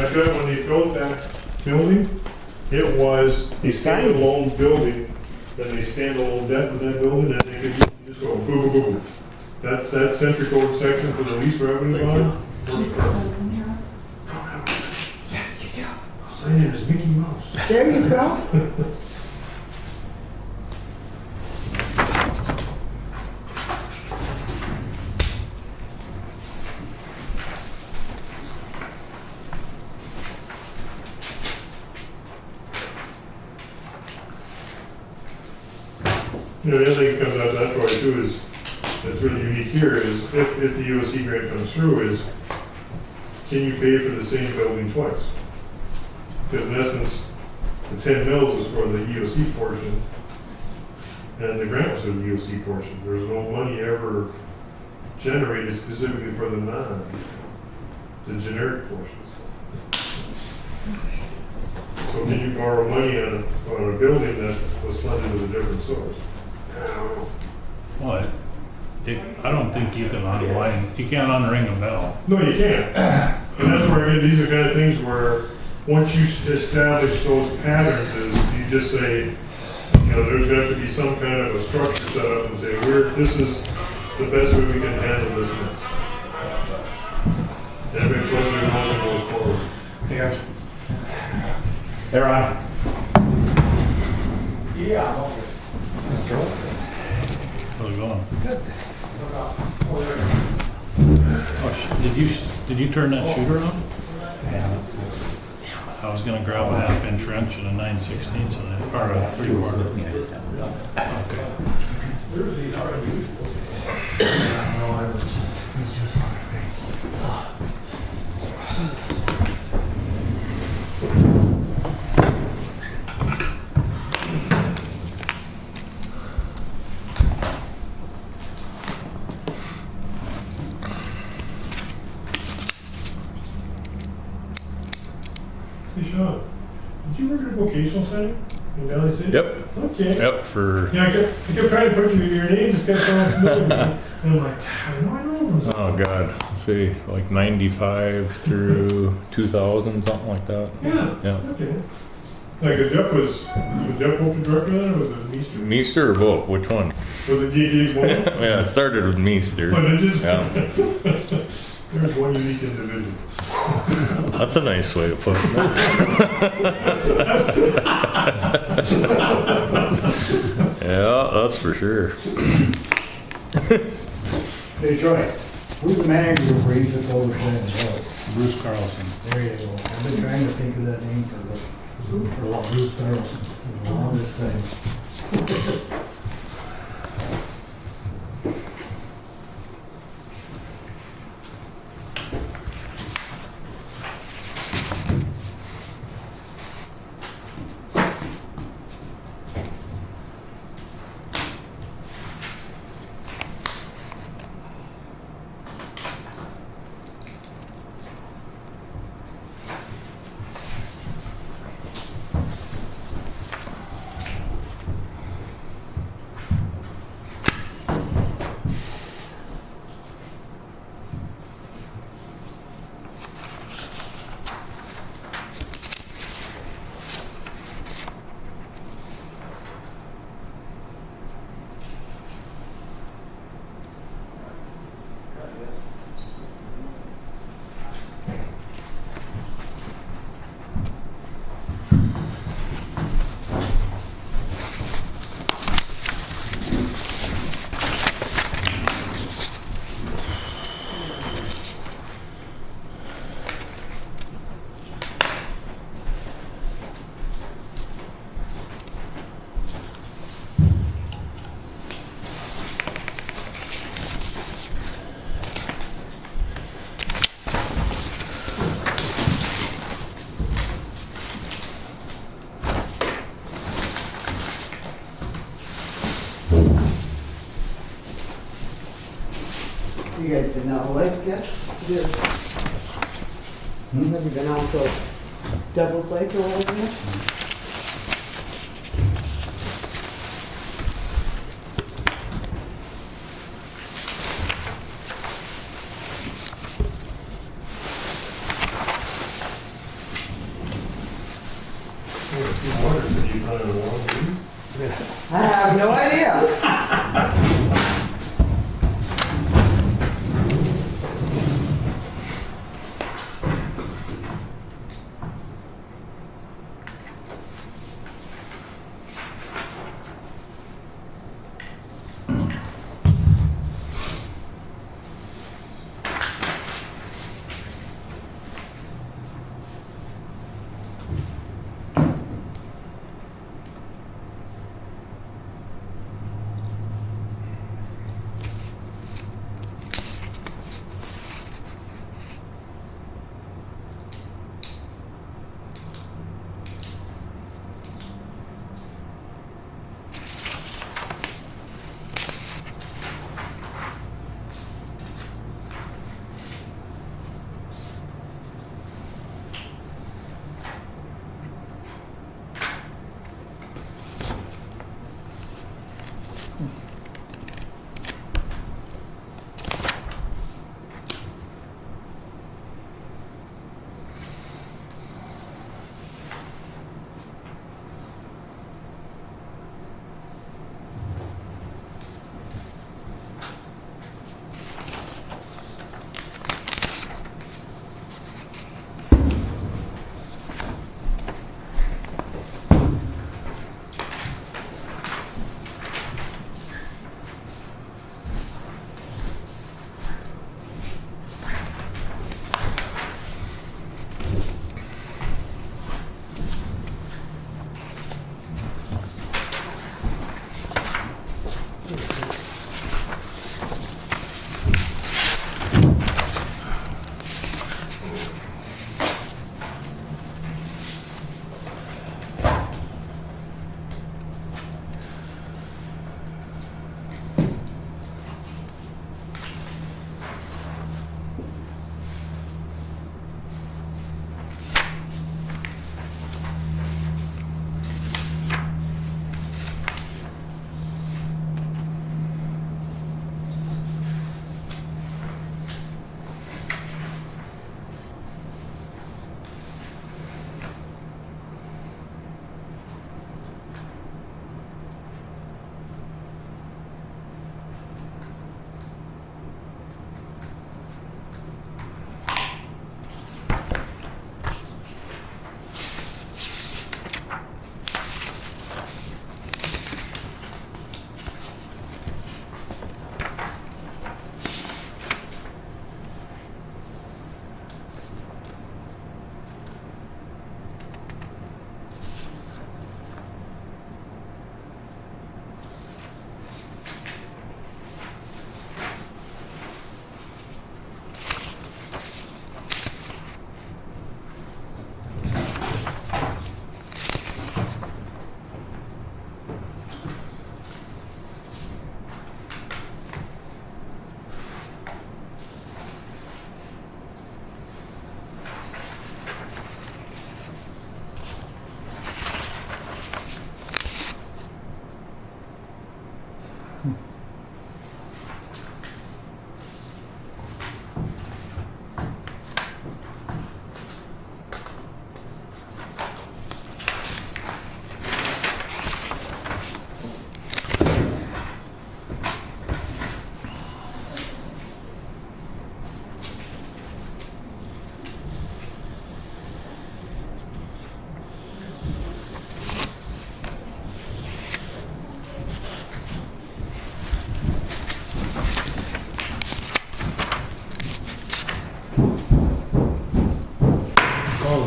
I bet when they built that building, it was a standalone building, then they standalone depth of that building, and they could just go boom, boom, boom. That century code section for the lease revenue bond. Yes, you go. My name is Mickey Mouse. There you go. You know, the other thing that comes out of that story too is, that's really unique here, is if the USC grant comes through, is can you pay for the same building twice? Because in essence, the 10 mils is for the EOC portion, and the grant was for the EOC portion. There's no money ever generated specifically for the generic portions. So can you borrow money on a building that was funded with a different source? Well, I don't think you can unwind, you can't unring a bell. No, you can't. And that's where, again, these are kind of things where, once you establish those patterns, is you just say, you know, there's got to be some kind of a structure set up and say, this is the best way we can handle this mess. And every closing moment goes forward. Yeah. They're on. Yeah. Mr. Olson. How's it going? Good. Oh, did you turn that shooter on? Yeah. I was gonna grab a 1/2 inch wrench and a 9/16 or a 3/4. Yeah, I just have it up. Hey, Sean, did you work at a vocational center in Valley City? Yep. Okay. Yep, for, Yeah, I kept trying to put your name, just kept sounding familiar to me. And I'm like, I know him. oh God, let's see, like 95 through 2000, something like that. Yeah. Yeah. Okay. Like Jeff was Jeff Open director then, or was it Meester? Meester or both? Which one? Was it DD one? Yeah, it started with Meester. But it just, Yeah. there's one unique individual. That's a nice way to put it. Yeah, that's for sure. Hey Troy, who's the manager for East Dakota Shred? Bruce Carlson. There you go. I've been trying to think of that name for a while. Bruce Carlson. The longest thing. You guys been out lake yet? Yeah. Have you been out to Devil's Lake or whatever yet? Water, so you kind of want to. I have no idea.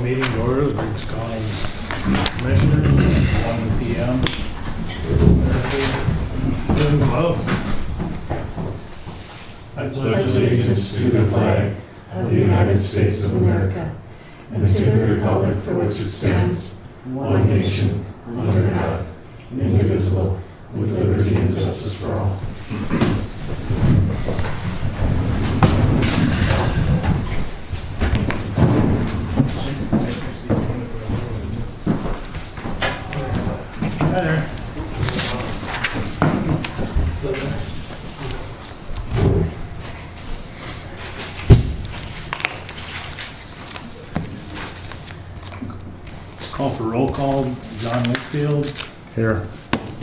Meeting to order, the Griggs County Commissioners, 1 p.m. Doing well. I pledge allegiance to the flag of the United States of America and to the republic for which it stands, one nation, under God, indivisible, with liberty and justice for all. Hi there. Call for roll call, John Whitfield, Here.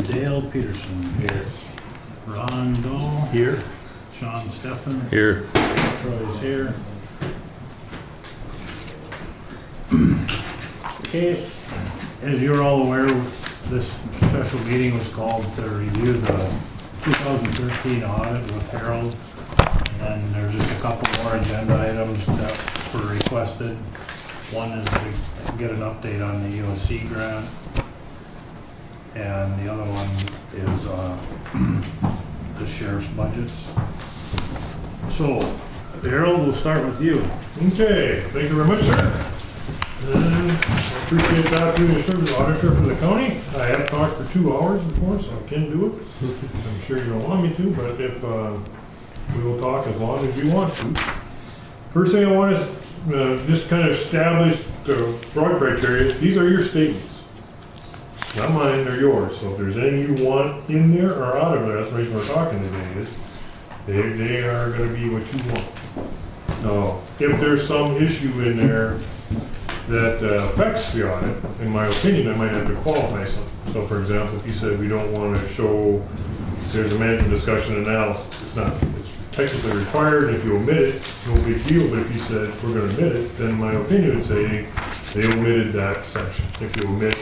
Dale Peterson. Here. Ron Dahl. Here. Sean Steffen. Here. Troy's here. Okay, as you're all aware, this special meeting was called to review the 2013 audit with Harold. And then there's just a couple more agenda items that were requested. One is to get an update on the USC grant. And the other one is the sheriff's budgets. So, Harold, we'll start with you. Okay, thank you very much, sir. And I appreciate that being the service auditor for the county. I have talked for 2 hours before, so I can do it. I'm sure you don't want me to, but if we will talk as long as you want to. First thing I want to just kind of establish the broad criteria. These are your statements. Not mine, they're yours. So if there's anything you want in there or out of there, that's the reason we're talking today, is they are going to be what you want. Now, if there's some issue in there that affects the audit, in my opinion, I might have to qualify something. So for example, if you said we don't want to show there's a management discussion analysis, it's technically required, and if you omit it, it's no big deal, but if you said we're going to omit it, then my opinion would say they omitted that section. If you omit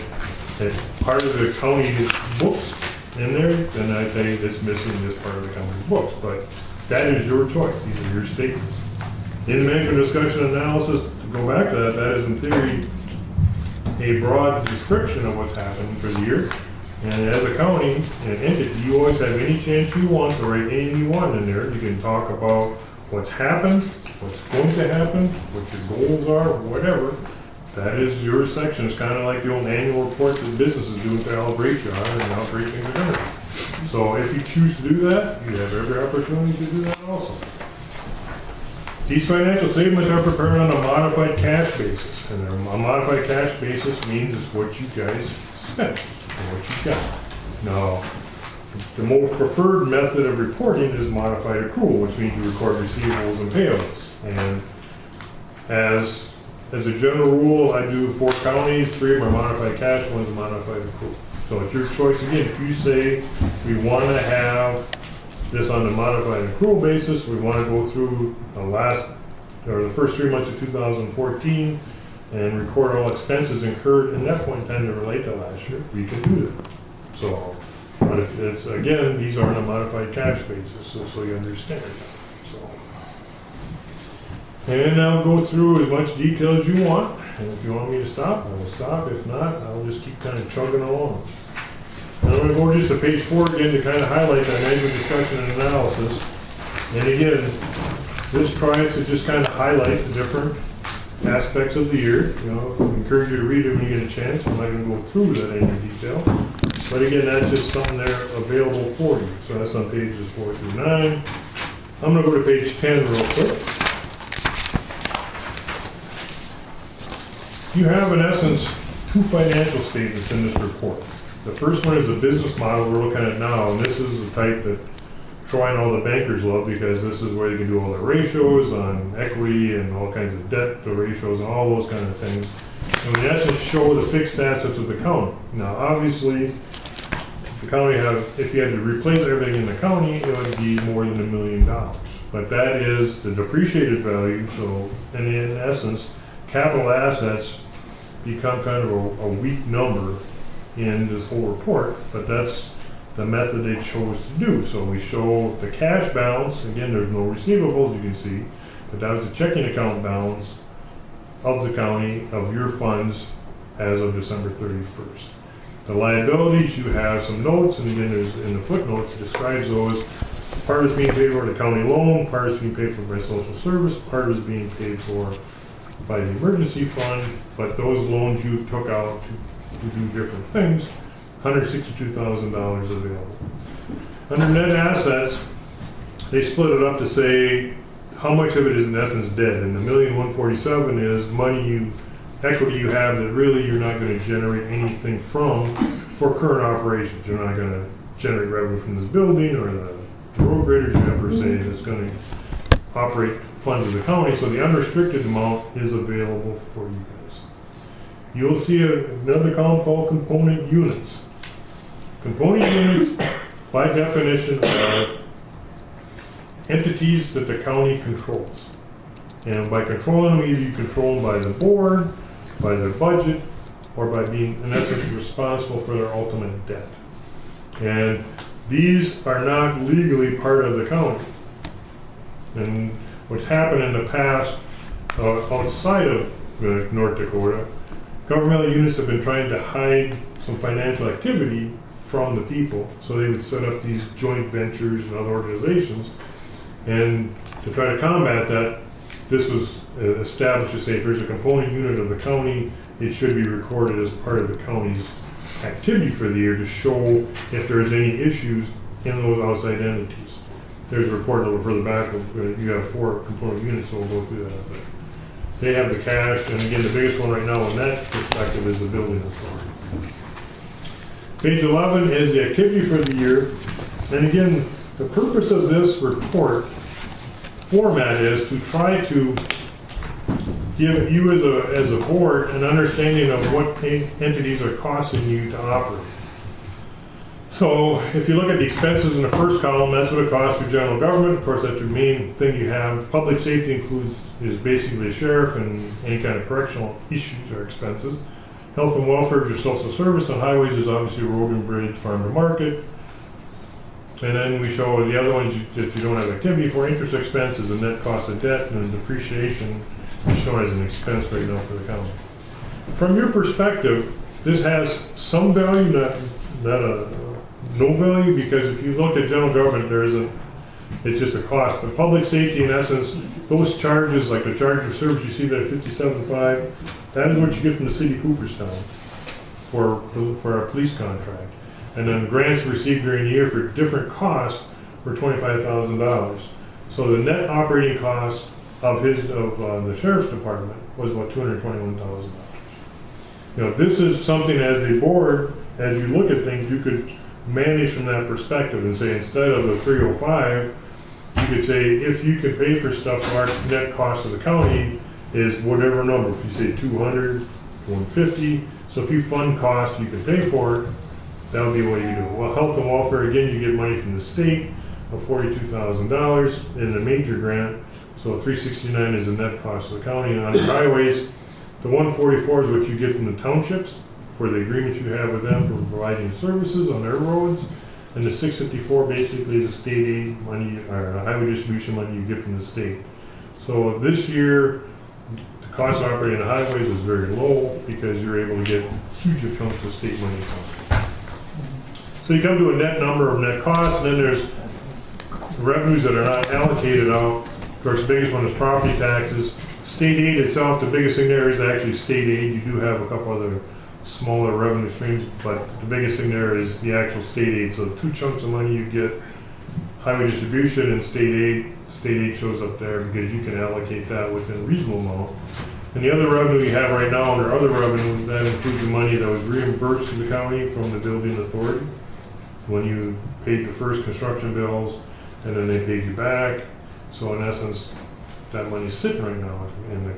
it, part of the county's books in there, then I think it's missing this part of the county's books, but that is your choice. These are your statements. In the management discussion analysis, to go back to that, that is in theory a broad description of what's happened for the year. And as a county, an entity, you always have any chance you want to write anything you want in there. You can talk about what's happened, what's going to happen, what your goals are, whatever. That is your section. It's kind of like the old annual report that businesses do to how great you are and how great things are going to be. So if you choose to do that, you have every opportunity to do that also. These financial statements are prepared on a modified cash basis, and a modified cash basis means it's what you guys spent, and what you got. Now, the most preferred method of reporting is modified accrual, which means you record receivables and payables. And as a general rule, I do 4 counties, 3 of them are modified cash, 1 is a modified accrual. So it's your choice again. If you say we want to have this on the modified accrual basis, we want to go through the first 3 months of 2014 and record all expenses incurred in that point in time to relate to last year, we can do that. So, but if it's, again, these are on a modified cash basis, so you understand. So, and I'll go through as much detail as you want, and if you want me to stop, I will stop. If not, I'll just keep kind of chugging along. Now I'm going to go just to page 4 again to kind of highlight that management discussion and analysis. And again, this tries to just kind of highlight the different aspects of the year. You know, I encourage you to read it when you get a chance. I'm not going to go through that in any detail. But again, that's just something there available for you. So that's on pages 4 through 9. I'm going to go to page 10 real quick. You have, in essence, 2 financial statements in this report. The first one is the business model we're looking at now, and this is the type that Troy and all the bankers love because this is where they can do all the ratios on equity and all kinds of debt to ratios and all those kind of things. And we actually show the fixed assets of the county. Now, obviously, the county if you had to replace everything in the county, it would be more than $1 million. But that is the depreciated value. So, in essence, capital assets become kind of a weak number in this whole report, but that's the method they chose to do. So we show the cash balance. Again, there's no receivables, you can see, but that was the checking account balance of the county, of your funds, as of December 31st. The liabilities, you have some notes, and again, there's in the footnotes, it describes those. Part is being paid for the county loan, part is being paid for by social service, part is being paid for by the emergency fund, but those loans you took out to do different things, $162,000 available. Under net assets, they split it up to say how much of it is in essence dead, and the $1,147,000 is money equity you have that really you're not going to generate anything from for current operations. You're not going to generate revenue from this building or the road graders you have per se that's going to operate funds of the county, so the unrestricted amount is available for you guys. you'll see another column called component units. Component units, by definition, are entities that the county controls. And by controlling them, either you control them by the board, by their budget, or by being, in essence, responsible for their ultimate debt. And these are not legally part of the county. And what's happened in the past, outside of North Dakota, governmental units have been trying to hide some financial activity from the people. So they would set up these joint ventures and other organizations. And to try to combat that, this was established to say if there's a component unit of the county, it should be recorded as part of the county's activity for the year to show if there's any issues in those outside entities. There's a report a little further back. You have 4 component units, so we'll go through that. But they have the cash, and again, the biggest one right now in that perspective is the building authority. Page 11 is the activity for the year. And again, the purpose of this report format is to try to give you as a board an understanding of what entities are costing you to operate. So if you look at the expenses in the first column, that's what it costs your general government. Of course, that's your main thing you have. Public safety is basically the sheriff and any kind of correctional issues or expenses. Health and welfare is your social service, and highways is obviously road and bridge, farm to market. And then we show the other ones if you don't have activity for. Interest expense is the net cost of debt, and depreciation is shown as an expense right now for the county. From your perspective, this has some value, not no value, because if you look at general government, it's just a cost. But public safety, in essence, those charges, like the charge of service, you see that at 57.5, that is what you get from the city of Cooperstown for our police contract. And then grants received during the year for different costs were $25,000. So the net operating cost of the sheriff's department was about $221,000. You know, this is something as a board, as you look at things, you could manage from that perspective and say instead of the 305, you could say if you can pay for stuff, our net cost of the county is whatever number. If you say 200, 150, so if you fund costs, you can pay for it. That would be what you do. Well, health and welfare, again, you get money from the state of $42,000 in the major grant. So 369 is the net cost of the county. And on the highways, the 144 is what you get from the townships for the agreements you have with them for providing services on their roads. And the 654 basically is the state aid money or highway distribution money you get from the state. So this year, the cost of operating the highways is very low because you're able to get huge chunks of state money from it. So you come to a net number of net costs, and then there's revenues that are not allocated out. Of course, the biggest one is property taxes. State aid itself, the biggest thing there is actually state aid. You do have a couple other smaller revenue streams, but the biggest thing there is the actual state aid. So 2 chunks of money you get, highway distribution and state aid. State aid shows up there because you can allocate that within a reasonable amount. And the other revenue you have right now under other revenue, that includes the money that was reimbursed to the county from the building authority. When you paid the first construction bills, and then they paid you back. So in essence, that money's sitting right now in the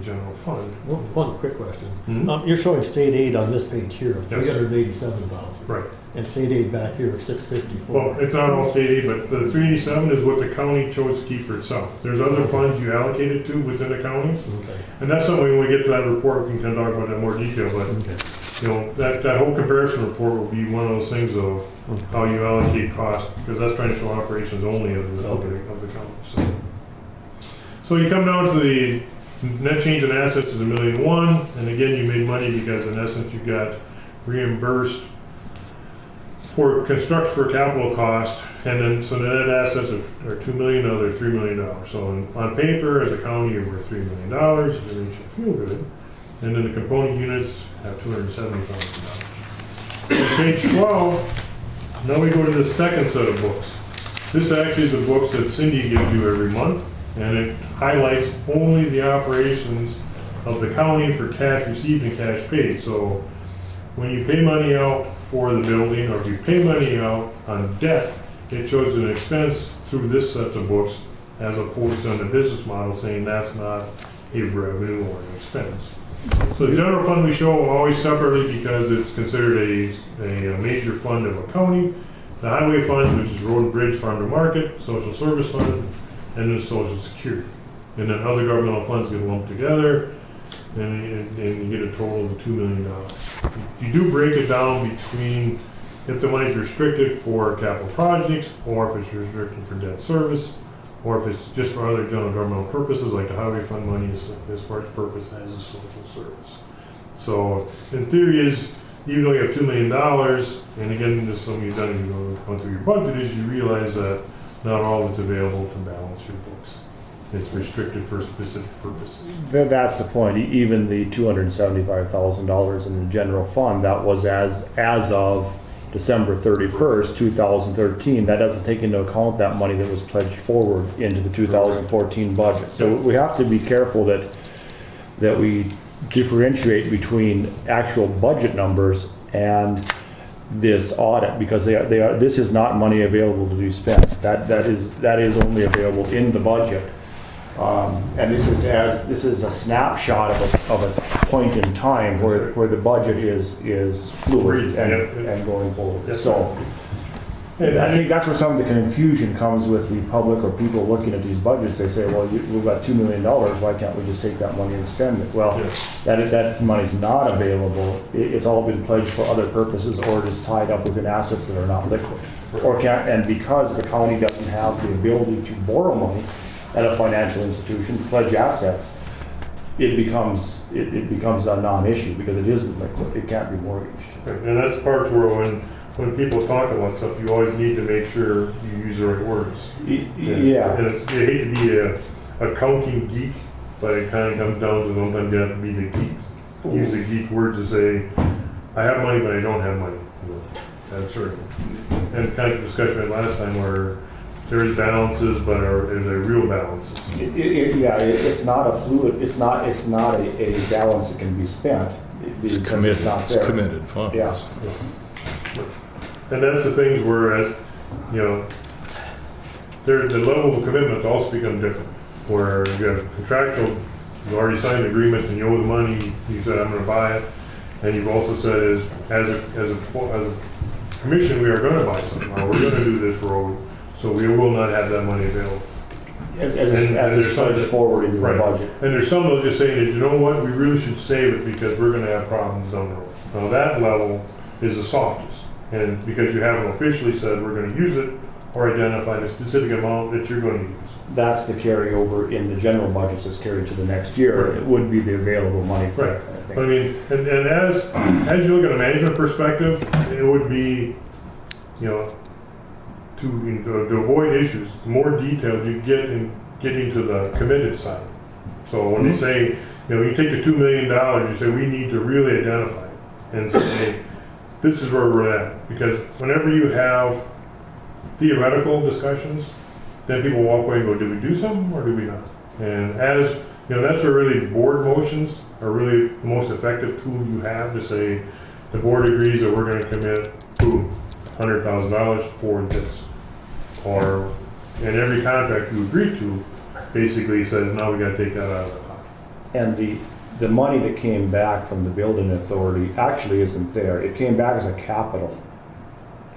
general fund. One quick question. Mm-hmm. You're showing state aid on this page here, Yes. $387,000. Right. And state aid back here, $654. Well, it's not all state aid, but the 387 is what the county chose to keep for itself. There's other funds you allocated to within the county. Okay. And that's something when we get to that report, we can kind of talk about that in more detail. But Okay. you know, that whole comparison report will be one of those things of how you allocate costs, because that's trying to show operations only of the county. So you come down to the net change in assets is $1.1 million, and again, you made money because in essence you got reimbursed for construction for capital cost, and then so the net assets are $2 million, now they're $3 million. So on paper, as a county, you're worth $3 million. It makes you feel good. And then the component units have $270,000. Page 12, now we go to the second set of books. This actually is the books that Cindy gives you every month, and it highlights only the operations of the county for cash received and cash paid. So when you pay money out for the building, or if you pay money out on debt, it shows an expense through this set of books, as opposed to on the business model saying that's not a revenue or an expense. So the general fund we show always separately because it's considered a major fund of a county. The highway fund, which is road and bridge, farm to market, social service fund, and then social security. And then other governmental funds get lumped together, and you get a total of $2 million. You do break it down between if the money's restricted for capital projects, or if it's restricted for debt service, or if it's just for other general governmental purposes, like the highway fund money is as far as purpose as a social service. So in theory is, even though you have $2 million, and again, this is something you've done when you go through your budget, is you realize that not all of it's available to balance your books. It's restricted for specific purposes. That's the point. Even the $275,000 in the general fund, that was as of December 31st, 2013. That doesn't take into account that money that was pledged forward into the 2014 budget. So we have to be careful that we differentiate between actual budget numbers and this audit, because they are this is not money available to be spent. That is only available in the budget. And this is a snapshot of a point in time where the budget is fluid and going forward. Yes. So I think that's where some of the confusion comes with the public or people looking at these budgets. They say, well, we've got $2 million. Why can't we just take that money and spend it? Well, that money's not available. It's all been pledged for other purposes, or it is tied up within assets that are not liquid. And because the county doesn't have the ability to borrow money at a financial institution, to pledge assets, it becomes a non-issue because it isn't liquid. It can't be mortgaged. And that's part where when people talk about stuff, you always need to make sure you use the right words. Yeah. And I hate to be a accounting geek, but it kind of comes down to sometimes you have to be the geek. Use the geek words to say, I have money, but I don't have money. That's right. And kind of discussion we had last time where there's balances, but are they real balances? It's not a fluid. It's not a balance that can be spent. It's committed. It's committed funds. Yeah. And that's the things where, as you know, the level of commitment also become different. Where you have contractual, you already signed agreements and you owe the money. You said I'm going to buy it, and you've also said as a commission we are going to buy something. Or we're going to do this road, so we will not have that money available. As it's pledged forward in your budget. And there's some that'll just say, you know what, we really should save it because we're going to have problems down the road. Now that level is the softest. And because you haven't officially said we're going to use it or identified a specific amount that you're going to use. That's the carryover in the general budgets that's carried to the next year. Right. It would be the available money for Right. that kind of thing. I mean, and as you look at a management perspective, it would be, you know, to avoid issues, the more detailed you get in getting to the committed side. So when you say, you know, you take the $2 million, you say we need to really identify it and say, this is where we're at. Because whenever you have theoretical discussions, then people walk away and go, did we do something or did we not? And as, you know, that's where really board motions are really the most effective tool you have to say, the board agrees that we're going to commit, boom, $100,000 for this. Or, and every contract you agree to basically says, now we got to take that out of the pot. And the money that came back from the building authority actually isn't there. It came back as a capital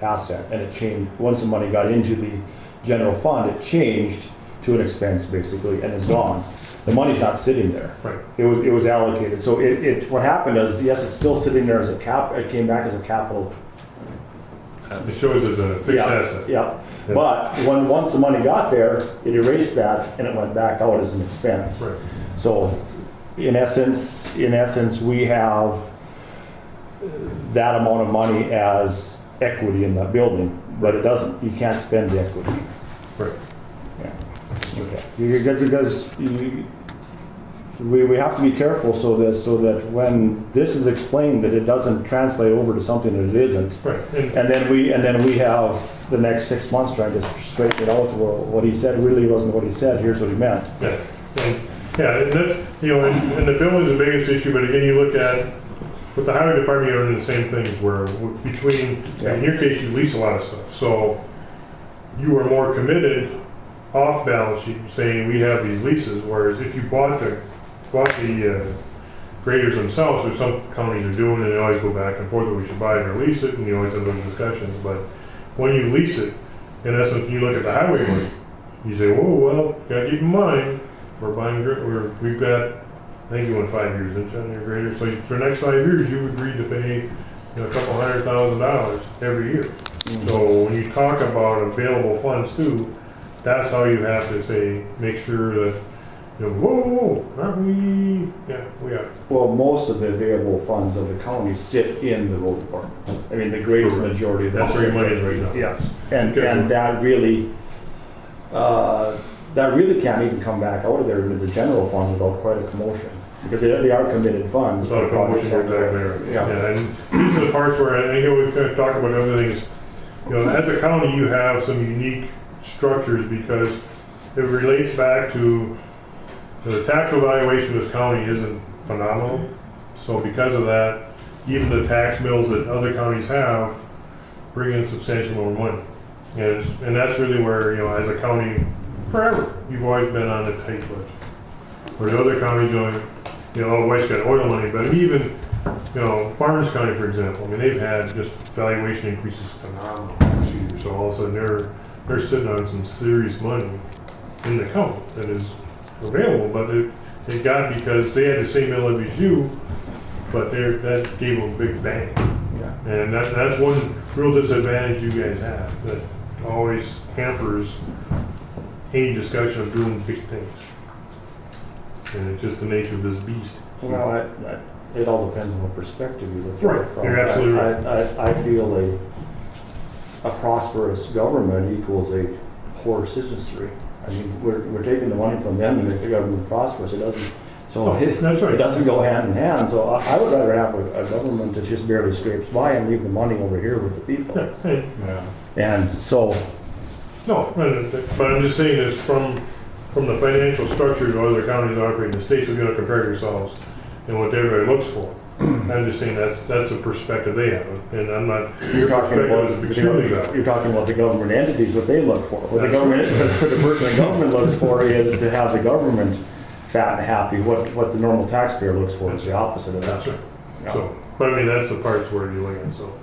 asset, and it changed, once the money got into the general fund, it changed to an expense basically, and it's gone. The money's not sitting there. Right. It was allocated. So what happened is, yes, it's still sitting there as a it came back as a capital. It shows as a fixed asset. Yeah. But once the money got there, it erased that and it went back out as an expense. Right. So in essence, we have that amount of money as equity in that building, but you can't spend the equity. Right. Yeah. Okay. Because we have to be careful so that when this is explained, that it doesn't translate over to something that it isn't. Right. And then we have the next 6 months trying to straighten it out to where what he said really wasn't what he said. Here's what he meant. Yeah. And that's, you know, and the bill is the biggest issue, but again, you look at, with the highway department, you're in the same things where between, in your case, you lease a lot of stuff. So you are more committed off balance sheet saying we have these leases, whereas if you bought the graders themselves, which some counties are doing, and they always go back and forth, we should buy it or lease it, and you always have those discussions, but when you lease it, in essence, you look at the highway money, you say, whoa, well, gotta keep in mind, we're buying, we've got, I think you went 5 years, didn't you, on your grader, so for the next 5 years, you agreed to pay, a couple $100,000 every year. So when you talk about available funds too, that's how you have to say, make sure that, whoa, aren't we? Yeah, we are. Well, most of the available funds of the county sit in the road department. I mean, the greatest Correct. majority of them. That's where your money is right now. Yes, and Okay. and that really can't even come back out of there into the general fund without quite a commotion, because they are committed funds. So exactly right. Yeah. And these are the parts where I think we've got to talk about other things. As a county, you have some unique structures because it relates back to the tax evaluation of this county isn't phenomenal. So because of that, even the tax mills that other counties have bring in substantially more money. And that's really where, as a county, forever, you've always been on a tight budget. Where the other counties, always got oil money, but even, Farmers County, for example, I mean, they've had just valuation increases phenomenal this year. So all of a sudden they're sitting on some serious money in the county that is available, but it got because they had the same mill as you, but that gave them a big bang. Yeah. And that's one real disadvantage you guys have that always hampers any discussion of doing big things. And it's just the nature of this beast. Well, it all depends on what perspective you look at Right, it from. you're absolutely right. I feel a prosperous government equals a poor citizenry. I mean, we're taking the money from them to make the government prosperous. It doesn't. So That's right. it doesn't go hand in hand. So I would rather have a government that just barely scrapes by and leave the money over here with the people. Yeah. And so, No, but I'm just saying this from the financial structure of other counties operating in the states, we're going to compare yourselves and what everybody looks for. I'm just saying that's a perspective they have, and I'm not. you're talking about perspective is extremely valid. you're talking about the government entities, what they look for. What the person in government looks for is to have the government fat and happy. What the normal taxpayer looks for is the opposite of that. That's right. Yeah. So, but I mean, that's the parts where you're looking at. So,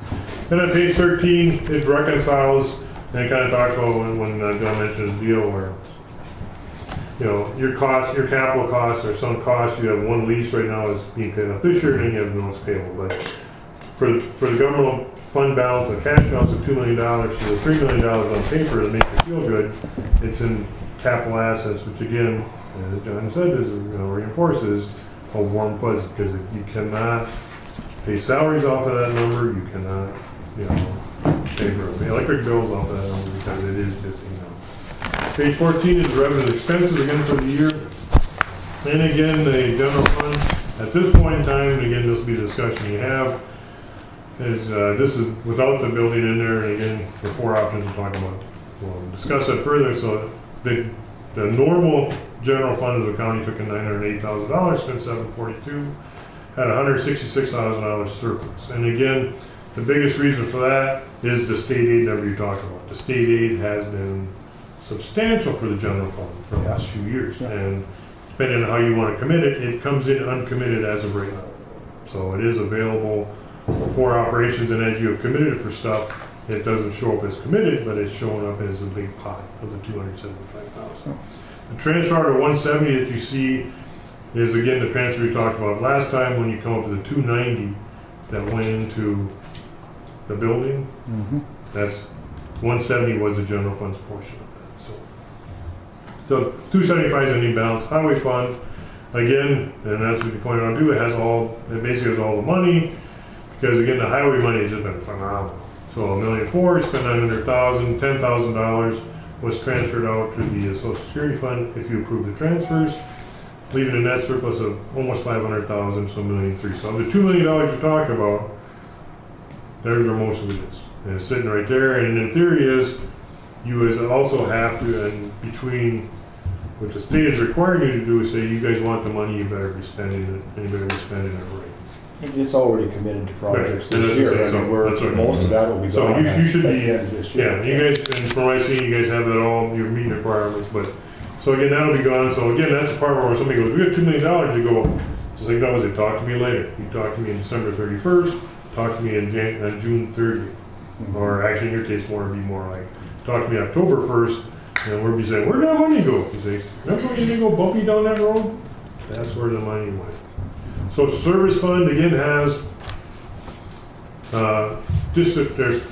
and on page 13, it reconciles and it kind of talks about when John mentioned his deal where, your costs, your capital costs, or some costs, you have one lease right now is being paid off this year, and then you have notes payable. But for the government fund balance and cash balance of $2 million, so the $3 million on paper to make it feel good, it's in capital assets, which again, as John said, is reinforces a warm fuzzy because you cannot pay salaries off of that number. You cannot, pay for electric bills off of that number because it is just, Page 14 is revenue and expenses again for the year. And again, the general fund, at this point in time, and again, this will be the discussion you have, is this is without the building in there, and again, the four options we're talking about. We'll discuss that further. So the normal general fund of the county took in $908,000, spent $742, had $166,000 surplus. And again, the biggest reason for that is the state aid number you talked about. The state aid has been substantial for the general fund for the last few years. Yeah. And depending on how you want to commit it, it comes in uncommitted as of right now. So it is available for operations, and as you have committed for stuff, it doesn't show up as committed, but it's showing up as a big pot of the $275,000. The transfer out of 170 that you see is again the transfer we talked about last time when you come up to the 290 that went into the building. Mm-hmm. That's 170 was the general fund's portion of that. So 275 is ending balance. Highway fund, again, and that's what you pointed out too, it basically has all the money, because again, the highway money has just been phenomenal. So $1,400,000, spent $900,000, $10,000 was transferred out to the Social Security fund if you approve the transfers, leaving a net surplus of almost $500,000, so $1,300,000. So of the $2 million you're talking about, there's where most of it is. And it's sitting right there, and in theory is, you would also have to, and between what the state is requiring you to do is say, you guys want the money, you better be spending it, and you better be spending it right. It's already committed to projects Right. this year. So I mean, that's what- most of that will be So gone. you should at be, the end of this year. yeah, you guys, and from what I see, you guys have that all, your meeting requirements, but, so again, that'll be gone. So again, that's the part where somebody goes, we got $2 million, you go, Just like that was it, talk to me later. You talk to me on December 31st, talk to me on June 30th. Or actually in your case, more would be more like, talk to me October 1st, and we'll be saying, where'd that money go? You say, remember when you didn't go bumpy down that road? That's where the money went. Social Service Fund again has, there's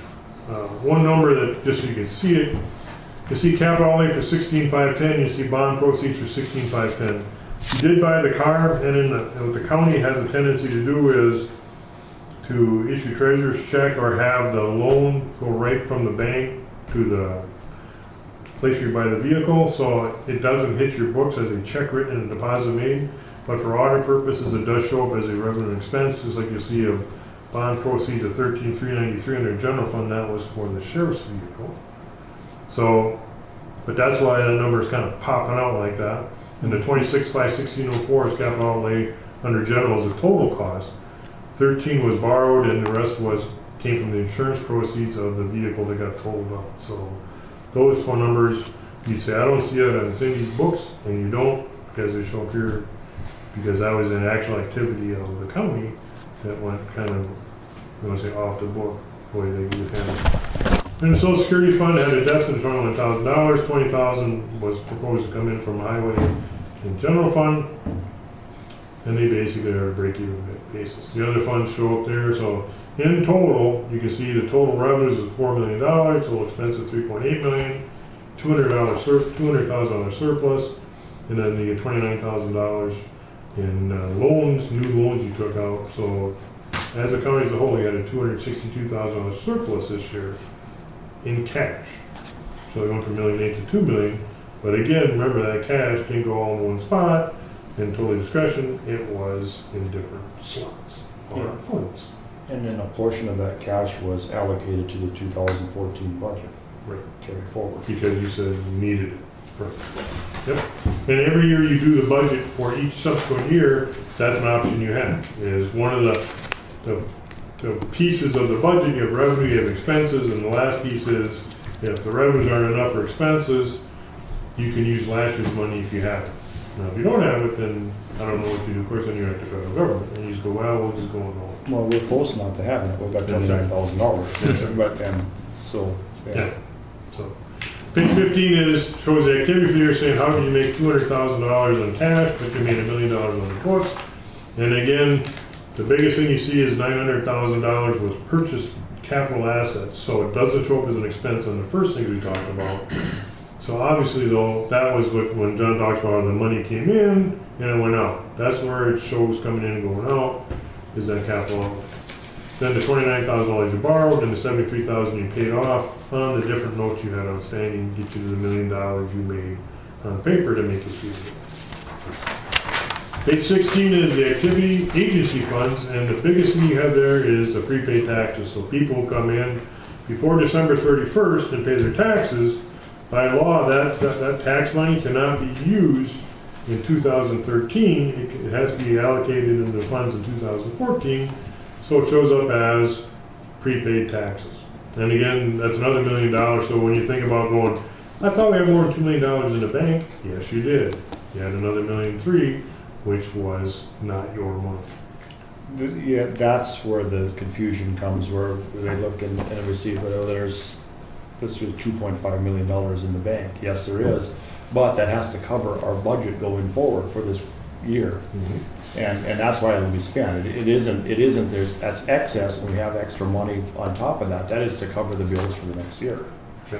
one number that, just so you can see it, you see capital outlay for 16,510, you see bond proceeds for 16,510. You did buy the car, and what the county has a tendency to do is to issue treasurer's check or have the loan go right from the bank to the place where you buy the vehicle, so it doesn't hit your books as a check written and a deposit made. But for audit purposes, it does show up as a revenue and expense, just like you see a bond proceeds of 13,393 under general fund. That was for the sheriff's vehicle. So, but that's why that number is kind of popping out like that. And the 26,516.04 is capital outlay under general as a total cost. 13 was borrowed, and the rest came from the insurance proceeds of the vehicle that got totaled up. So those four numbers, you say, I don't see it on Cindy's books, and you don't, because they show up here, because that was an actual activity of the county that went kind of, I want to say, off the book, the way they would handle it. And the Social Security Fund had a deficit of $21,000. $20,000 was proposed to come in from highway and general fund, and they basically are a break-even basis. The other funds show up there, so in total, you can see the total revenues is $4 million, total expense of $3.8 million, $200,000 surplus, and then the $29,000 in loans, new loans you took out. So as a county as a whole, you had a $262,000 surplus this year in cash. So it went from $1.8 million to $2 million. But again, remember that cash didn't go all in one spot, and totally discretion, it was in different slots or funds. And then a portion of that cash was allocated to the 2014 budget. Right. Carried forward. Because you said you needed it. Right. Yep. And every year you do the budget for each subsequent year, that's an option you have. Is one of the pieces of the budget, you have revenue, you have expenses, and the last piece is if the revenues aren't enough for expenses, you can use last year's money if you have it. Now, if you don't have it, then I don't know what to do. Of course, then you're at the federal government, and you just go, well, we'll just go on home. Well, we're close not to having it. We've got $29,000. But then, so, Yeah. So, page 15 shows the activity for the year, saying how can you make $200,000 in cash, but you made $1 million on the books. And again, the biggest thing you see is $900,000 was purchased capital assets. So it doesn't show up as an expense on the first thing we talked about. So obviously, though, that was when John talks about the money came in and it went out. That's where it shows coming in and going out, is that capital outlay. Then the $29,000 you borrowed and the $73,000 you paid off on the different notes you had outstanding get you to the $1 million you made on paper to make it feasible. Page 16 is the activity agency funds, and the biggest thing you have there is the prepaid taxes. So people come in before December 31st and pay their taxes. By law, that tax money cannot be used in 2013. It has to be allocated into the funds in 2014, so it shows up as prepaid taxes. And again, that's another $1 million. So when you think about going, I thought we had more than $2 million in the bank. Yes, you did. You had another $1.3 million, which was not your money. yeah, that's where the confusion comes, where they look and we see, well, there's $2.5 million in the bank. Yes, there is, but that has to cover our budget going forward for this year. Mm-hmm. And that's why it'll be spent. It isn't, that's excess and we have extra money on top of that. That is to cover the bills for the next year.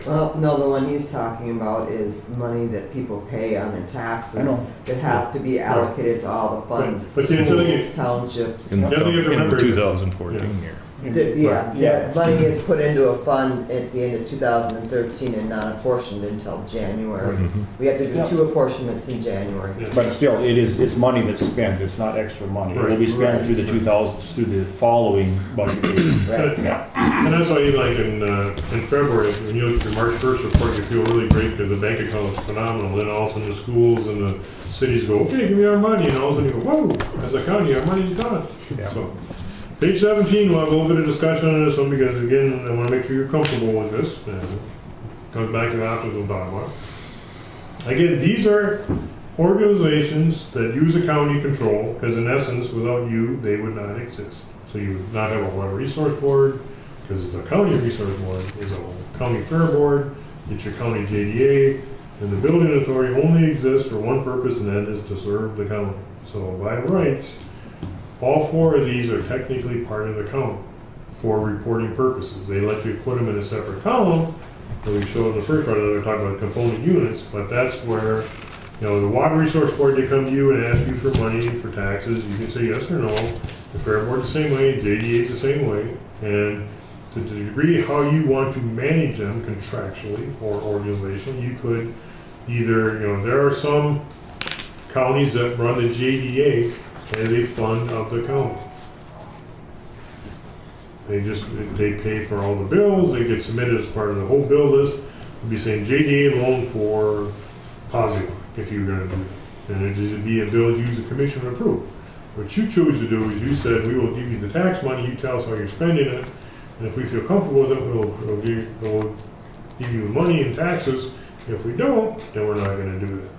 Well, no, the one he's talking about is money that people pay on their taxes. I know. That have to be allocated to all the funds. But see, until you- Schools, townships. In Yeah, you have to the remember- 2014 year. Yeah, money is put into a fund at the end of 2013 and not apportioned until January. Mhm. We have to do 2 apportionments in January. Yeah. But still, it's money that's spent, it's not extra money. It'll be spent Right. through through the following budget year. Right. And that's why, like in February, when you look at your March 1st report, you feel really great because the bank account is phenomenal. Then all of a sudden the schools and the cities go, okay, give me our money. And all of a sudden you go, whoa, as a county, our money's done. Yeah. So, page 17, we'll have a little bit of discussion on this one because, again, I want to make sure you're comfortable with this. And it comes back to the options we'll talk about. Again, these are organizations that use the county control, because in essence, without you, they would not exist. So you would not have a water resource board, because it's a county resource board, it's a county fair board, it's your county JDA, and the building authority only exists for one purpose, and that is to serve the county. So by rights, all four of these are technically part of the county for reporting purposes. They let you put them in a separate column, that we showed in the first part, that we talked about component units, but that's where, the water resource board, they come to you and ask you for money for taxes. You can say yes or no. The fair board the same way, JDA the same way, and to the degree how you want to manage them contractually or organization, you could either, there are some counties that run the JDA as a fund of the county. They pay for all the bills, they get submitted as part of the whole bill list. You'd be saying JDA loan for Posio, if you're gonna do that. And it'd be a bill you use the commission to approve. What you chose to do is you said, we will give you the tax money, you tell us how you're spending it, and if we feel comfortable with it, we'll give you money in taxes. If we don't, then we're not gonna do that.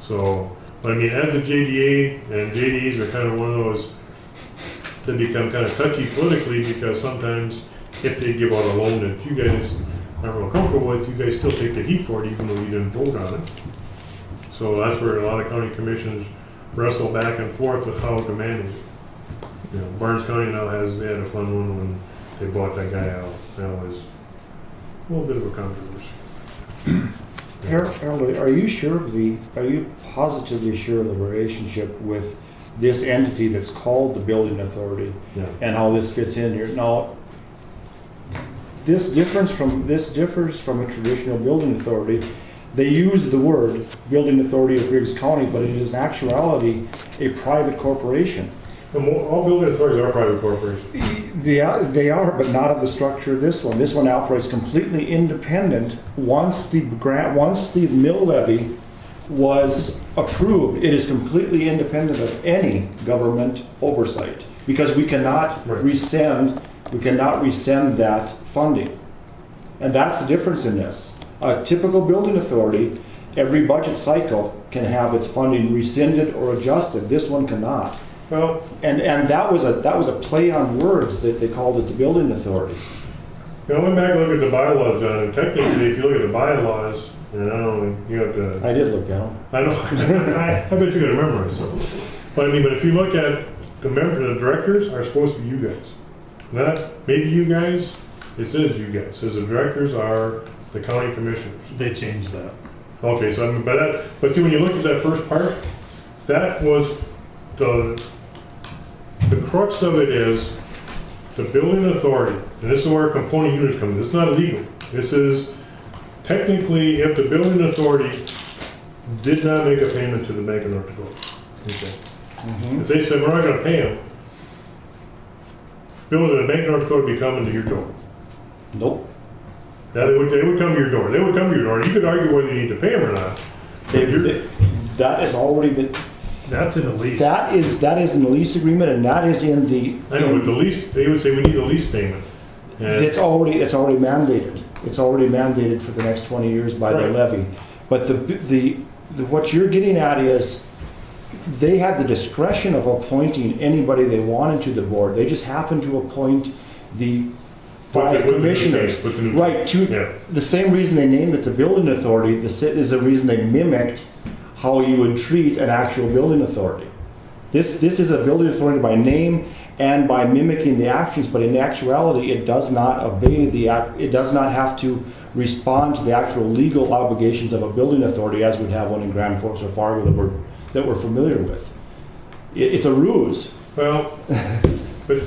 So, but I mean, as a JDA, and JDAs are kind of one of those that become kind of touchy politically, because sometimes if they give out a loan that you guys aren't real comfortable with, you guys still take the heat for it even though you didn't vote on it. So that's where a lot of county commissions wrestle back and forth with how to manage it. Barnes County now they had a fun one when they bought that guy out. That was a little bit of a controversy. Harold, are you positively sure of the relationship with this entity that's called the building authority, Yeah. and how this fits in here? Now, this differs from a traditional building authority. They use the word building authority of Griggs County, but it is in actuality a private corporation. All building authorities are private corporations. They are, but not of the structure of this one. This one operates completely independent. Once the mill levy was approved, it is completely independent of any government oversight, because we cannot rescind that funding. And that's the difference in this. A typical building authority, every budget cycle can have its funding rescinded or adjusted. This one cannot. Well, And that was a play on words that they called it the building authority. I went back and looked at the bylaws, John, and technically, if you look at the bylaws, and I don't know, you have to. I did look at them. I know, I bet you're gonna memorize some. But I mean, but if you look at the directors are supposed to be you guys. Not maybe you guys, it says you guys. It says the directors are the county commissioners. They changed that. Okay, so I mean, but see, when you look at that first part, that was the crux of it is the building authority, and this is where component units come in. This is not illegal. This is technically if the building authority did not make a payment to the Bank of North Dakota. Okay. If they said, we're not gonna pay them, the Bank of North Dakota would be coming to your door. Nope. Now, they would come to your door. They would come to your door. You could argue whether you need to pay them or not. That has already been. That's in the lease. That is in the lease agreement, and that is in the. I know, but the lease, they would say we need a lease payment. And It's already mandated. It's already mandated for the next 20 years by the Right. levy. But what you're getting at is they had the discretion of appointing anybody they wanted to the board. They just happened to appoint the five With the new commissioners. thing, with the new Right, Yeah. the same reason they named it the building authority is the reason they mimicked how you would treat an actual building authority. This is a building authority by name and by mimicking the actions, but in actuality, it does not obey it does not have to respond to the actual legal obligations of a building authority as we'd have one in Grand Forks or Fargo that we're familiar with. It's a ruse. Well, but,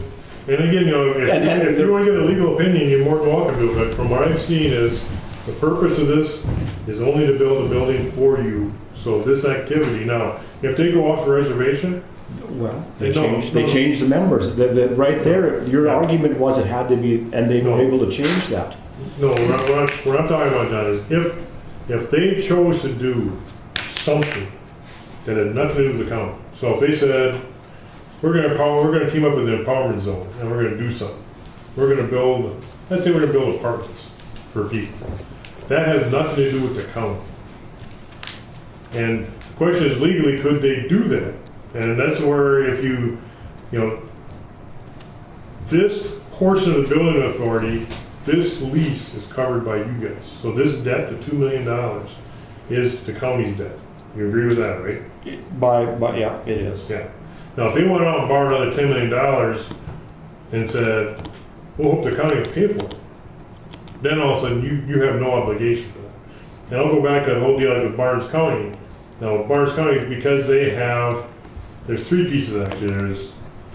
and again, if you want to get a legal opinion, you're more than welcome to, but from what I've seen is, the purpose of this is only to build a building for you. So this activity, now, if they go off the reservation, Well, they No, changed the members. Right there, your argument was it had to be, and they were No. able to change that. no, what I'm talking about, John, is if they chose to do something that had nothing to do with the county. So if they said, we're gonna team up with the empowerment zone, and we're gonna do something. We're gonna build, let's say we're gonna build apartments for people. That has nothing to do with the county. And question is legally, could they do that? And that's where if you know, this portion of the building authority, this lease is covered by you guys. So this debt, the $2 million, is the county's debt. You agree with that, right? Yeah, it is. Yeah. Now, if they went out and borrowed another $10 million and said, we'll hope the county will pay for it, then all of a sudden you have no obligation for that. And I'll go back to that whole deal with Barnes County. Now, Barnes County, because they have, there's three pieces actually.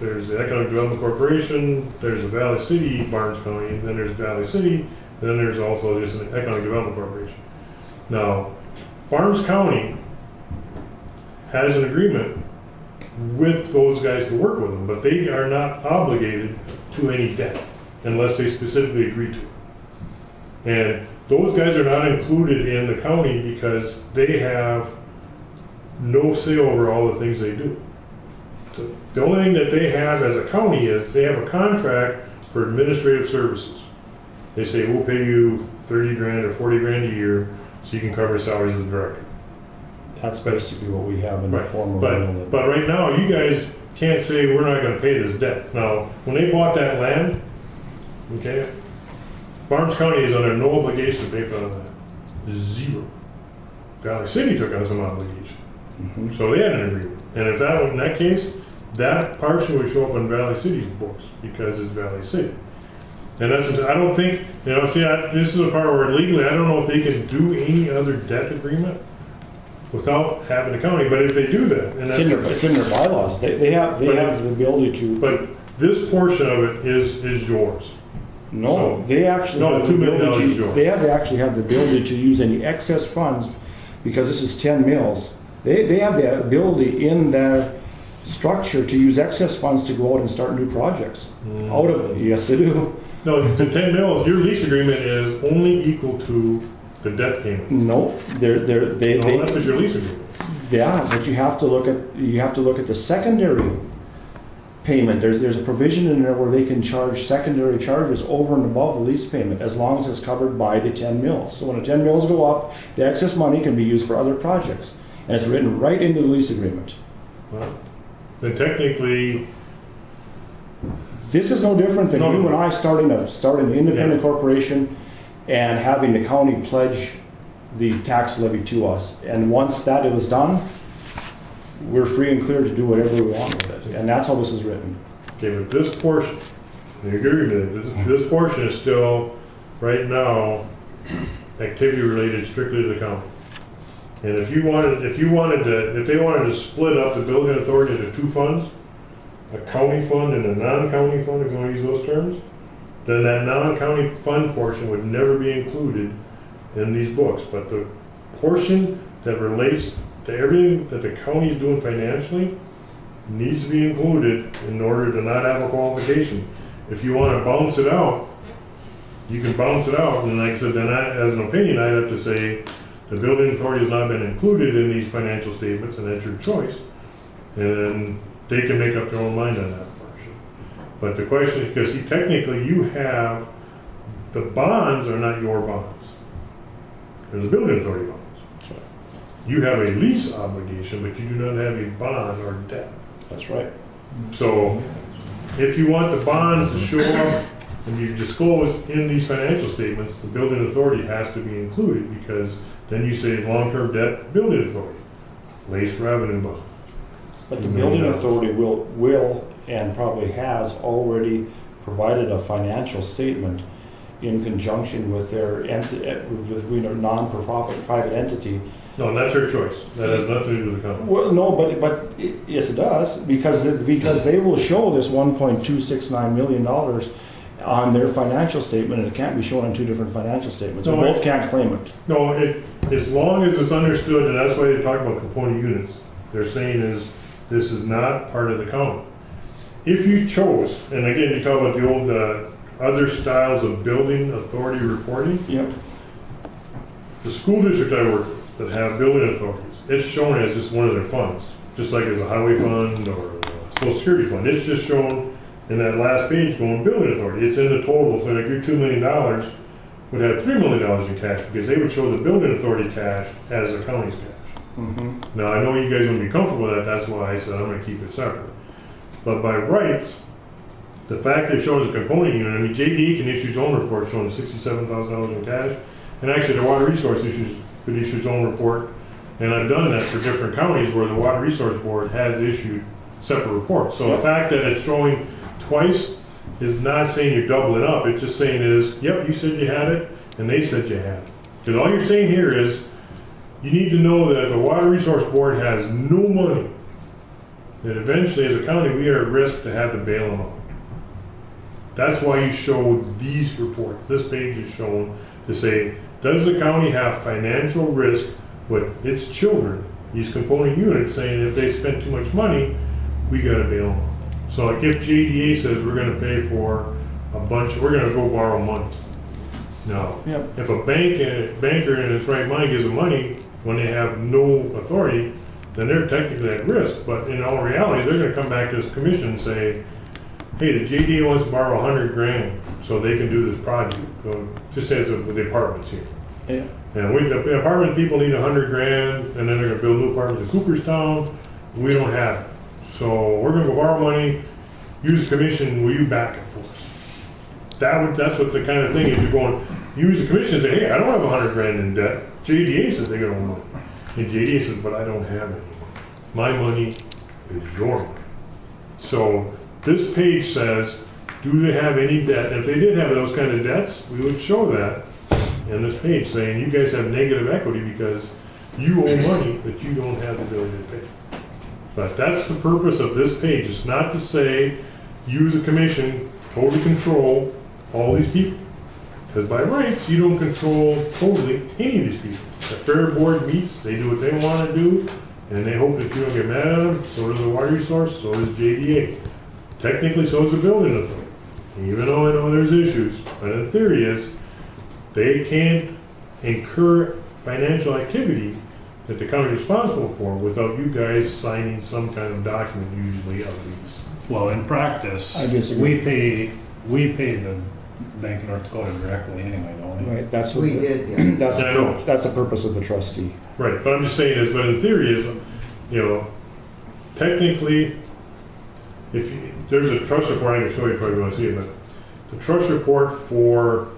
There's the Economic Development Corporation, there's the Valley City Barnes County, and then there's Valley City, and then there's also just an Economic Development Corporation. Now, Barnes County has an agreement with those guys to work with them, but they are not obligated to any debt unless they specifically agree to it. And those guys are not included in the county because they have no say over all the things they do. The only thing that they have as a county is they have a contract for administrative services. They say, we'll pay you 30 grand or 40 grand a year so you can cover salaries of the director. That's basically what we have in the form of. But right now, you guys can't say we're not going to pay this debt. Now, when they bought that land, okay, Barnes County is under no obligation to pay for that. Zero. Valley City took on some obligation. Mhm. So they had an agreement. And if that was in that case, that portion would show up on Valley City's books because it's Valley City. And that's, I don't think, you know, see, this is a part where legally, I don't know if they can do any other debt agreement without having the county, but if they do that, and It's in their bylaws. They have the ability to. But this portion of it is yours. No, So- they actually No, have the the $2 million ability is yours. they actually have the ability to use any excess funds because this is 10 mills. They have the ability in their structure to use excess funds to go out and start new projects. Out of it, yes, they do. No, the 10 mils, your lease agreement is only equal to the debt payment. No, they No, that's what your lease agreement is. yeah, but you have to look at the secondary payment. There's a provision in there where they can charge secondary charges over and above the lease payment as long as it's covered by the 10 mills. So when the 10 mills go up, the excess money can be used for other projects. And it's written right into the lease agreement. Well, then technically, This is no different than No. you and I starting an independent Yeah. corporation and having the county pledge the tax levy to us. And once that is done, we're free and clear to do whatever we want with it. And that's how this is written. okay, but this portion, you agree with it, this portion is still, right now, activity related strictly to the county. And if they wanted to split up the building authority into two funds, a county fund and a non-county fund, if you want to use those terms, then that non-county fund portion would never be included in these books. But the portion that relates to everything that the county is doing financially needs to be included in order to not have a qualification. If you want to bounce it out, you can bounce it out, and like I said, then as an opinion, I'd have to say the building authority has not been included in these financial statements, and that's your choice. And they can make up their own mind on that portion. But the question is, because technically you have, the bonds are not your bonds. They're the building authority bonds. You have a lease obligation, but you do not have a bond or debt. That's right. So if you want the bonds to show up and you disclose in these financial statements, the building authority has to be included, because then you say long-term debt, building authority, lease revenue bond. But the building authority will and probably has already provided a financial statement in conjunction with their non-profit private entity. No, and that's your choice. That has nothing to do with the company. Well, no, but yes, it does, because they will show this $1.269 million on their financial statement, and it can't be shown on two different financial statements. We both can't claim it. No, as long as it's understood, and that's why they talk about component units, they're saying is, this is not part of the county. If you chose, and again, you talk about the old other styles of building authority reporting, Yep. the school district I work with that have building authorities, it's shown as just one of their funds, just like as a highway fund or a social security fund. It's just shown in that last page going building authority. It's in the total, so like your $2 million would have $3 million in cash, because they would show the building authority cash as the county's cash. Now, I know you guys wouldn't be comfortable with that, that's why I said I'm gonna keep it separate. But by rights, the fact that it shows a component unit, I mean, JDE can issue its own report showing $67,000 in cash, and actually the Water Resource could issue its own report, and I've done that for different counties where the Water Resource Board has issued separate reports. So the fact that it's showing twice is not saying you're doubling up, it's just saying is, yep, you said you had it, and they said you had it. Because all you're saying here is, you need to know that the Water Resource Board has no money, that eventually as a county, we are at risk to have to bail them out. That's why you show these reports. This page is shown to say, does the county have financial risk with its children, these component units, saying if they spend too much money, we gotta bail them out. So like if JDA says we're gonna pay for a bunch, we're gonna go borrow money. Now, if a banker in its right mind gives them money when they have no authority, then they're technically at risk. But in all reality, they're gonna come back to this commission and say, hey, the JDA wants to borrow $100,000 so they can do this project. So just say it's the apartments here. Yeah. And the apartment people need $100,000, and then they're gonna build new apartments in Cooperstown. We don't have it. So we're gonna go borrow money, use the commission, will you back it for us? That's what the kind of thing is, you're going, use the commission and say, hey, I don't have $100,000 in debt. JDA says they got no money. And JDA says, but I don't have it. My money is your money. So this page says, do they have any debt? And if they did have those kind of debts, we would show that in this page saying you guys have negative equity because you owe money that you don't have the ability to pay. But that's the purpose of this page. It's not to say you as a commission totally control all these people. Because by rights, you don't control totally any of these people. The fair board meets, they do what they want to do, and they hope that you don't get mad at them. So does the Water Resource, so does JDA. Technically, so is the building authority. Even though I know there's issues, but in theory is, they can't incur financial activity that the county is responsible for without you guys signing some kind of document, usually of these. Well, in practice, I disagree. we pay the Bank of North Dakota directly anyway, don't we? Right, that's We did, yeah. That's the purpose of the trustee. Right, but I'm just saying is, but in theory is, you know, technically, there's a trust report, I can show you if you want to see it, but the trust report for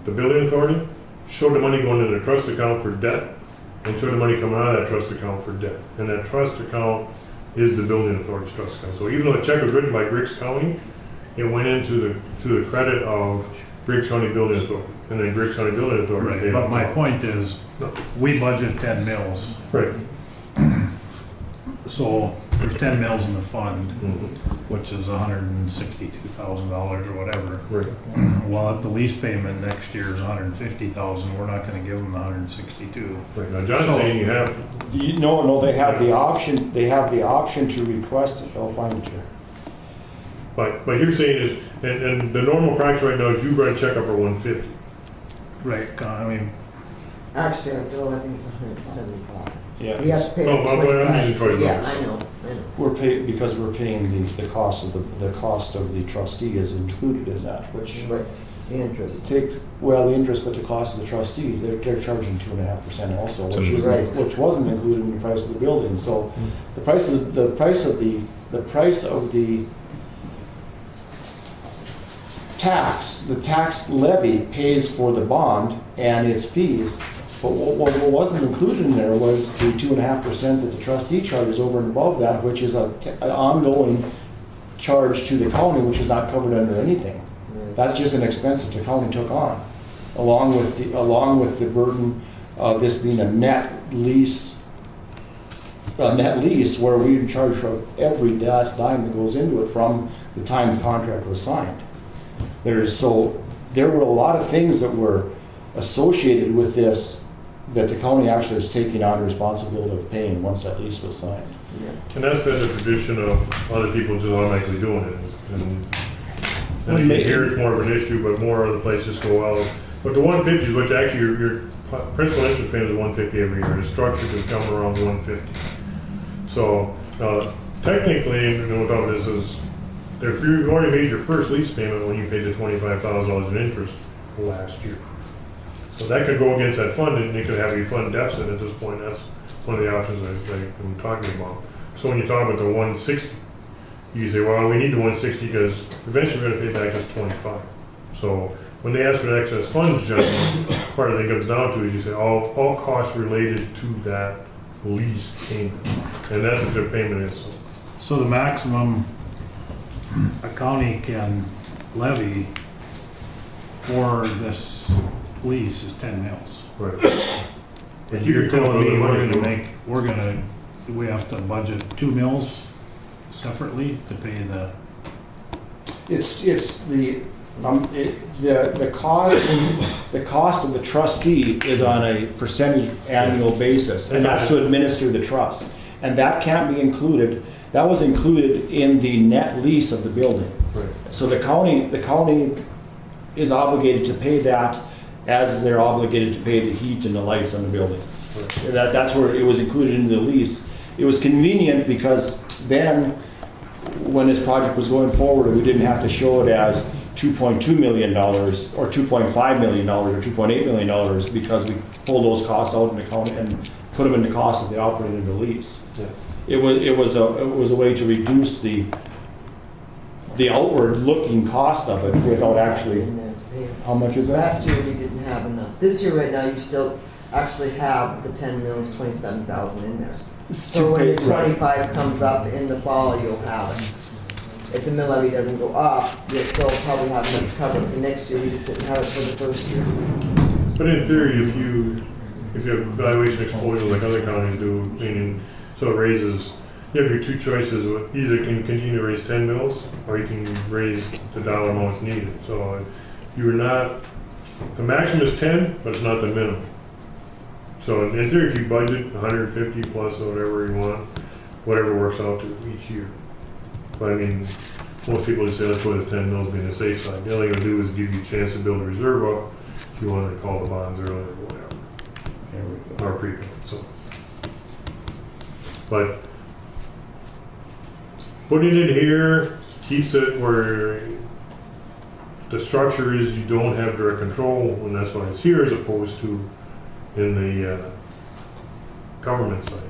the building authority showed the money going into the trust account for debt and showed the money coming out of that trust account for debt. And that trust account is the building authority's trust account. So even though the check was written by Griggs County, it went into the credit of Griggs County Building Authority. And then Griggs County Building Authority. Right, but my point is, we budget 10 mils. Right. So there's 10 mils in the fund, which is $162,000 or whatever. Right. Well, if the lease payment next year is $150,000, we're not gonna give them the $162. Right. Now John's saying you have, No, they have the option, to request it, I'll find it here. but you're saying is, and the normal practice right now is you write a check up for $150. Right, I mean, Actually, our bill, I think it's $175. Yeah. We have to pay Oh, well, I'm using $25. Troy's Yeah, numbers. I know. Because we're paying the cost of the trustee is included in that, which Right, the interest. takes, the interest, but the cost of the trustee, they're charging 2.5% also, Right. which wasn't included in the price of the building. So the price of the tax levy pays for the bond and its fees. But what wasn't included in there was the 2.5% that the trustee charges over and above that, which is an ongoing charge to the county, which is not covered under anything. Right. That's just an expense that the county took on, along with the burden of this being a net lease where we charge for every last dime that goes into it from the time the contract was signed. There were a lot of things that were associated with this that the county actually is taking on responsibility of paying once that lease was signed. And that's been the tradition of other people just automatically doing it. And here it's more of an issue, but more other places go out. But the 150 is what actually your principal interest payment is 150 every year. The structure could come around 150. So technically, you know, what this is, if you already made your first lease payment when you paid the $25,000 in interest last year. So that could go against that fund, and it could have a fund deficit at this point. That's one of the options I'm talking about. So when you talk about the 160, you say, well, we need the 160 because eventually we're gonna pay back just 25. So when they ask for the excess funds, John, part of it comes down to is you say all costs related to that lease payment. And that's what their payment is. So the maximum a county can levy for this lease is 10 mils. Right. And you're telling me we have to budget 2 mils separately to pay the, It's the cost of the trustee is on a percentage annual basis, and that's to administer the trust. And that can't be included, that was included in the net lease of the building. Right. So the county is obligated to pay that as they're obligated to pay the heat and the lights on the building. Right. That's where it was included in the lease. It was convenient because then, when this project was going forward, we didn't have to show it as $2.2 million or $2.5 million or $2.8 million because we pulled those costs out in the county and put them in the cost of the operating the lease. Yeah. It was a way to reduce the outward looking cost of it without actually. In there to pay it. How much is that? Last year we didn't have enough. This year right now you still actually have the 10 mils, 27,000 in there. So when the 25 comes up in the fall, you'll have it. If the mill levy doesn't go up, you'll still probably have enough cover for next year. We just didn't have it for the first year. But in theory, if you have valuation exposure like other counties do, meaning, so it raises, you have your two choices, either you can continue to raise 10 mils, or you can raise the dollar amounts needed. So you're not, the maximum is 10, but it's not the minimum. So in theory, if you budget 150 plus or whatever you want, whatever works out to each year. But I mean, most people just say, let's go to 10 mils being the safe side. The only thing it'll do is give you a chance to build a reserve up if you wanted to call the bonds earlier or whatever. There we go. Or prepay, so. But putting it here keeps it where the structure is you don't have direct control, and that's why it's here as opposed to in the government side.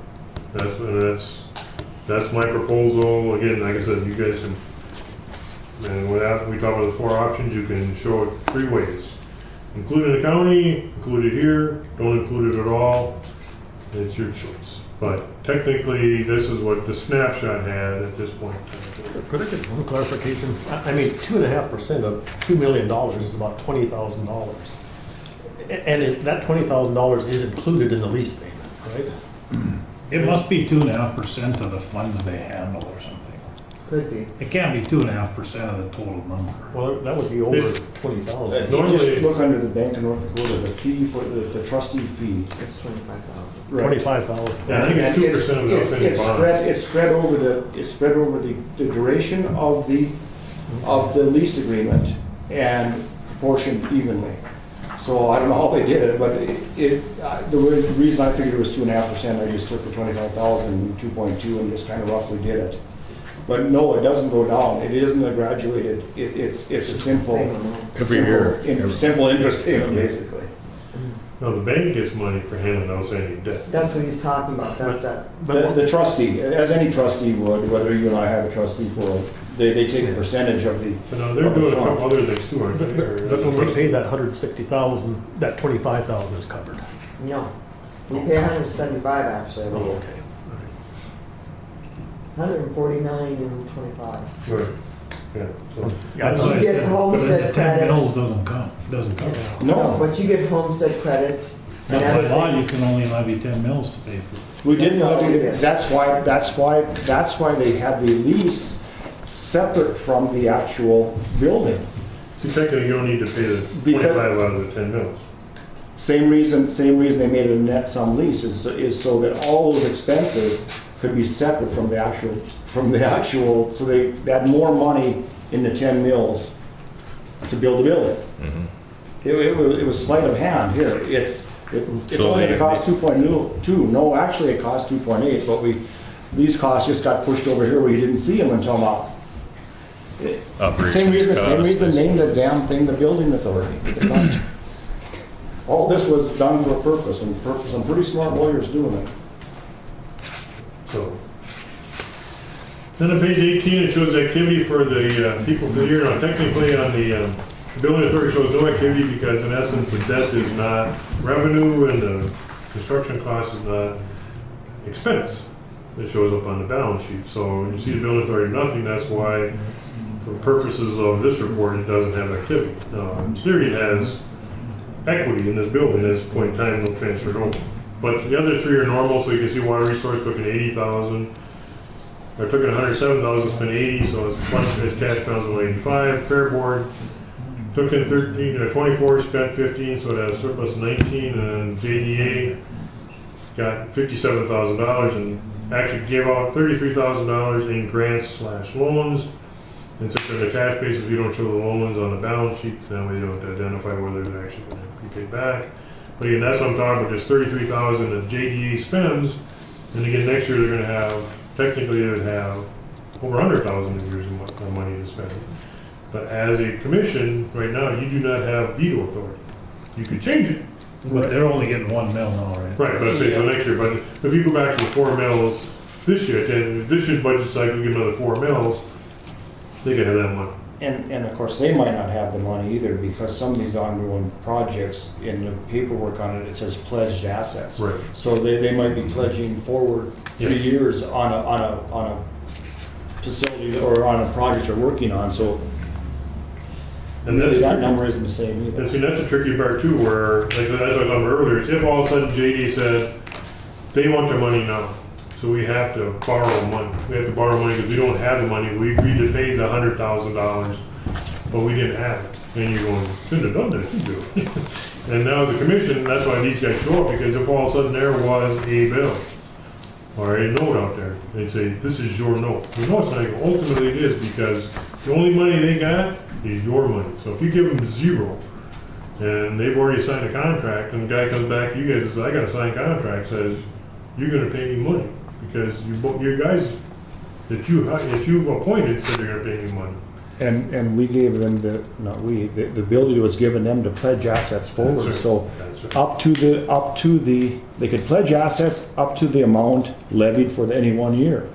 That's my proposal. Again, like I said, you guys can, and without, we talk about the four options, you can show it three ways. Include it in the county, include it here, don't include it at all. It's your choice. But technically, this is what the snapshot had at this point. Could I get one clarification? I mean, 2.5% of $2 million is about $20,000. And that $20,000 is included in the lease payment, right? it must be 2.5% of the funds they handle or something. Could be. It can't be 2.5% of the total number. Well, that would be over 20,000. You just look under the Bank of North Dakota, the fee for the trustee fee. It's 25,000. 25,000. Yeah, I think it's 2% of the outstanding bond. It's spread over the duration of the lease agreement and proportioned evenly. So I don't know how they did it, but the reason I figured it was 2.5%, I just took the 25,000, 2.2 and just kind of roughly did it. But no, it doesn't go down. It isn't a graduated, it's a simple. Every year. Simple interest payment, basically. No, the bank gets money for handling outstanding debt. That's what he's talking about. That's that. The trustee, as any trustee would, whether you and I have a trustee for, they take a percentage of the. But now they're doing a couple other things too, aren't they? Or- But when we pay that 160,000, that 25,000 is covered. No. We pay 175 actually every year. Okay. 149 and 25. Right, yeah, so. Yeah, That's what I You get said, homestead but the 10 credit. mils doesn't cover. No, But you get homestead credit. But and by law, other you things. can only levy 10 mils to pay for it. we didn't, That's all we did. that's why they had the lease separate from the actual building. See, technically, you don't need to pay the Because- 25 out of the 10 mils. Same reason they made it a net sum lease is so that all those expenses could be separate from the actual, so they had more money in the 10 mils to build the building. It was sleight of hand here. It's So only they- it cost 2.2. No, actually it cost 2.8, but these costs just got pushed over here where you didn't see them until now. Same reason, name the damn thing the building authority. It's not- All this was done for a purpose, and some pretty smart lawyers doing it. So. Then on page 18, it shows activity for the people for the year. Now technically on the building authority shows no activity because in essence the debt is not revenue and the construction cost is not expense. It shows up on the balance sheet. So when you see the building authority nothing, that's why for purposes of this report it doesn't have activity. Now in theory it has equity in this building at this point in time, they'll transfer it over. But the other three are normal, so you can see water resource took an 80,000. I took it 107,000, spent 80, so it's plus its cash balance of 85. Fair Board took in 24, spent 15, so it has surplus 19. And JDA got $57,000 and actually gave out $33,000 in grants/loans. And since they're the cash basis, we don't show the loans on the balance sheet. That way, you don't identify whether they're actually going to be paid back. But again, that's what I'm talking about. Just $33,000 that JDA spends, and again next year they're going to have. Technically, they would have over 100,000 years of money to spend. But as a commission, right now, you do not have veto authority. You could change it. But they're only getting 1 mil now, right? Right, but I'd say until next year. But if you go back to the 4 mils this year, then this year's budget cycle, give another 4 mils, they could have that money. And of course, they might not have the money either because some of these ongoing projects, in the paperwork on it, it says pledged assets. Right. So they might be pledging forward 3 Yes. years on a facility or on a project they're working on, so And really that's that number isn't the same either. And see, that's a tricky part too, where, like, as I was talking about earlier, is if all of a sudden JD said, they want their money now, so we have to borrow money. We have to borrow money because we don't have the money. We agreed to pay the $100,000, but we didn't have it. And you're going, shouldn't have done that, you do. And now the commission, that's why these guys show up, because if all of a sudden there was a bill or a note out there, they'd say, this is your note. You know it's not, ultimately it is, because the only money they got is your money. So if you give them zero, and they've already signed a contract, and the guy comes back to you guys and says, I got a signed contract, says, you're gonna pay me money, because your guys that you appointed said they're gonna pay me money. And we gave them the ability was given them to pledge assets forward, That's right. so That's right. up to the, they could pledge assets up to the amount levied for any 1 year.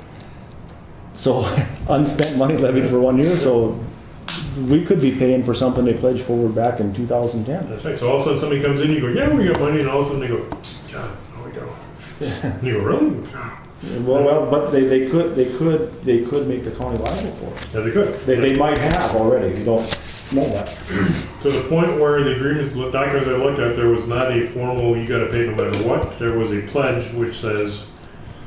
So unspent money levied for 1 year, so we could be paying for something they pledged forward back in 2010. That's right, so all of a sudden somebody comes in, you go, yeah, we got money, and all of a sudden they go, "Psst, John, no we don't. And you go, really? Well, but they could make the county liable for it. Yeah, they could. They might have already, you don't know that. To the point where the agreements, the documents I looked at, there was not a formal, you gotta pay no matter what. There was a pledge which says,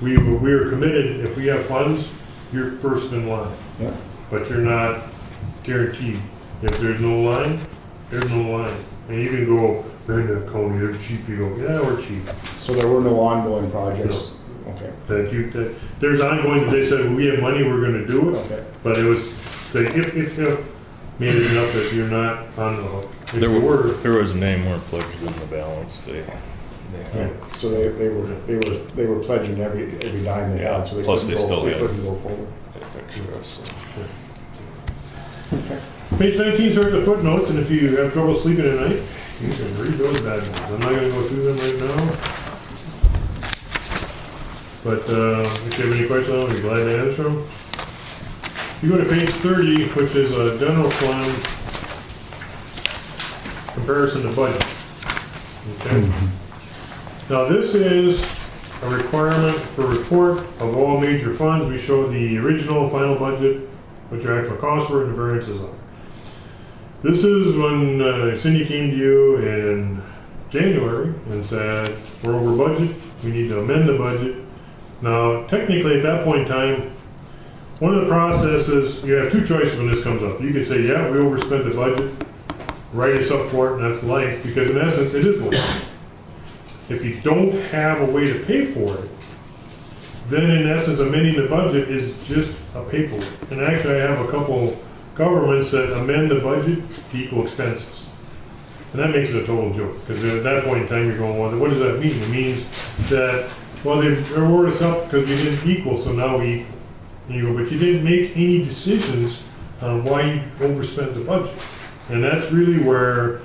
we are committed, if we have funds, you're first in line. Yeah. But you're not guaranteed. If there's no line, there's no line. And you can go, man, that county, they're cheap. You go, yeah, we're cheap. So there were no ongoing projects? Okay. That there's ongoing, that they said, well, we have money, we're gonna do it. Okay. But it was, if, made it enough that you're not on the hook. If There you were, there was a name more pledged in the balance. They So they were pledging every dime they Yeah, had, so they plus couldn't they go, still they had- couldn't go forward. extra. So. Page 19 starts with footnotes, and if you have trouble sleeping at night, you can read those bad ones. I'm not gonna go through them right now. But if you have any questions, I'll be glad to answer them. You go to page 30, which is a general fund comparison to budget. Okay. Now this is a requirement for report of all major funds. We show the original final budget, what your actual costs were and the variances are. This is when Cindy came to you in January and said, we're over budget, we need to amend the budget. Now, technically at that point in time, one of the processes, you have two choices when this comes up. You can say, yeah, we overspent the budget, write us up for it, and that's life, because in essence, it is life. If you don't have a way to pay for it, then in essence, amending the budget is just a paperwork. And actually, I have a couple governments that amend the budget to equal expenses. And that makes it a total joke, because at that point in time, you're going, well, what does that mean? It means that, well, they reward us up because we didn't equal, so now we equal. And you go, but you didn't make any decisions on why you overspent the budget. And that's really where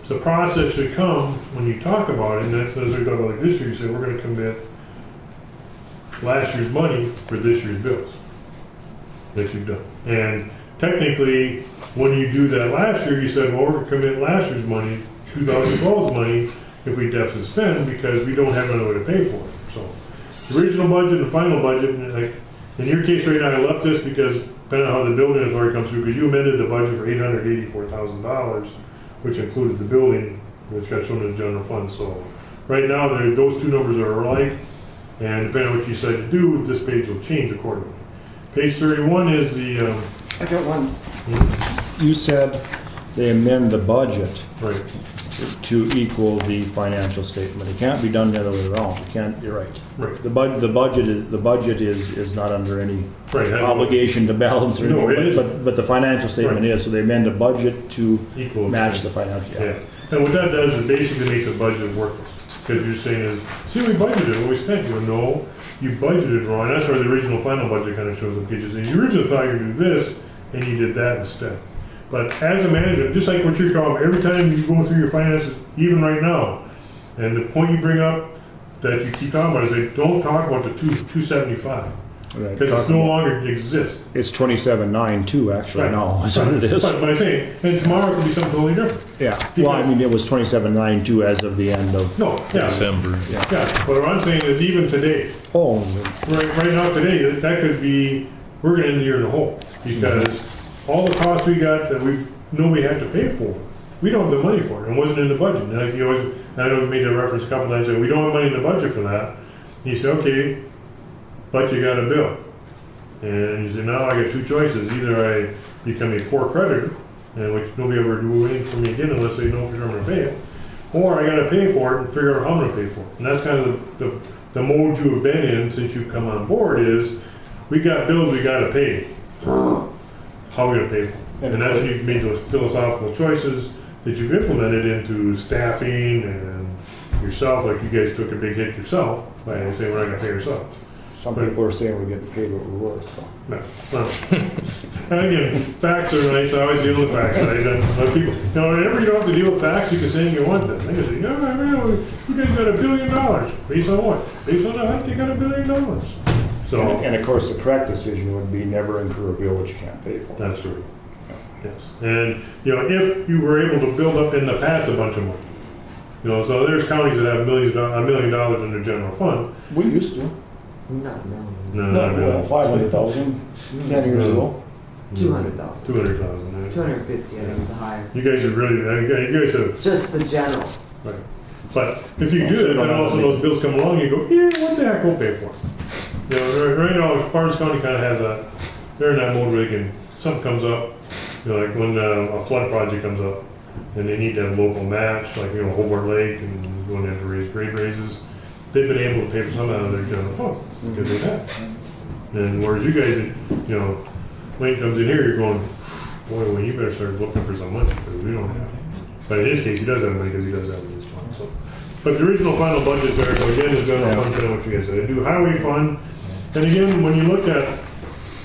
the process should come when you talk about it, and that's as we talk about like this year, you say, we're gonna commit last year's money for this year's bills that you've done. And technically, when you do that last year, you said, well, we're gonna commit last year's money, 2012's money, if we deficit spend, because we don't have another way to pay for it. So, the original budget and final budget, and like, in your case right now, I left this because depending on how the building authority comes through, because you amended the budget for $884,000, which included the building, which got shown in the general fund. So, right now, those two numbers are alike, and depending on what you decide to do, this page will change accordingly. Page 31 is the, I got one. You said they amend the budget right, to equal the financial statement. It can't be done the other way around. You can't, you're right. right, The budget is not under any right. obligation to balance or No, it anything, is. but the financial statement is, so they amend the budget to Equal. match the financial. Yeah, and what that does is basically makes the budget worthless. Because you're saying is, see, we budgeted what we spent. You go, no, you budgeted wrong. That's where the original final budget kind of shows up. Because you originally thought you were going to do this, and you did that instead. But as a manager, just like what you're talking about, every time you go through your finances, even right now, and the point you bring up that you keep talking about is they don't talk about the 275. Right. Because it no longer exists. It's 27.92 actually Right. now, is what it is. But I'm saying, and tomorrow it could be something totally different. Yeah, well, I mean, it was 27.92 as of the end of, No, yeah. December. Yeah, but what I'm saying is even today, oh, right now today, that could be, we're gonna end the year in the hole. Because all the costs we got that we know we had to pay for, we don't have the money for it. It wasn't in the budget. And like you always, I know we made a reference a couple times, saying we don't have money in the budget for that. And you say, okay, but you got a bill. And you say, now I got two choices. Either I become a poor creditor, and which nobody ever do anything for me again unless they know for sure I'm gonna pay it, or I gotta pay for it and figure out how I'm gonna pay for it. And that's kind of the mode you have been in since you've come on board is, we got bills we gotta pay. How are we gonna pay for it? And that's when you've made those philosophical choices that you've implemented into staffing and yourself, like you guys took a big hit yourself by saying we're not gonna pay ourselves. some people are saying we're getting paid what we're worth, so. No, no. And again, facts are nice, I always deal with facts, right? And people, whenever you don't have to deal with facts, you can say you want them. They can say, no, you guys got $1 billion. Based on what? Based on the fact you got $1 billion. So. And of course, the correct decision would be never incur a bill that you can't pay for. That's true. Yes. And, if you were able to build up in the past a bunch of money, so there's counties that have $1 million in their general fund. We used to. No. No. 500,000, 10 years ago. 200,000. 200,000. Yeah. 250, I think is the highest. You guys are really, you guys have. Just the general. Right. But if you do it, then all of a sudden those bills come along, you go, yeah, what the heck, we'll pay for it. Right now, Barnes County kind of has they're in that mode where they can, something comes up, like when a flood project comes up, and they need to have local match, like, Hobart Lake, and going to have to raise grade raises. They've been able to pay for some out of their general fund, because they have. And whereas you guys, Wayne comes in here, you're going, boy, Wayne, you better start looking for some money, because we don't have. But in his case, he does have money, because he does have it in his fund, so. But the original final budget there, again, is general fund, kind of what you guys said. They do highway fund, and again, when you look at,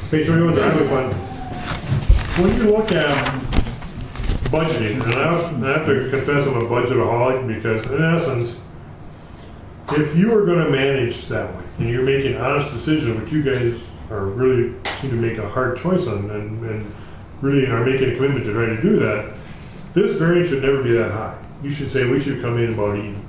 page 31, the highway fund, when you look at budgeting, and I have to confess I'm a budgetaholic, because in essence, if you are gonna manage that way, and you're making an honest decision, which you guys are really seem to make a hard choice on, and really are making a commitment to try to do that, this variance should never be that high. You should say we should come in about even.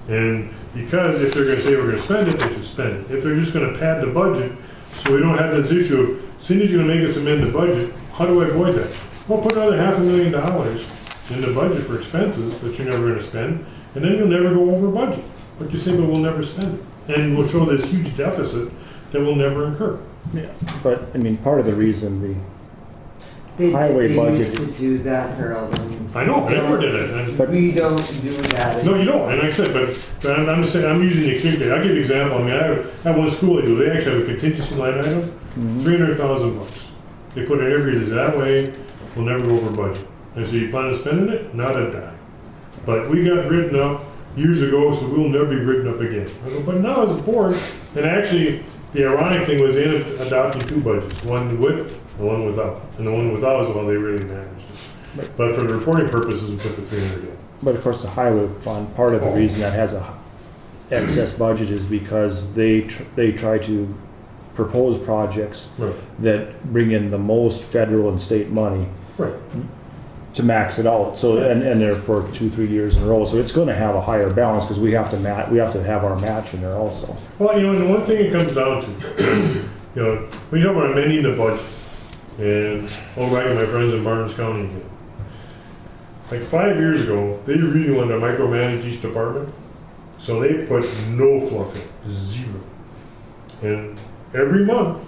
And because if they're gonna say we're gonna spend it, they should spend it. If they're just gonna pad the budget, so we don't have this issue of, Cindy's gonna make us amend the budget, how do I avoid that? Well, put another $500,000 in the budget for expenses that you're never gonna spend, and then you'll never go over budget. But you say, but we'll never spend it. And we'll show this huge deficit that we'll never incur. Yeah, but, I mean, part of the reason They Highway used budget. to do that, Harold. And I know, I never did it. And- we don't do that. No, you don't, and like I said, but I'm just saying, I'm using the extreme case. I'll give you an example. I mean, I have one school, they actually have a contingency line item, $300,000. They put it every year, that way, we'll never go over budget. And so you plan on spending it? Not a dime. But we got written up years ago, so we'll never be written up again. I go, but now as a board, and actually, the ironic thing was they ended up adopting two budgets, one with and one without. And the one without is the one they really managed. But for the reporting purposes, we put the 300 in. but of course, the highway fund, part of the reason that has a excess budget is because they try to propose projects Right. that bring in the most federal and state money Right. to max it out. So, and they're for 2-3 years in a row. So it's gonna have a higher balance because we have to have our match in there also. Well, and the one thing it comes down to, when you talk about amending the budget, and I'll go back to my friends in Barnes County again. Like 5 years ago, they really wanted to micromanage each department, so they put no fluff in, 0. And every month,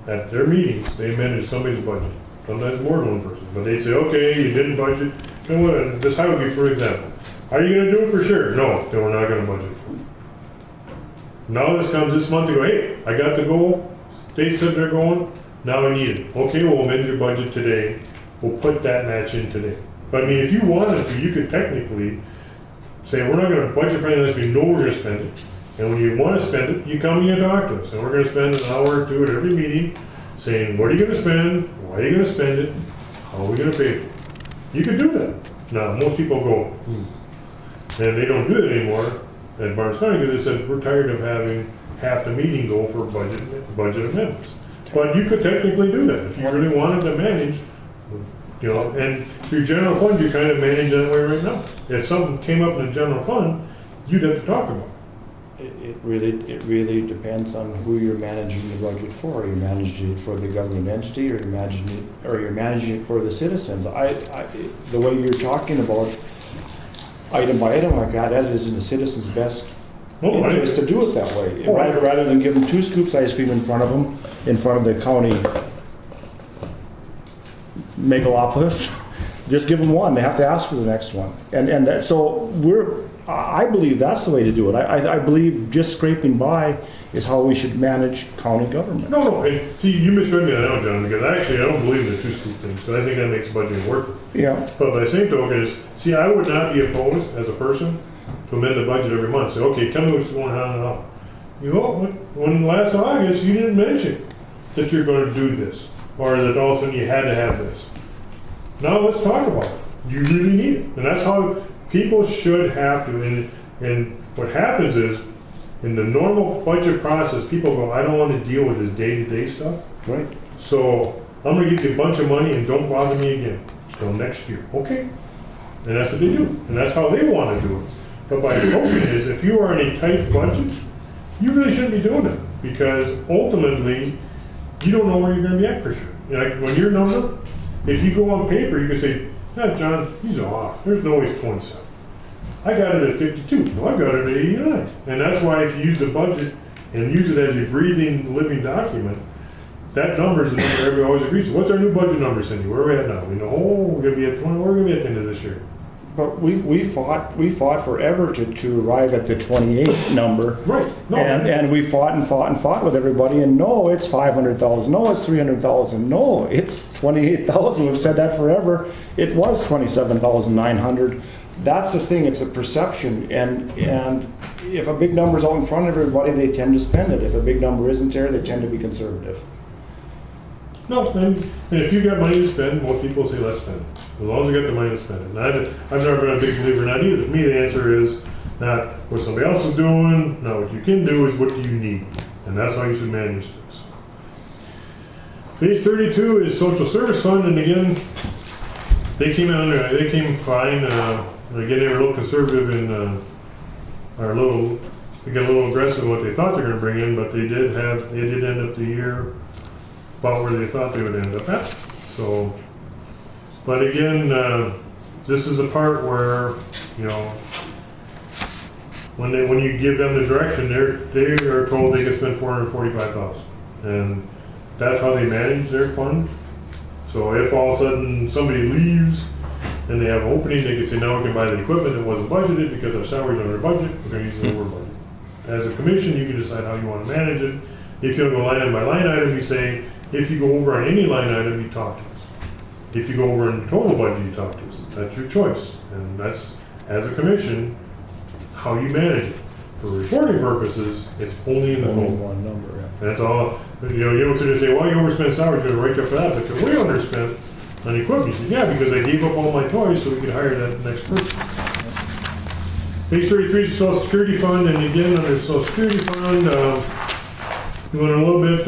at their meetings, they amended somebody's budget. Sometimes more than one person, but they say, okay, you didn't budget. You know what, this highway, for example, are you gonna do it for sure? No, then we're not gonna budget for it. Now this comes this month, they go, hey, I got the goal, state said they're going, now I need it. Okay, we'll amend your budget today, we'll put that match in today. But I mean, if you wanted to, you could technically say, we're not gonna budget for anything unless we know we're gonna spend it. And when you wanna spend it, you come and you talk to us, and we're gonna spend an hour or two at every meeting, saying, what are you gonna spend, why are you gonna spend it, how are we gonna pay for it? You could do that. Now, most people go, and they don't do it anymore at Barnes County because they said, we're tired of having half the meeting go for budget amendments. But you could technically do that if you really wanted to manage, and your general fund, you kind of manage that way right now. If something came up in the general fund, you'd have to talk about it. It really depends on who you're managing the budget for. Are you managing it for the government entity, or you're managing it for the citizens? The way you're talking about item by item like that is in the citizens' best interest to do it that way. Rather than give them 2 scoops ice cream in front of them, in front of the county megalopolis, just give them one. They have to ask for the next one. I believe that's the way to do it. I believe just scraping by is how we should manage county government. No, and see, you misread me now, John, because actually I don't believe in the 2 scoop things, because I think that makes budgeting work. Yeah. But by the same token is, see, I would not be opposed as a person to amend the budget every month. Say, okay, tell me what's going on now. You know, when last August you didn't mention that you're going to do this, or that all of a sudden you had to have this. Now let's talk about it. You really need it, and that's how people should have to. And what happens is, in the normal budget process, people go, I don't want to deal with this day-to-day stuff. Right. So I'm going to give you a bunch of money and don't bother me again till next year. Okay. And that's what they do. And that's how they want to do it. But by the token is, if you are in a tight budget, you really shouldn't be doing it, because ultimately, you don't know where you're going to be at for sure. Like when your number, if you go on paper, you can say, John, he's off. There's no way he's 27. I got it at 52. No, I got it at 89. And that's why if you use the budget and use it as a breathing, living document, that number is the number everybody always agrees. What's our new budget number, Cindy? Where are we at now? We know, we're going to be at 20. We're going to be at the end of this year. But we fought forever to arrive at the 28 number. Right. No. And we fought with everybody, and no, it's 500,000. No, it's 300,000. No, it's 28,000. We've said that forever. It was 27,900. That's the thing. It's a perception, and if a big number's out in front of everybody, they tend to spend it. If a big number isn't there, they tend to be conservative. No, and if you got money to spend, most people say let's spend it. As long as you got the money to spend it. And I've never been a big believer in that either. To me, the answer is not what somebody else is doing, not what you can do, is what do you need. And that's how you should manage things. Page 32 is social service fund, and again, they came fine. Again, they were a little conservative in, they got a little aggressive in what they thought they were going to bring in, but they did end up the year about where they thought they would end up at. So, but again, this is the part where, when you give them the direction, they are told they can spend $445,000, and that's how they manage their fund. So if all of a sudden somebody leaves and they have an opening, they can say, now we can buy the equipment that wasn't budgeted because our salary's under budget, we're going to use the over budget. As a commission, you can decide how you want to manage it. If you don't go line item by line item, you say, if you go over on any line item, you talk to us. If you go over in the total budget, you talk to us. That's your choice. And that's, as a commission, how you manage it. For reporting purposes, it's only in the Only total. one number, yeah. That's all. You don't sit there and say, well, you overspent salary, you're going to write you up for that. But we underspent on equipment. You say, yeah, because I gave up all my toys so we could hire that next person. Page 33 is Social Security Fund, and again, under Social Security Fund, you went a little bit,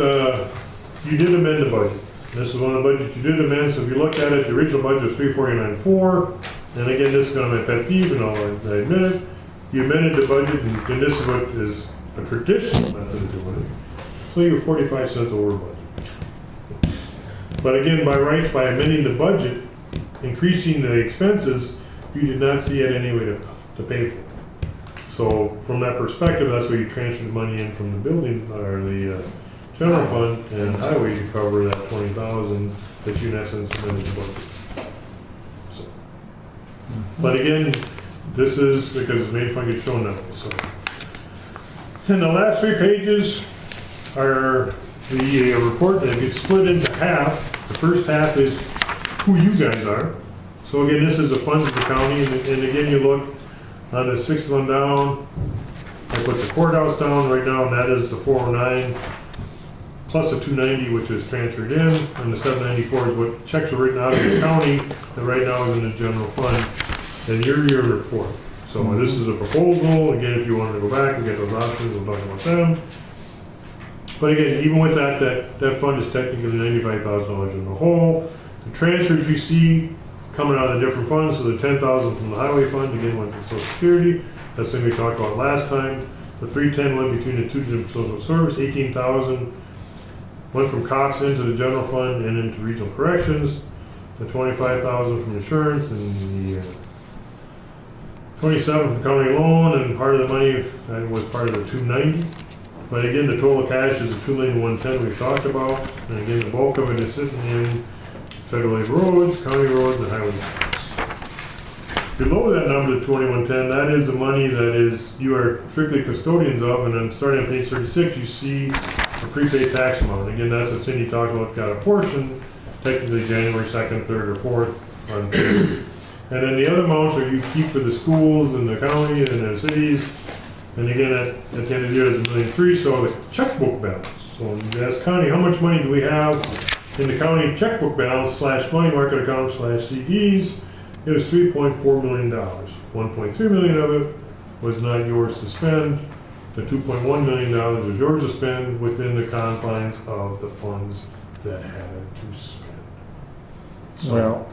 you did amend the budget. This is one of the budgets you did amend, so if you look at it, the original budget was 349.4, and again, this is gonna be my pet peeve, and I admit it. You amended the budget, and this is what is a traditional method of doing it. So you're 45 cents over budget. But again, by rights, by amending the budget, increasing the expenses, you did not see it any way to pay for it. So from that perspective, that's where you transfer the money in from the building, or the general fund and highway to cover that 20,000 that you in essence amended the budget. So. But again, this is because it's made fun get shown that way, so. And the last 3 pages are the report that gets split into half. The first half is who you guys are. So again, this is the funds of the county, and again, you look on the 6th one down, I put the courthouse down right now, and that is the 409, plus the 290, which is transferred in, and the 794 is what checks are written out of the county, that right now is in the general fund, and your report. So this is a proposal. Again, if you wanted to go back and get those options, we'll talk about them. But again, even with that fund is technically $95,000 in the hole. The transfers you see coming out of the different funds, so the 10,000 from the highway fund, again, went to Social Security. That's the thing we talked about last time. The 310 went between the two different social service, 18,000 went from cops into the general fund and into regional corrections. The 25,000 from insurance, and the 27 from county loan, and part of the money was part of the 290. But again, the total cash is the 2,110,000 we've talked about. And again, the bulk of it is sitting in federal aid roads, county roads, and highway. Below that number, the 2,110,000, that is the money that is you are strictly custodians of. And then starting on page 36, you see the prepaid tax amount. Again, that's what Cindy talked about, got a portion, technically January 2nd, 3rd, or 4th. And then the other amounts are you keep for the schools and the county and the cities. And again, at the end of the year, it's $1.3 million, so the checkbook balance. So you ask Connie, how much money do we have in the county checkbook balance / money market account / CDs? It was $3.4 million. $1.3 million of it was not yours to spend. The $2.1 million was yours to spend within the confines of the funds that had to spend. So, Well,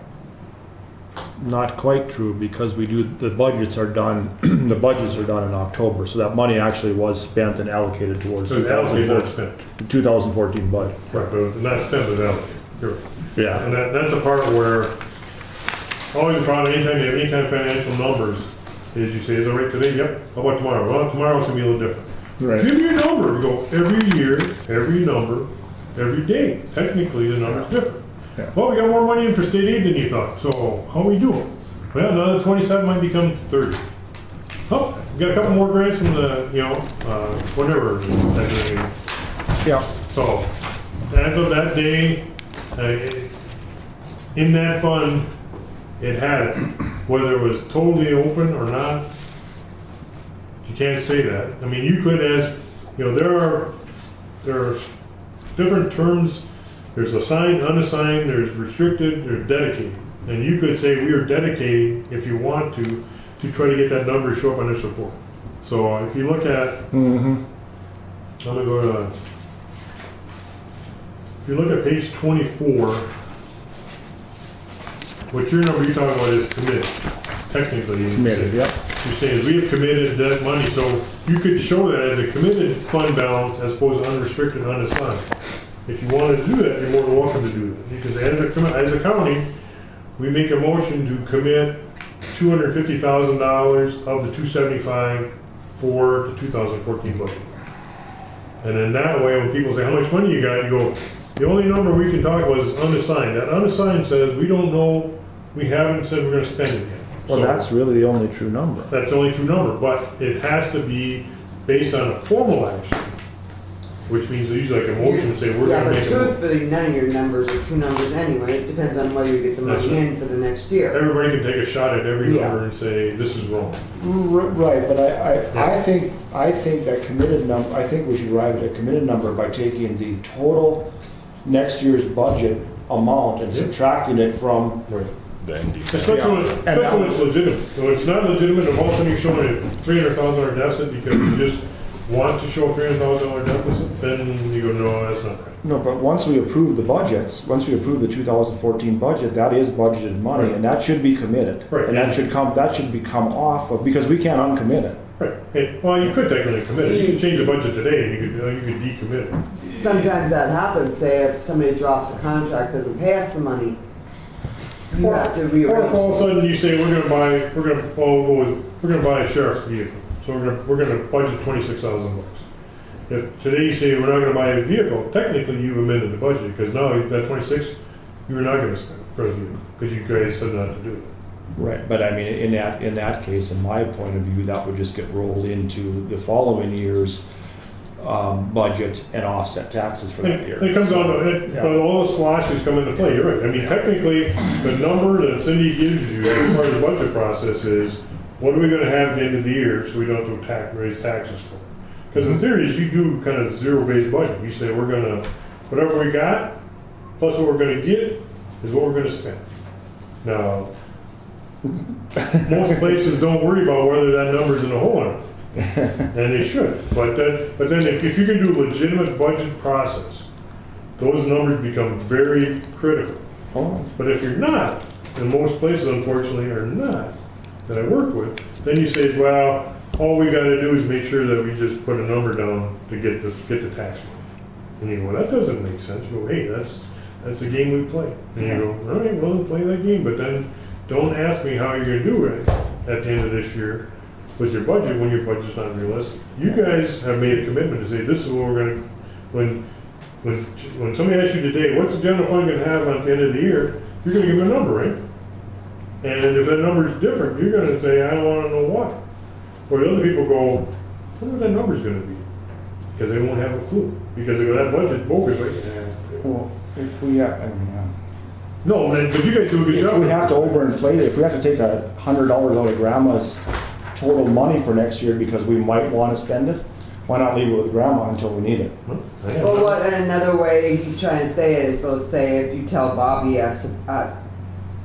not quite true, because we do, the budgets are done, the budgets are done in October, so that money actually was spent and allocaed towards so it's allocated, not spent. the 2014 budget. Right, but it's not spent, it's allocated. You're right. Yeah. And that's a part where, always the problem, anytime you have any kind of financial numbers, is you say, is it right today? Yep. How about tomorrow? Well, tomorrow's gonna be a little different. Right. Give me a number. We go every year, every number, every day. Technically, the number's different. Yeah. Well, we got more money in for state aid than you thought, so how are we doing? Well, now the 27 might become 30. Oh, we got a couple more grants from the, whatever. Yeah. So, as of that day, in that fund, it had it. Whether it was totally open or not, you can't say that. I mean, you could ask, there are different terms. There's assigned, unassigned, there's restricted, there's dedicated. And you could say we are dedicating, if you want to try to get that number to show up on this report. So if you look at, I'm gonna go to, if you look at page 24, what your number you're talking about is committed, technically. Committed, yep. You're saying we have committed that money, so you could show that as a committed fund balance as opposed to unrestricted, unassigned. If you wanted to do that, you're more than welcome to do that. Because as a county, we make a motion to commit $250,000 of the $275 for the 2014 budget. And then that way, when people say, how much money you got? You go, the only number we can talk about is unassigned. That unassigned says we don't know, we haven't said we're going to spend it yet. Well, So that's really the only true number. that's the only true number, but it has to be based on a formal action, which means they use like a motion and say, we're Yeah, going to but make a. truthfully, none of your numbers are true numbers anyway. It depends on whether you get the That's money right. in for the next year. Everybody can take a shot at every Yeah. number and say, this is wrong. Right, but I think that committed number, I think we should arrive at a committed number by taking the total next year's budget amount and Yeah. subtracting it from the ending. Especially when it's legitimate. When it's not legitimate, and all of a sudden you're showing a $300,000 deficit because you just want to show a $300,000 deficit, then you go, no, that's not right. No, but once we approve the budgets, once we approve the 2014 budget, that is budgeted money, Right. and that should be committed. Right. And that should become off of, because we can't uncommit it. Right. And, well, you could technically commit it. You could change the budget today and you could decommit it. Sometimes that happens, say if somebody drops a contract, doesn't pay us the money, you have to rearrange. Or if all of a sudden you say, we're gonna buy a sheriff's vehicle, so we're gonna budget $26,000. If today you say we're not gonna buy a vehicle, technically you've amended the budget, because now that 26, you're not gonna spend for the vehicle, because you guys said not to do it. Right, but I mean, in that case, in my point of view, that would just get rolled into the following year's budget and offset taxes for that year. It comes on to it, Yeah. but all those flashes come into play, you're right. I mean, technically, the number that Cindy gives you as part of the budget process is, what are we gonna have at the end of the year, so we don't have to raise taxes for? Because in theory, is you do kind of zero-based budget. You say, we're gonna, whatever we got, plus what we're gonna get, is what we're gonna spend. Now, most places don't worry about whether that number's in the hole or not. And they should. But then if you can do a legitimate budget process, those numbers become very critical. Oh, But if you're not, and most places unfortunately are not, that I work with, then you say, well, all we gotta do is make sure that we just put a number down to get the tax money. And you go, well, that doesn't make sense. You go, hey, that's the game we play. And you go, all right, well, then play that game, but then don't ask me how you're gonna do it at the end of this year with your budget when your budget's not realistic. You guys have made a commitment to say, this is what we're gonna, when somebody asks you today, what's the general fund gonna have at the end of the year, you're gonna give them a number, right? And if that number's different, you're gonna say, I don't wanna know what. Or the other people go, I wonder what that number's gonna be. Because they won't have a clue. Because they go, that budget's bogus, right? well, if we, I mean, No, man, but you guys do a good if job. we have to overinflate it, if we have to take $100 out of grandma's total money for next year because we might want to spend it, why not leave it with grandma until we need it? Well, what, another way he's trying to say it is, let's say if you tell Bob he has to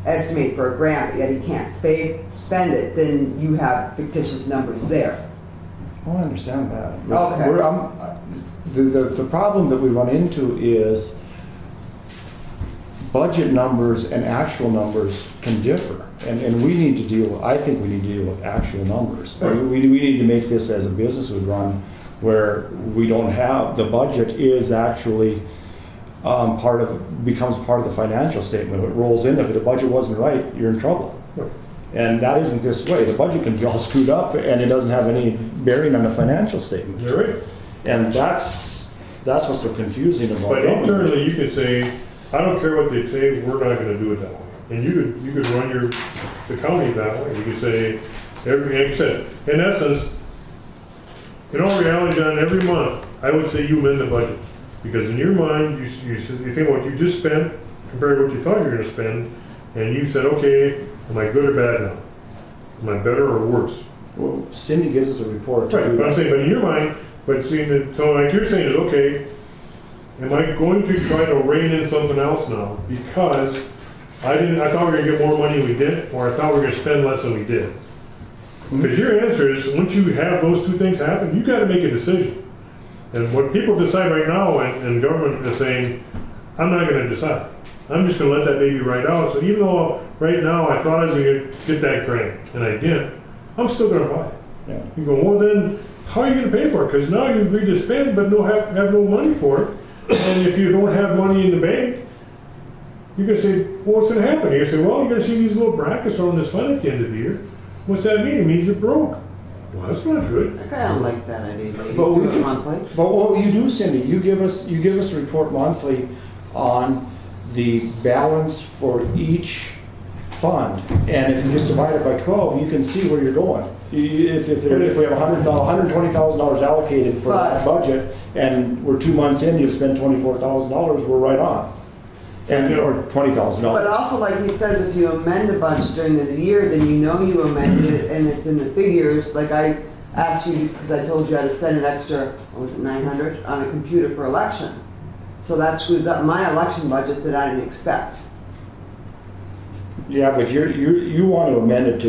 estimate for a grant, yet he can't spend it, then you have fictitious numbers there. Oh, I understand that. But Okay. the problem that we run into is budget numbers and actual numbers can differ. And we need to deal, I think we need to deal with actual numbers. We need to make this as a business would run where we don't have, the budget is actually becomes part of the financial statement. It rolls in. If the budget wasn't right, you're in trouble. And that isn't this way. The budget can be all screwed up and it doesn't have any bearing on the financial statement. You're right. And that's what's so confusing about But government. internally, you could say, I don't care what they say, we're not gonna do it that way. And you could run the county that way. You could say, like you said, in essence, in all reality, John, every month, I would say you amend the budget. Because in your mind, you think what you just spent compared to what you thought you were gonna spend, and you said, okay, am I good or bad now? Am I better or worse? Well, Cindy gives us a report. Right, but I'm saying, but in your mind, but seeing that, so like you're saying is, okay, am I going to try to rein in something else now? Because I thought we were gonna get more money than we did, or I thought we were gonna spend less than we did. Because your answer is, once you have those two things happen, you gotta make a decision. And what people decide right now, and government is saying, I'm not gonna decide. I'm just gonna let that baby ride out. So even though right now I thought I was gonna get that grant, and I didn't, I'm still gonna buy it. Yeah. You go, well then, how are you gonna pay for it? Because now you agreed to spend, but have no money for it. And if you don't have money in the bank, you're gonna say, well, what's gonna happen? You're gonna say, well, you're gonna see these little brackets on this fund at the end of the year. What's that mean? It means you're broke. Well, that's not good. I kind of like that idea, but you But we do it can- monthly. But what you do, Cindy, you give us a report monthly on the balance for each fund. And if you just divide it by 12, you can see where you're going. If we have $120,000 allocated for that budget, and we're 2 months in, you spend $24,000, we're right on. And, or $20,000. But also, like he says, if you amend the budget during the year, then you know you amended it and it's in the figures. Like I asked you, because I told you I had to spend an extra, what was it, 900 on a computer for election. So that screws up my election budget that I didn't expect. Yeah, but you want to amend it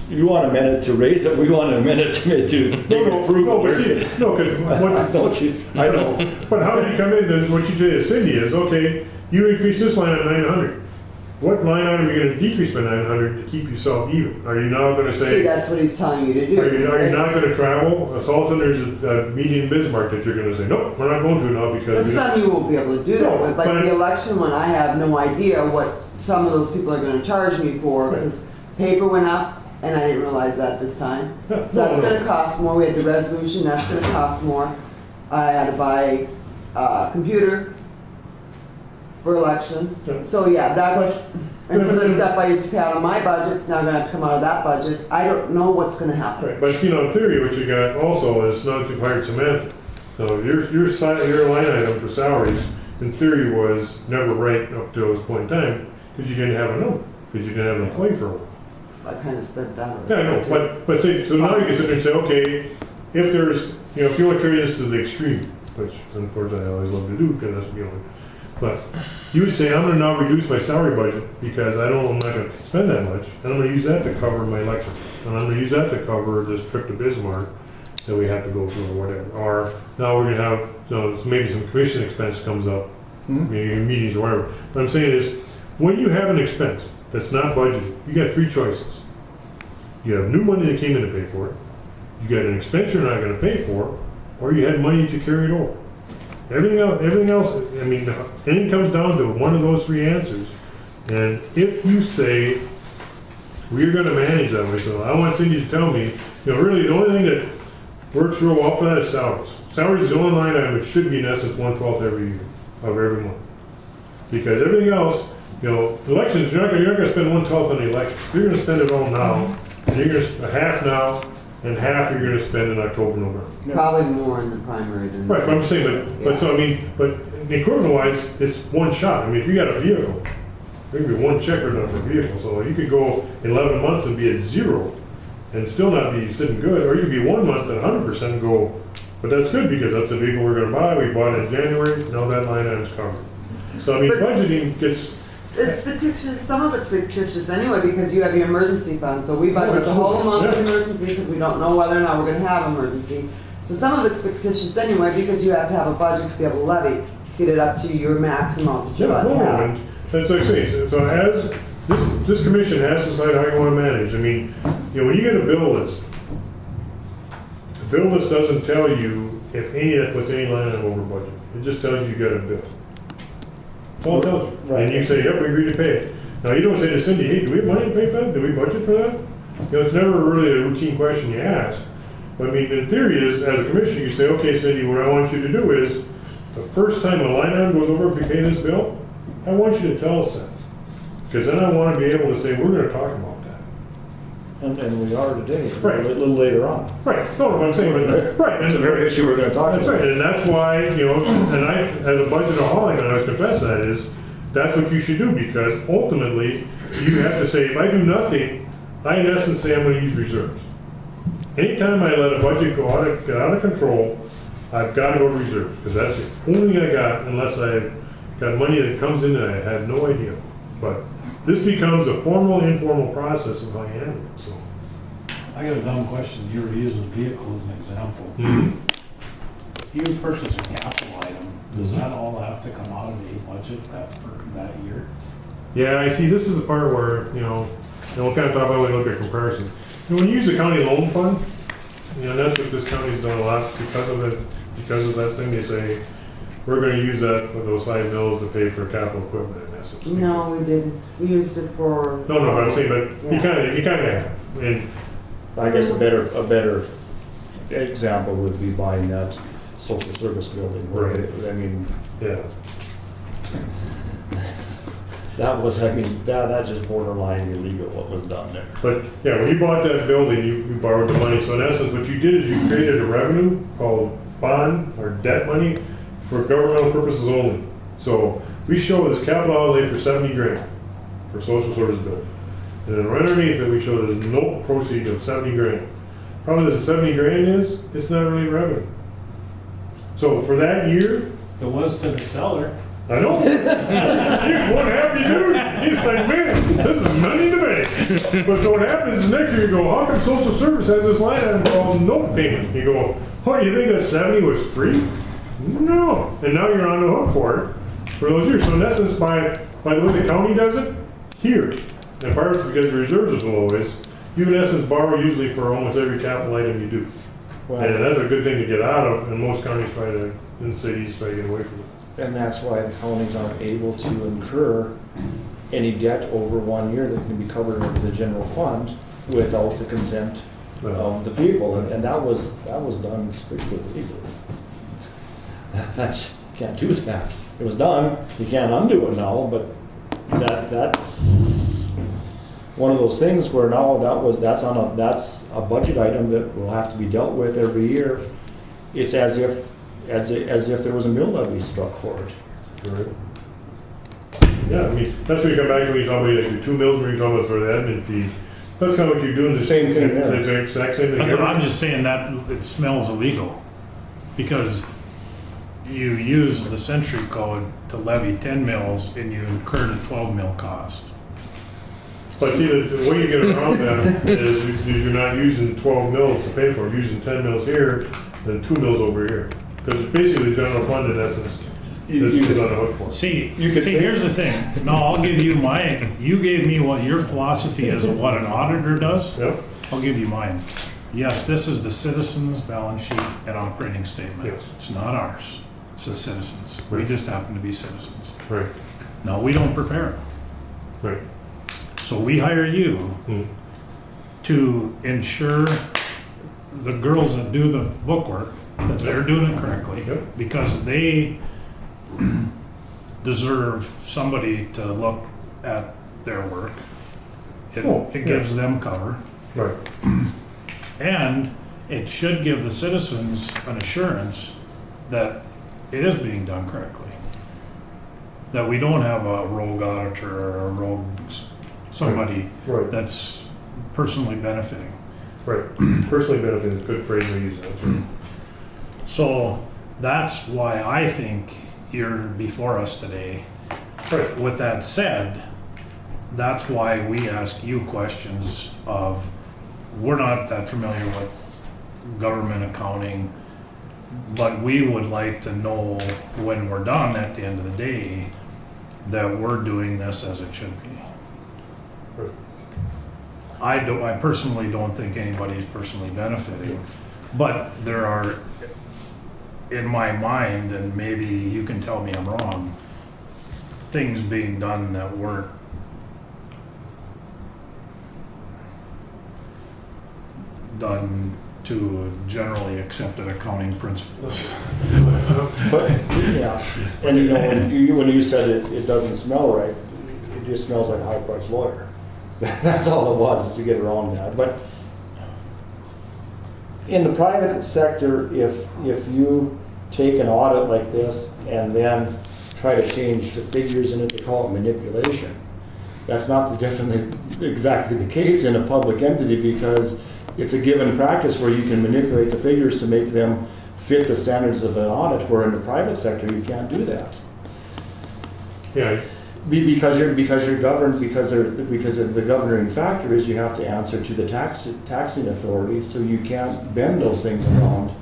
you want to amend it to raise it, we want to amend it to make it frugal. but see, no, because what, Don't you? I know. but how do you come in, then what you say to Cindy is, okay, you increase this line at 900. What line item are you gonna decrease by 900 to keep yourself even? Are you now gonna See, say, that's what he's telling you to do. are you not That's- gonna travel? So all of a sudden there's a meeting in Bismarck that you're gonna say, nope, we're not going to now because But we don't. some you won't be able to do that No, with, like but- the election one, I have no idea what some of those people are gonna charge me for, Right. because paper went up, and I didn't realize that this time. Yeah, So that's no, no. gonna cost more, we had the resolution, that's gonna cost more. I had to buy a computer for election, Yeah. so yeah, that's, and some of the but- stuff I used to pay out of my budget's now gonna have to come out of that budget. I don't know what's gonna happen. Right, but you know, in theory, what you got also is now that you've hired Samantha. So your line item for salaries, in theory, was never right up to this point in time, because you didn't have a number, because you didn't have an employee for a while. I kinda spent that already. Yeah, I know, but say, so now you can sit there and say, okay, if there's, you know, if you want to carry this to the extreme, which unfortunately I always love to do, because that's, you know, but you would say, I'm gonna now reduce my salary budget, because I'm not gonna spend that much, and I'm gonna use that to cover my election. And I'm gonna use that to cover this trip to Bismarck that we have to go through or whatever. Or now we're gonna have, you know, maybe some commission expense comes up, maybe in meetings or whatever. What I'm saying is, when you have an expense that's not budgeted, you got three choices. You have new money that came in to pay for it, you got an expense you're not gonna pay for, or you had money that you carried over. Everything else, I mean, anything comes down to one of those three answers. And if you say, we're gonna manage that way, so I want Cindy to tell me, you know, really the only thing that works real well for that is salaries. Salaries is the only line item that should be in essence 1/12 every year, of every month. Because everything else, you know, elections, you're not gonna spend 1/12 on the election. You're gonna spend it all now, and you're gonna, half now, and half you're gonna spend in October, November. Probably more in the primary than. Right, but I'm saying, but so I mean, but equipment wise, it's one shot. I mean, if you got a vehicle, there could be one check written off for a vehicle, so you could go 11 months and be at zero and still not be sitting good, or you could be 1 month at 100% and go, but that's good because that's the vehicle we're gonna buy, we bought it in January, now that line item's covered. So I mean, But budgeting gets, It's fictitious, some of it's fictitious anyway, because you have your emergency fund, so we budget the whole absolutely, amount for yeah. emergency, because we don't know whether or not we're gonna have emergency. So some of it's fictitious anyway, because you have to have a budget to be able to levy, to get it up to your max amount that you yeah, no, have. and that's like I say, so as, this commission has to decide how you wanna manage. I mean, you know, when you get a bill list, the bill list doesn't tell you if any of that puts any line item over budget. It just tells you got a bill. That's all it tells you. Right. And you say, yep, we agree to pay it. Now, you don't say to Cindy, hey, do we have money to pay for that? Do we budget for that? You know, it's never really a routine question you ask. But I mean, in theory is, as a commissioner, you say, okay, Cindy, what I want you to do is, the first time a line item goes over if you pay this bill, I want you to tell us that. Because then I want to be able to say, we're going to talk about that. And we are today, Right. a little later on. Right, no, what I'm saying, but, right. That's the very issue we're gonna talk about. That's right, and that's why, you know, and I, as a budgetaholic, and I confess that is, that's what you should do, because ultimately, you have to say, if I do nothing, I in essence say I'm gonna use reserves. Anytime I let a budget get out of control, I've gotta go to reserves, because that's the only thing I got, unless I've got money that comes in that I have no idea. But this becomes a formal, informal process of how you handle it, so. I got a dumb question. You were using vehicle as an example. You purchase a capital item, does that all have to come out of the budget for that year? Yeah, I see, this is the part where, you know, and we'll kind of talk about when we look at comparison. You know, when you use the county loan fund, you know, that's what this county's done a lot because of it, because of that thing, they say, we're gonna use that for those 5 mils to pay for capital equipment in essence. No, we didn't, we used it for. No, but I'm saying, but you kinda have, and, I guess a better example would be buying that social service building. Where Right. I mean, yeah. that just borderline illegal what was done there. But, yeah, when you bought that building, you borrowed the money, so in essence, what you did is you created a revenue called bond or debt money for governmental purposes only. So, we show this capital outlay for 70 grand for social service building. And then right underneath it, we show there's no proceed of 70 grand. Problem is, the 70 grand is, it's not really revenue. So for that year, It was to the seller. I know. He's one happy dude. He's like, man, this is money in the bank. But so what happens is next year you go, how come social service has this line item called note payment? You go, oh, you think that 70 was free? No. And now you're on the hook for it for those years. So in essence, by the way the county does it, here, and part of it's because the reserves are so low, is you in essence borrow usually for almost every capital item you do. Well, And that's a good thing to get out of, and most counties try to, in cities, try to get away from it. and that's why the counties aren't able to incur any debt over 1 year that can be covered under the general fund without the consent of the people, and that was done strictly legally. Can't do that. It was done, you can't undo it now, but that's one of those things where now that's a budget item that will have to be dealt with every year. It's as if there was a mill levy struck for it. Right. Yeah, I mean, that's where you come back to when you talk about like your 2 mills, where you talk about for the admin fee. That's kind of what you're doing, the Same thing there. The exact same thing. That's what I'm just saying, that it smells illegal, because you use the century code to levy 10 mills and you incur the 12 mill cost. But see, the way you get around that is you're not using 12 mills to pay for it, you're using 10 mills here, then 2 mills over here. Because basically the general fund in essence is on the hook for it. See, here's the thing. Now, I'll give you you gave me what your philosophy is of what an auditor does. Yep. I'll give you mine. Yes, this is the citizens' balance sheet and operating statement. Yes. It's not ours. It's the citizens. We Right. just happen to be citizens. Right, No, we don't prepare it. right. So we hire you Hmm. to ensure the girls that do the bookwork, that they're doing it correctly, Yep. because they deserve somebody to look at their work. It gives them cover, Right, and it should give the citizens an assurance that it is being done correctly. That we don't have a rogue auditor or a rogue somebody right, that's personally benefiting. right. Personally benefiting is a good phrase to use. That's right. So that's why I think you're before us today. Right. With that said, that's why we ask you questions of, we're not that familiar with government accounting, but we would like to know when we're done at the end of the day that we're doing this as it should be. Right. I personally don't think anybody's personally benefiting, but there are, in my mind, and maybe you can tell me I'm wrong, things being done that weren't done to generally accepted accounting principles. But, yeah, and you know, when you said it doesn't smell right, it just smells like a high-priced lawyer. That's all it was, to get around that. But in the private sector, if you take an audit like this and then try to change the figures in it, they call it manipulation. That's not definitely exactly the case in a public entity, because it's a given practice where you can manipulate the figures to make them fit the standards of an audit, where in the private sector you can't do that. Yeah, Because you're governed, because of the governing factor is you have to answer to the taxing authority, so you can't bend those things around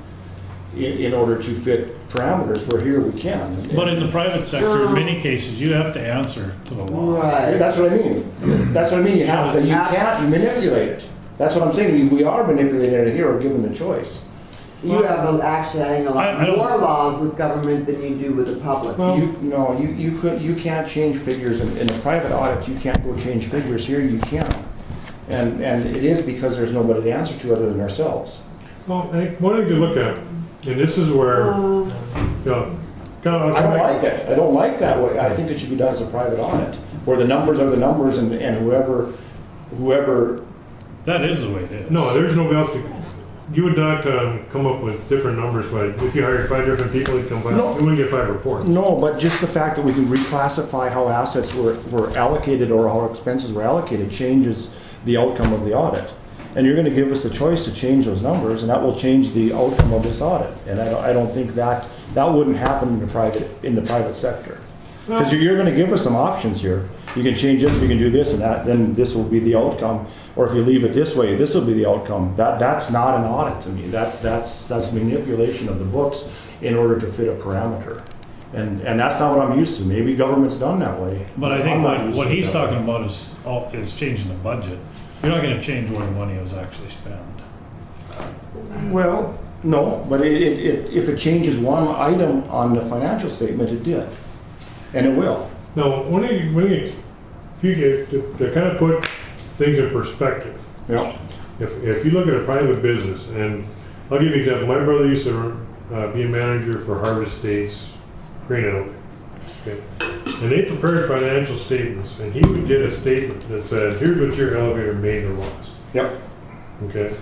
in order to fit parameters, where here we can. But in the private sector, in many cases, you have to answer to the law. Right. That's what I mean. That's what I mean. You can't manipulate it. That's what I'm saying. We are manipulating it here, or given the choice. You have actually, I think, a I lot don't- more laws with government than you do with the public. You can't change figures in a private audit. You can't go change figures here. You can, and it is because there's nobody to answer to other than ourselves. well, I think one thing to look at, and this is where, I don't like it. I don't like that way. I think it should be done as a private audit, where the numbers are the numbers, and whoever. That is the way it is. No, there's nobody else. You would not come up with different numbers, but if you hired 5 different people, you'd come back, No. you wouldn't get 5 reports. No, but just the fact that we can reclassify how assets were allocated or how expenses were allocated changes the outcome of the audit. And you're going to give us a choice to change those numbers, and that will change the outcome of this audit. And I don't think that wouldn't happen in the private sector. Because you're gonna give us some options here. You can change this, you can do this and that, then this will be the outcome. Or if you leave it this way, this will be the outcome. That's not an audit to me. That's manipulation of the books in order to fit a parameter. And that's not what I'm used to. Maybe government's done that way. But I I'm think not used what to it he's that talking way. about is changing the budget. You're not gonna change where the money is actually spent. Well, no, but if it changes one item on the financial statement, it did. And it will. Now, if you get, to kind of put things in perspective, Yeah. if you look at a private business, and I'll give you an example, my brother used to be a manager for Harvest States Grain Elevator. Okay? And they prepared financial statements, and he would get a statement that said, here's what your elevator made or lost. Yep. Okay?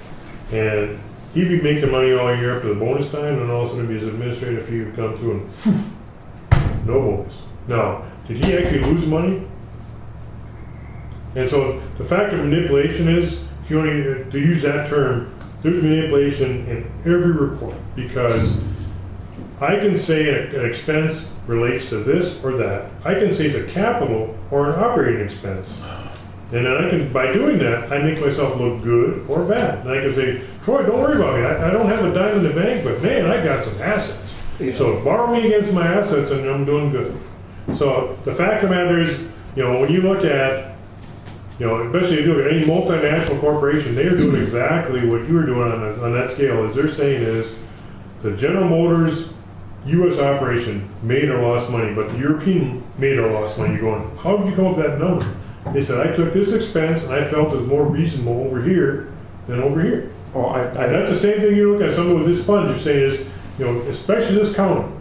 And he'd be making money all year up to the bonus time, and all of a sudden his administrative fee would come to him, no bonus. Now, did he actually lose money? And so the fact of manipulation is, if you want to use that term, there's manipulation in every report, because I can say an expense relates to this or that. I can say it's a capital or an operating expense. And then I can, by doing that, I make myself look good or bad. And I can say, Troy, don't worry about me. I don't have a dime in the bank, but man, I got some assets. So borrow me against my assets and I'm doing good. So the fact of the matter is, when you look at, especially if you look at any multinational corporation, they are doing exactly what you are doing on that scale. As they're saying is, the General Motors U.S. operation made or lost money, but the European made or lost money. You're going, how did you come up with that number? They said, I took this expense and I felt it was more reasonable over here than over here. Oh, And that's the same thing you look at something with this fund, you're saying is, especially this county.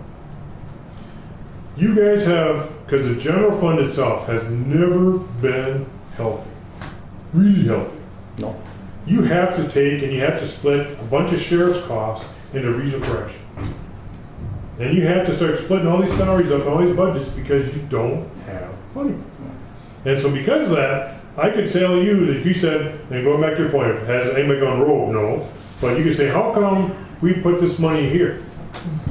You guys have, because the general fund itself has never been healthy, really healthy. No. You have to take and you have to split a bunch of sheriff's costs into regional correction. And you have to start splitting all these salaries up, all these budgets, because you don't have money. And so because of that, I could tell you that if you said, and going back to your point, has anybody gone rogue? No. But you could say, how come we put this money here?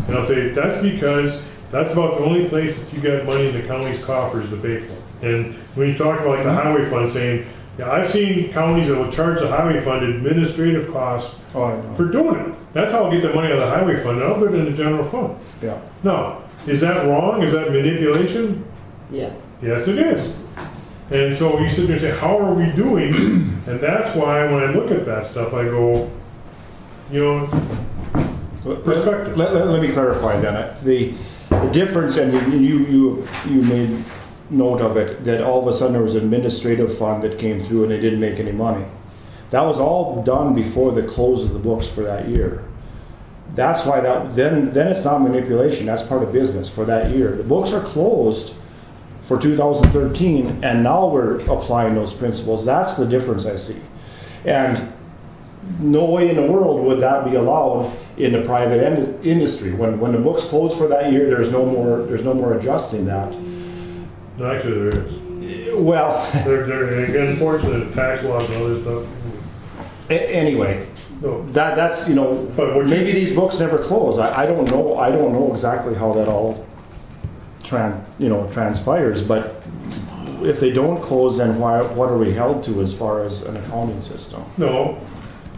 And I'll say, that's because that's about the only place that you got money in the county's coffers to pay for. And when you talk about like the highway fund, saying, I've seen counties that will charge the highway fund administrative costs for doing it. That's how I'll get the money out of the highway fund, and I'll put it in the general fund. Yeah. Now, is that wrong? Is that manipulation? Yeah. Yes, it is. And so you sit there and say, how are we doing? And that's why when I look at that stuff, I go, perspective. Let me clarify then. The difference, and you made note of it, that all of a sudden there was an administrative fund that came through and they didn't make any money. That was all done before the close of the books for that year. That's why then it's not manipulation, that's part of business for that year. The books are closed for 2013 and now we're applying those principles. That's the difference I see. And no way in the world would that be allowed in the private industry. When the books close for that year, there's no more adjusting that. No, actually, there is. Well, Again, unfortunately, tax laws and other stuff. Anyway, No. that's But what maybe these books never close. I don't know. I don't know exactly how that all transpires. But if they don't close, then what are we held to as far as an accounting system? No,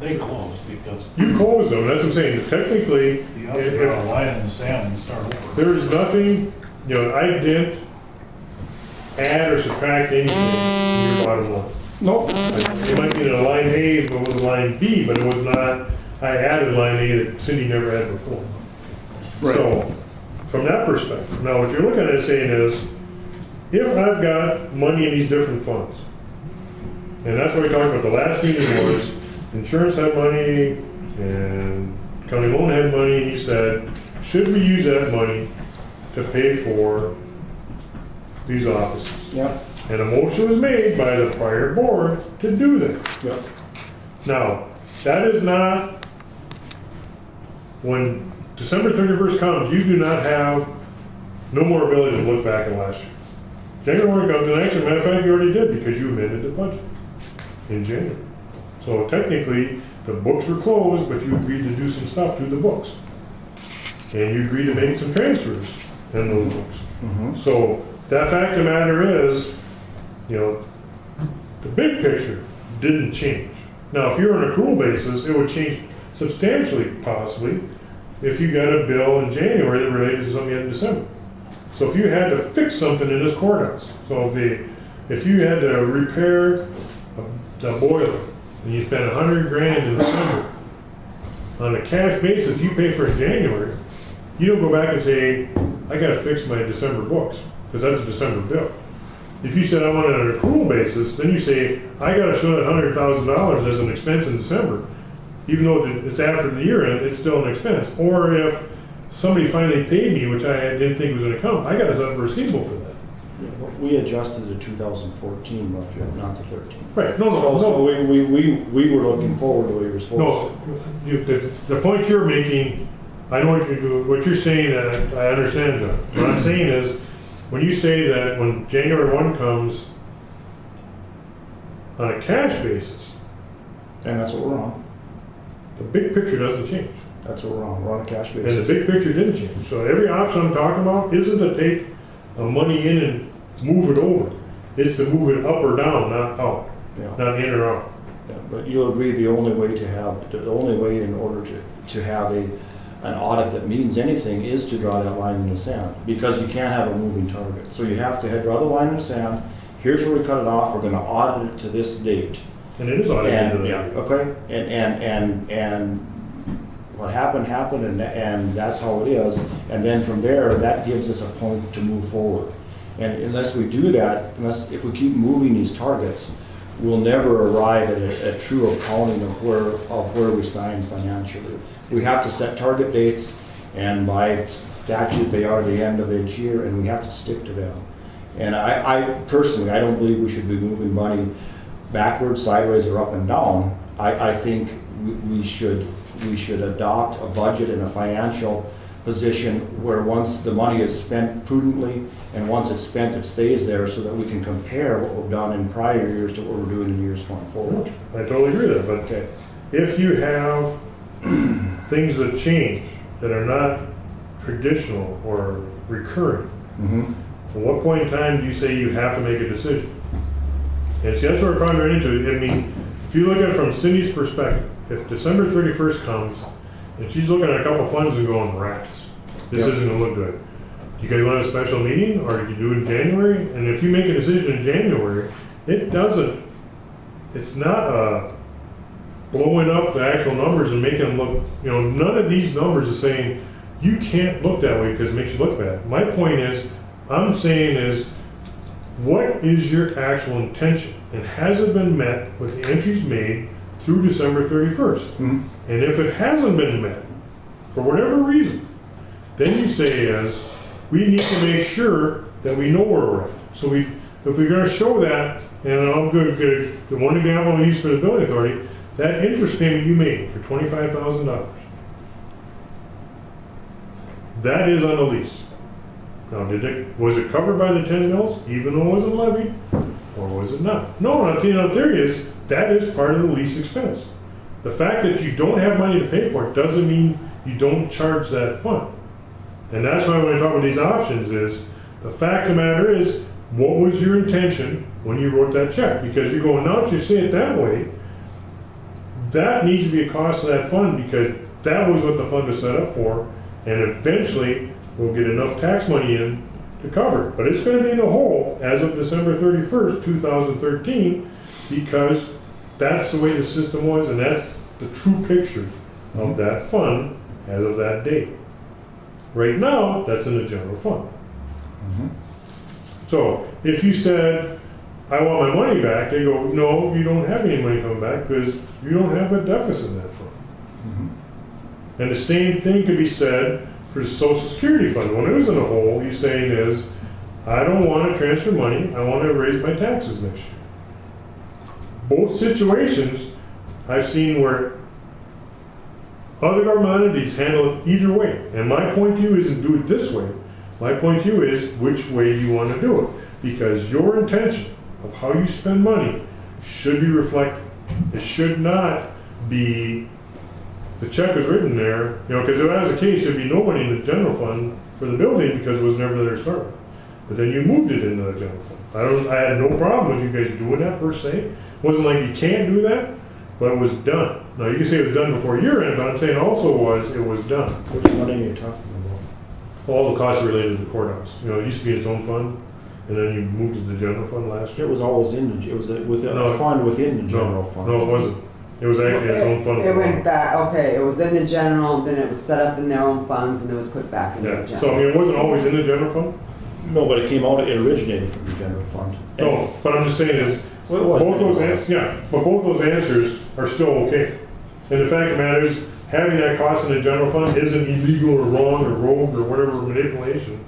They closed because you closed them. That's what I'm saying. Technically, you have to draw a line in the sand and start over. there is nothing, I didn't add or subtract anything in your bottom line. Nope. It might be in a line A, but it was a line B, but it was not, I added line A that Cindy never had before. Right. So, from that perspective, now what you're looking at saying is, if I've got money in these different funds, and that's what we talked about, the last meeting was, insurance had money, and county loan had money, and you said, should we use that money to pay for these offices? Yeah. And a motion was made by the prior board to do that. Yeah. Now, that is not, when December 31st comes, you do not have no more ability to look back at last year. January comes, and actually, matter of fact, you already did because you amended the budget in January. So technically, the books were closed, but you agreed to do some stuff to the books. And you agreed to make some transfers in those books. Mm-hmm. So That fact of the matter is, you know, the big picture didn't change. Now, if you're on an accrual basis, it would change substantially, possibly, if you got a bill in January that related to something in December. So if you had to fix something in this courthouse, so if you had to repair the boiler, and you spent $100,000 in December, on a cash basis, you pay for it in January, you don't go back and say, I gotta fix my December books, because that's a December bill. If you said I want it on an accrual basis, then you say, I gotta show that $100,000 as an expense in December, even though it's after the year end, it's still an expense. Or if somebody finally paid me, which I didn't think was gonna come, I gotta set up a receivable for that. We adjusted the 2014 budget, not the 13. Right, no, So we were looking forward to what you were supposed No, the point you're making, I know what what you're saying, I understand, John. What I'm saying is, when you say that when January 1 comes, on a cash basis, to. And that's what we're on. the big picture doesn't change. That's what we're on. We're on a cash And basis. the big picture didn't change. So every option I'm talking about isn't to take money in and move it over. It's to move it up or down, not out, Yeah. not in or out. Yeah, but you'll agree the only way in order to have an audit that means anything is to draw that line in the sand, because you can't have a moving target. So you have to draw the line in the sand. Here's where we cut it off. We're going to audit it to this date. And it is audited. And, yeah, okay, and what happened, and that's how it is. And then from there, that gives us a point to move forward. And unless we do that, if we keep moving these targets, we'll never arrive at a true accounting of where we stand financially. We have to set target dates, and by statute, they are the end of each year, and we have to stick to them. And I personally, I don't believe we should be moving money backwards, sideways, or up and down. I think we should adopt a budget and a financial position where once the money is spent prudently, and once it's spent, it stays there, so that we can compare what we've done in prior years to what we're doing in years going forward. I totally agree with that, but Okay. if you have things that change that are not traditional or recurring, Mm-hmm. at what point in time do you say you have to make a decision? And see, that's what we're probably running into. I mean, if you look at it from Cindy's perspective, if December 31st comes and she's looking at a couple funds and going, rats, this Yep. isn't gonna look good. You guys want a special meeting, or do you do it in January? And if you make a decision in January, it's not blowing up the actual numbers and making them look, none of these numbers are saying, you can't look that way because it makes you look bad. My point is, I'm saying is, what is your actual intention? And has it been met with the entries made through December 31st? Mm-hmm. And if it hasn't been met, for whatever reason, then you say is, we need to make sure that we know where we're at. So if we're gonna show that, and I'm gonna get the one example I use for the building authority, that interest payment you made for $25,000, that is on the lease. Now, was it covered by the 10 mils, even though it wasn't levied, or was it not? No, I'm saying the theory is, that is part of the lease expense. The fact that you don't have money to pay for it doesn't mean you don't charge that fund. And that's why when I talk about these options is, the fact of the matter is, what was your intention when you wrote that check? Because you're going, now that you say it that way, that needs to be a cost of that fund, because that was what the fund was set up for, and eventually we'll get enough tax money in to cover it. But it's going to be in the hole as of December 31st, 2013, because that's the way the system was, and that's the true picture of that fund as of that date. Right now, that's in the general fund. Mm-hmm. So if you said, I want my money back, they go, no, you don't have any money coming back because you don't have a deficit in that fund. Mm-hmm. And the same thing could be said for the Social Security fund. When it was in a hole, he's saying is, I don't want to transfer money, I want to raise my taxes next year. Both situations I've seen where other government entities handle it either way. And my point to you isn't do it this way. My point to you is which way you want to do it. Because your intention of how you spend money should be reflected. It should not be, the check is written there, because if that was the case, there'd be no money in the general fund for the building because it was never there to start with. but then you moved it into the general fund. I had no problem with you guys doing that per se. Wasn't like you can't do that, but it was done. Now, you can say it was done before year end, but I'm saying also it was done. Which money are you talking about? All the costs related to the courthouse. You know, it used to be its own fund, and then you moved it to the general fund last year. It was always in, it was within No. a fund within the general fund. No, it wasn't. It was actually its own fund. It went back, okay, it was in the general, then it was set up in their own funds, and it was put back in the Yeah, general. so I mean, it wasn't always in the general fund? No, but it came out, it originated from the general fund. No, but I'm just saying is, Well, it was. both those answers, yeah, but both those answers are still okay. And the fact of the matter is, having that cost in the general fund isn't illegal or wrong or rogue or whatever manipulation.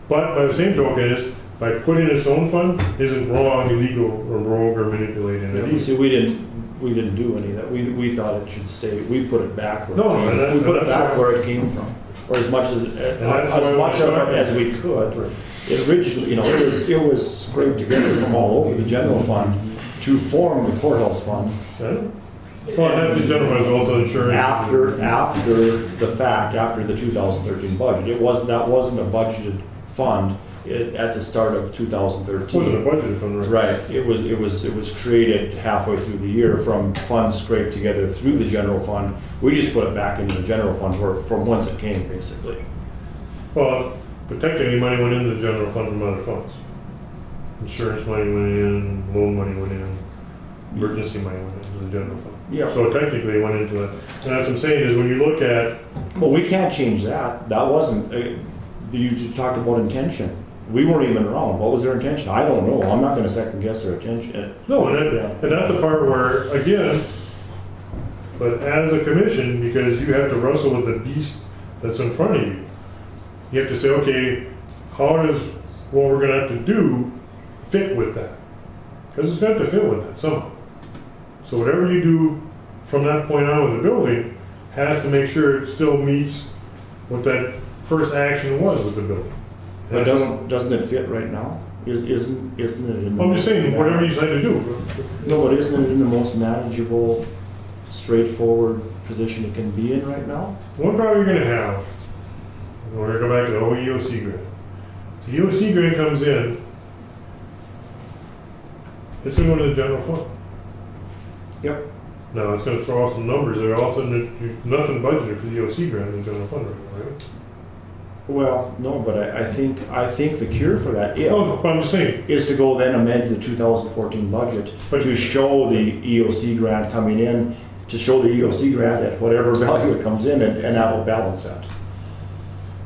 But by the same token is, by putting its own fund isn't wrong, illegal, or rogue or manipulating it You either. see, we didn't do any of that. We thought it should stay, we put it back where No, it and came, that- we put it that's back why- where it came from. Or as much of why it as we could. It originally, you know, it was scraped together from all over the general fund to form the courthouse fund. Yeah. Well, and the general fund is also insurance. After the fact, after the 2013 budget. That wasn't a budgeted fund at the start of It 2013. wasn't a budget fund, right? Right, it was created halfway through the year from funds scraped together through the general fund. We just put it back into the general fund from whence it came, basically. Well, but technically, money went into the general fund from other funds. Insurance money went in, loan money went in, emergency money went into the general fund. Yeah. So technically, it went into that. And that's what I'm saying is, when you look at, Well, we can't change that. That wasn't, you talked about intention. We weren't even around. What was their intention? I don't know. I'm not gonna second guess their intention. no, and Yeah. that's the part where, again, but as a commission, because you have to wrestle with the beast that's in front of you, you have to say, okay, how does what we're gonna have to do fit with that? Because it's got to fit with that somehow. So whatever you do from that point on with the building has to make sure it still meets what that first action was with the building. But doesn't it fit right now? Isn't it in the? I'm just saying, whatever you decide to do. No, but isn't it in the most manageable, straightforward position it can be in right now? One problem you're gonna have, and we're gonna go back to the whole EOC grant. The EOC grant comes in, it's gonna go to the general fund. Yep. Now, it's gonna throw off some numbers, there all of a sudden, nothing budgeted for the EOC grant in the general fund right now, right? Well, no, but I think the cure for that, No, but I'm just saying, is to go then amend the 2014 budget But- to show the EOC grant coming in, to show the EOC grant at whatever value it comes in, and that will balance that.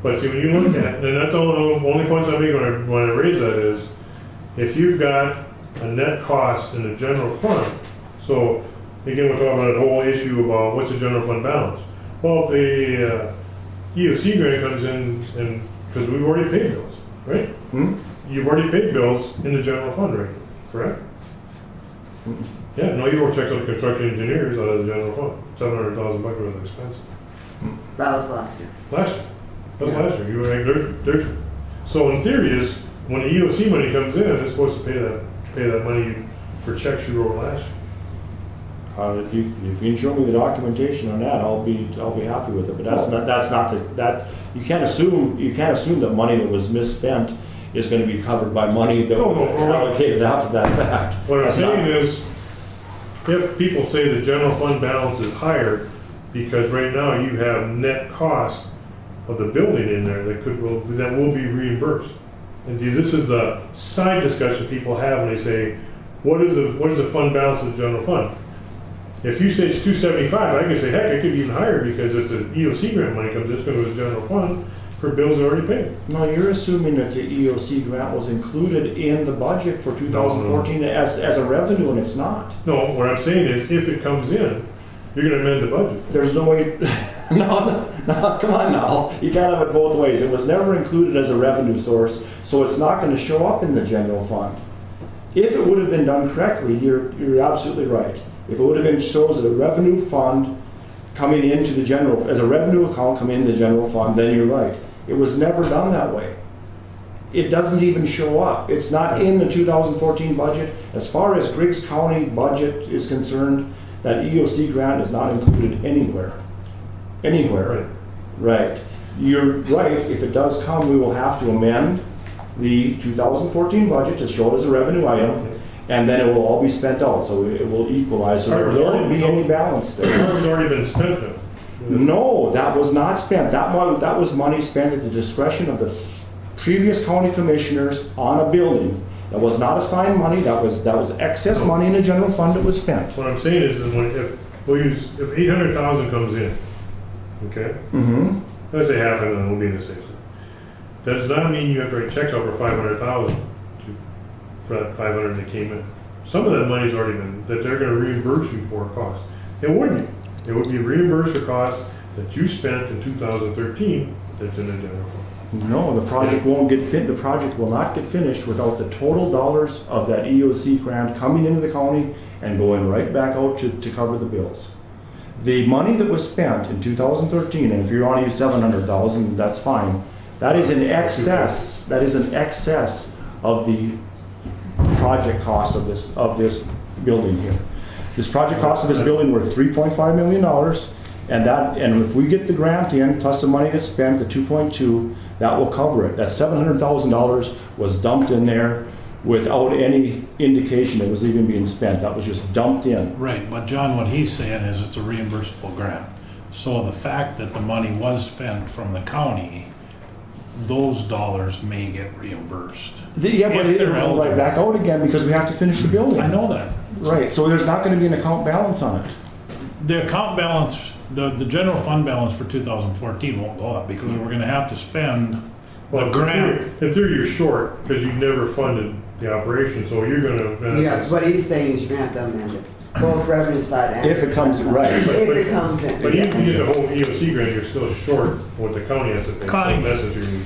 but see, when you look at, and that's the only points I make when I raise that is, if you've got a net cost in the general fund, so, again, we're talking about the whole issue about what's the general fund balance. Well, if the EOC grant comes in, and, because we've already paid bills, right? You've already paid bills in the general fund, right? Correct? Yeah, no, you were checking out the construction engineers out of the general fund, $700,000 worth of expense. That was last year. Last year, that was last year, you were like, there's, so in theory is, when the EOC money comes in, it's supposed to pay that money for checks you wrote last year. If you can show me the documentation on that, I'll be happy with it, but that's not you can't assume that money that was misspent is gonna be covered by money that No, was no, allocated after that fact. What I'm That's not- saying is, if people say the general fund balance is higher, because right now you have net cost of the building in there that will be reimbursed. And see, this is a side discussion people have when they say, what is the fund balance of the general fund? If you say it's 275, I can say, heck, it could be even higher, because if the EOC grant money comes, it's going to the general fund for bills already paid. No, you're assuming that the EOC grant was included in the budget for 2014 as a revenue, and it's not. No, what I'm saying is, if it comes in, you're going to amend the budget. There's no way, no, come on now. You can't have it both ways. It was never included as a revenue source, so it's not going to show up in the general fund. If it would have been done correctly, you're absolutely right. If it would have been shown as a revenue fund coming into the general, as a revenue account coming into the general fund, then you're right. It was never done that way. It doesn't even show up. It's not in the 2014 budget. As far as Griggs County budget is concerned, that EOC grant is not included anywhere. Anywhere. Right. You're right. If it does come, we will have to amend the 2014 budget to show it as a revenue item, and then it will all be spent out, so it will equalize, so there won't be any balance there. It's already been spent though. No, that was not spent. That was money spent at the discretion of the previous county commissioners on a building. That was not assigned money, that was excess money in the general fund that was spent. What I'm saying is, if 800,000 comes in, okay? Mm-hmm. Let's say half of it will be in the safe. That does not mean you have to write checks out for 500,000 for that 500 that came in. Some of that money's already been, that they're gonna reimburse you for a cost. It wouldn't be. It would be reimbursed for cost that you spent in 2013 that's in the general fund. No, the project won't get the project will not get finished without the total dollars of that EOC grant coming into the county and going right back out to cover the bills. The money that was spent in 2013, and if you want to use 700,000, that's fine. That is in excess. That is in excess of the project cost of this building here. This project cost of this building were $3.5 million, and if we get the grant in plus the money that's spent, the 2.2, that will cover it. That $700,000 was dumped in there without any indication it was even being spent. That was just dumped in. Right, but John, what he's saying is it's a reimbursable grant. So the fact that the money was spent from the county, those dollars may get reimbursed. Yeah, but If they're it'll go right eligible. back out again because we have to finish the building. I know that. Right, so there's not gonna be an account balance on it. The account balance, the general fund balance for 2014 won't go up because we're gonna have to spend the grant. In theory, you're short because you never funded the operation, so you're gonna. Yeah, what he's saying is you're gonna have to amend it, both revenue side and. If it comes, right. If it comes in. But even if you get the whole EOC grant, you're still short what the county has to pay. Connie. So that's what you're using.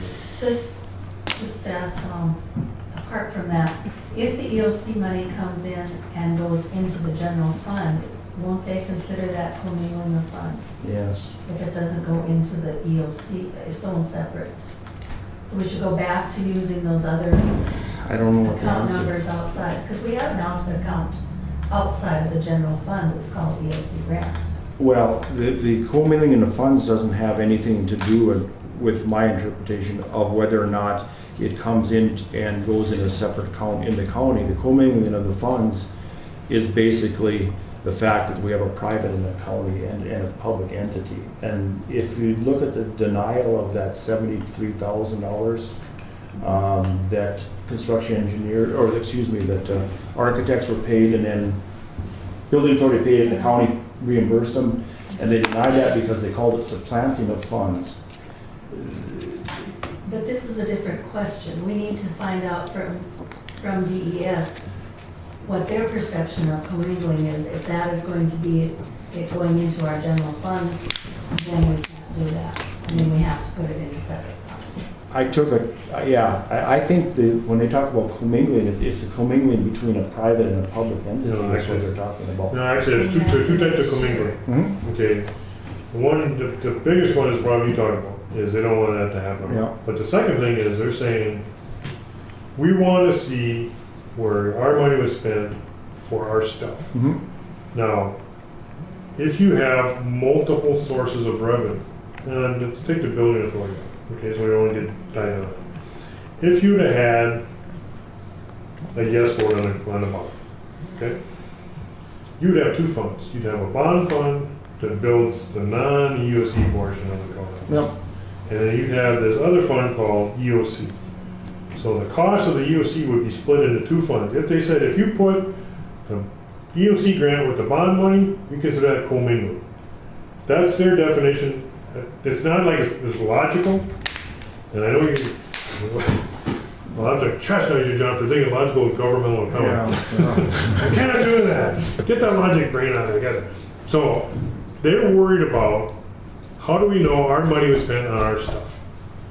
Just as, apart from that, if the EOC money comes in and goes into the general fund, won't they consider that commingling of funds? Yes. If it doesn't go into the EOC, its own separate? So we should go back to using those other I don't know what the account answer. numbers outside, because we have now an account outside of the general fund that's called EOC grant. Well, the commingling in the funds doesn't have anything to do with my interpretation of whether or not it comes in and goes in a separate account in the county. The commingling of the funds is basically the fact that we have a private in the county and a public entity. And if you look at the denial of that $73,000 that construction engineer, or excuse me, that architects were paid and then building authority paid it and the county reimbursed them, and they denied that because they called it supplanting of funds. But this is a different question. We need to find out from DES what their perception of commingling is. If that is going to be it going into our general funds, then we can't do that. I mean, we have to put it in a separate fund. I think when they talk about commingling, it's a commingling between a private and a public entity. No, That's what actually- they're talking about. No, actually, there's two types of commingling. Mhm. Okay, the biggest one is probably you talking about, is they don't want that to happen. Yeah. But the second thing is they're saying, we want to see where our money was spent for our stuff. Mhm. Now, if you have multiple sources of revenue, and let's take the building authority, okay, so we don't get tied on it. If you'd have had a yes vote on the bond, okay? You'd have two funds. You'd have a bond fund that builds the non-EOC portion of the cost. Yep. And then you'd have this other fund called EOC. So the cost of the EOC would be split into two funds. If they said, if you put the EOC grant with the bond money, we consider that commingling. That's their definition. It's not like it's logical. And I know you, well, I have to chastise you, John, for thinking logical with governmental accounting. I cannot do that. Get that logic brain out of it. So they're worried about how do we know our money was spent on our stuff?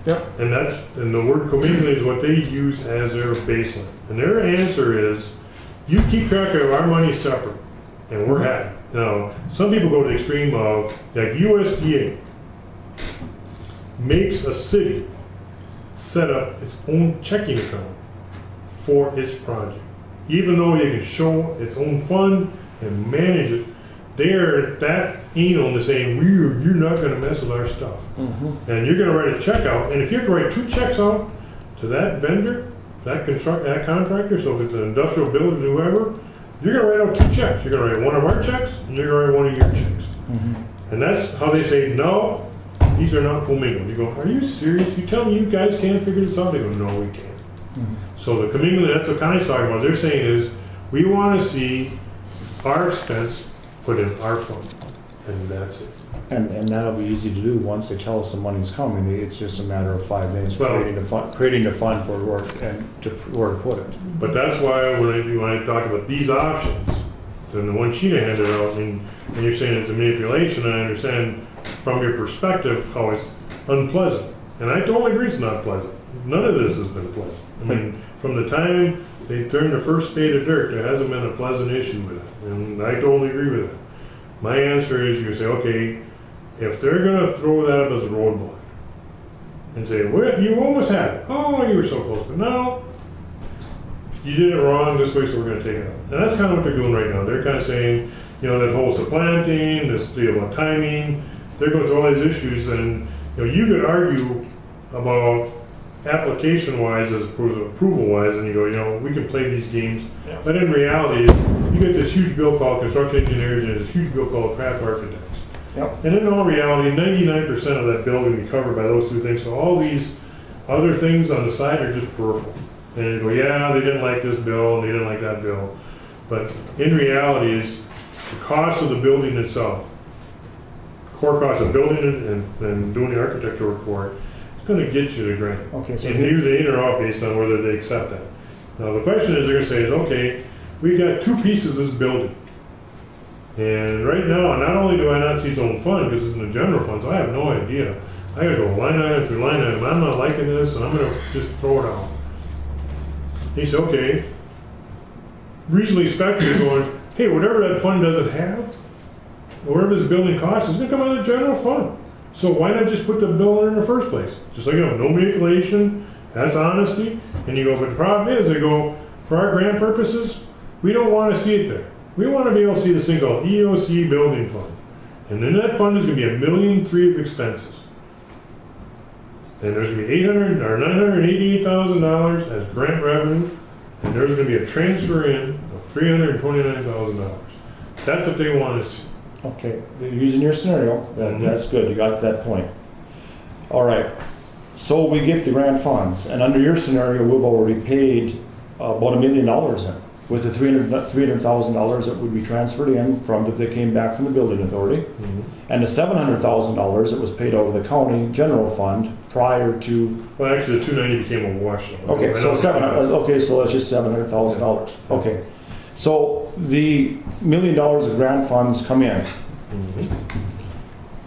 Yep. And the word commingling is what they use as their baseline. And their answer is, you keep track of our money separate, and we're happy. Now, some people go to the extreme of, like USDA makes a city set up its own checking account for its project. Even though they can show its own fund and manage it, they're that anal to saying, you're not gonna mess with our stuff. Mm-hmm. And you're gonna write a check out, and if you have to write two checks out to that vendor, that contractor, so if it's an industrial builder, whoever, you're gonna write out 2 checks. You're gonna write one of our checks, and you're gonna write one of your checks. And that's how they say, no, these are not commingled. You go, are you serious? You tell me you guys can't figure this out? They go, no, we can't. So the commingling, that's what Connie's talking about. They're saying is, we want to see our expense put in our fund, and that's it. And that'll be easy to do once they tell us the money's coming. It's just a matter of 5 minutes Well- creating a fund for work and where to put it. But that's why when I talk about these options, then the one sheet I handed out, and you're saying it's a manipulation, I understand from your perspective how it's unpleasant. And I totally agree it's not pleasant. None of this has been pleasant. I mean, from the time they turned the first spade of dirt, there hasn't been a pleasant issue with it. And I totally agree with it. My answer is you say, okay, if they're gonna throw that up as a roadblock and say, well, you almost had it. Oh, you were so close, but no, you did it wrong this way, so we're gonna take it out. And that's kind of what they're doing right now. They're kind of saying, you know, that whole supplanting, this deal about timing, they're going through all these issues, and, you know, you could argue about application-wise as opposed to approval-wise, and you go, you know, we can play these games, but in reality, you get this huge bill called construction engineers and this huge bill called craft architects. Yep. And in all reality, 99% of that bill will be covered by those 2 things, so all these other things on the side are just peripheral. And you go, yeah, they didn't like this bill, and they didn't like that bill, but in reality is the cost of the building itself, core cost of building it and doing the architecture work for it, it's going to get you the grant. Okay, so and use the in or out based on whether they accept that. Now the question is, they're going to say, is, okay, we've got 2 pieces of this building, and right now, not only do I not see its own fund because it's in the general fund, so I have no idea. I got to go line item through line item. I'm not liking this, and I'm going to just throw it out. He said, okay. Regional inspector is going, hey, whatever that fund doesn't have, whatever this building costs, is going to come out of the general fund. So why not just put the bill in the first place? Just like, you know, no manipulation, that's honesty. And you go, but the problem is, they go, for our grant purposes, we don't want to see it there. We want to be able to see this thing called EOC building fund. And in that fund is going to be $1.3 million of expenses. And there's going to be $988,000 as grant revenue, and there's going to be a transfer in of $329,000. That's what they want to see. Okay, using your scenario, that's good, you got to that point. All right, so we get the grant funds, and under your scenario, we've already paid about $1 million in, with the $300,000 that would be transferred in that came back from the building authority, and the $700,000 that was paid out of the county general fund prior to. Well, actually, the 290 became a wash. Okay, so so that's just $700,000. Okay, so the $1 million of grant funds come in.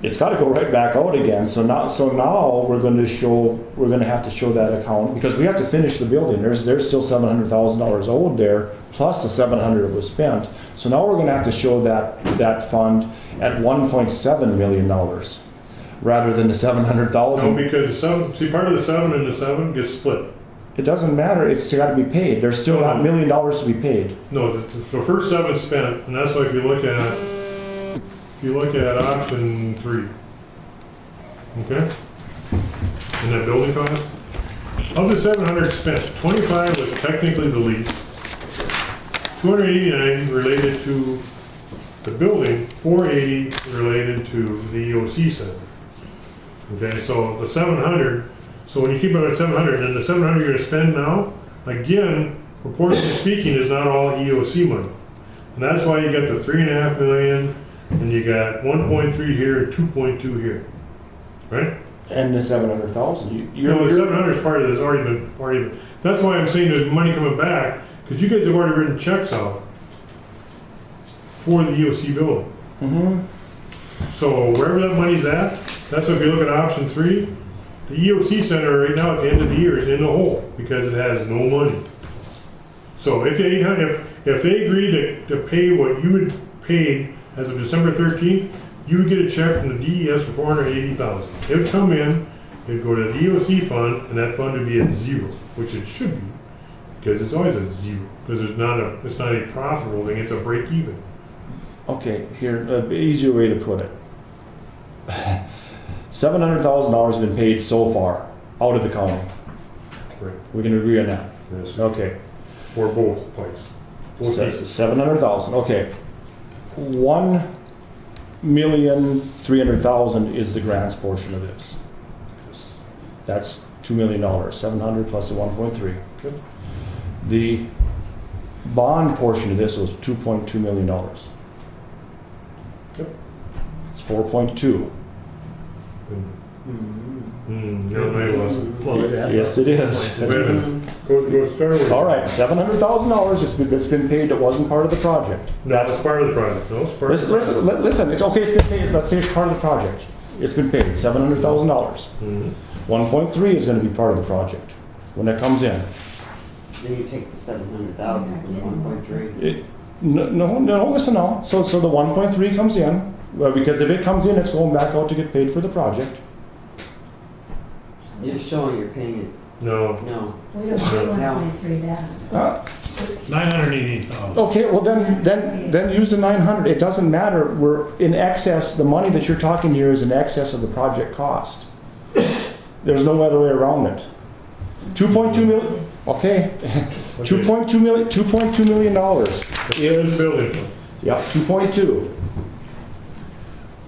It's got to go right back out again. So now we're going to have to show that account because we have to finish the building. There's still $700,000 owed there, plus the $700 that was spent. So now we're going to have to show that fund at $1.7 million rather than the $700,000. No, because part of the 7 and the 7 gets split. It doesn't matter. It's got to be paid. There's still that $1 million to be paid. No, the first 7 spent, and that's why if you look at option 3, okay, in that building cost, of the 700 spent, 25 was technically the lease, 289 related to the building, 480 related to the EOC center. Okay, so the 700. So when you keep it at 700, then the 700 you're going to spend now, again, proportionally speaking, is not all EOC money, and that's why you got the $3.5 million. And you got 1.3 here and 2.2 here, right? And the 700,000. No, the 700 is part of this already been. That's why I'm saying there's money coming back because you guys have already written checks out for the EOC building. So wherever that money's at, that's why if you look at option 3, the EOC center right now at the end of the year is in the hole because it has no money. So if they agreed to pay what you had paid as of December 13th, you would get a check from the DES for $480,000. It would come in, it would go to the EOC fund, and that fund would be at 0, which it should be, because it's always at 0, because it's not a profitable thing, it's a break even. Okay, here, an easier way to put it. $700,000 has been paid so far out of the county. Right. We can agree on that. Yes. Okay. For both pipes. Both pieces. 700,000, okay. 1,300,000 is the grants portion of this. That's $2 million, 700 plus the 1.3. Good. The bond portion of this was $2.2 million. Yep. It's 4.2. No, it wasn't. Well, it has Yes, it is. Wait a minute. Go start with. All right, $700,000 that's been paid that wasn't part of the project. No, it's part of the project. No, it's part of the project. Listen, it's okay, it's been paid, let's say it's part of the project. It's been paid, $700,000. Mhm. 1.3 is gonna be part of the project when it comes in. Then you take the 700,000 from 1.3. No, listen now. So the 1.3 comes in, well, because if it comes in, it's going back out to get paid for the project. You're showing you're paying it. No. No. We don't pay 1.3 back. 980,000. Okay, well then use the 900. It doesn't matter. We're in excess. The money that you're talking here is in excess of the project cost. There's no other way around it. 2.2 million. Okay. 2.2 million. $2.2 million Is is. building fund. Yep. 2.2.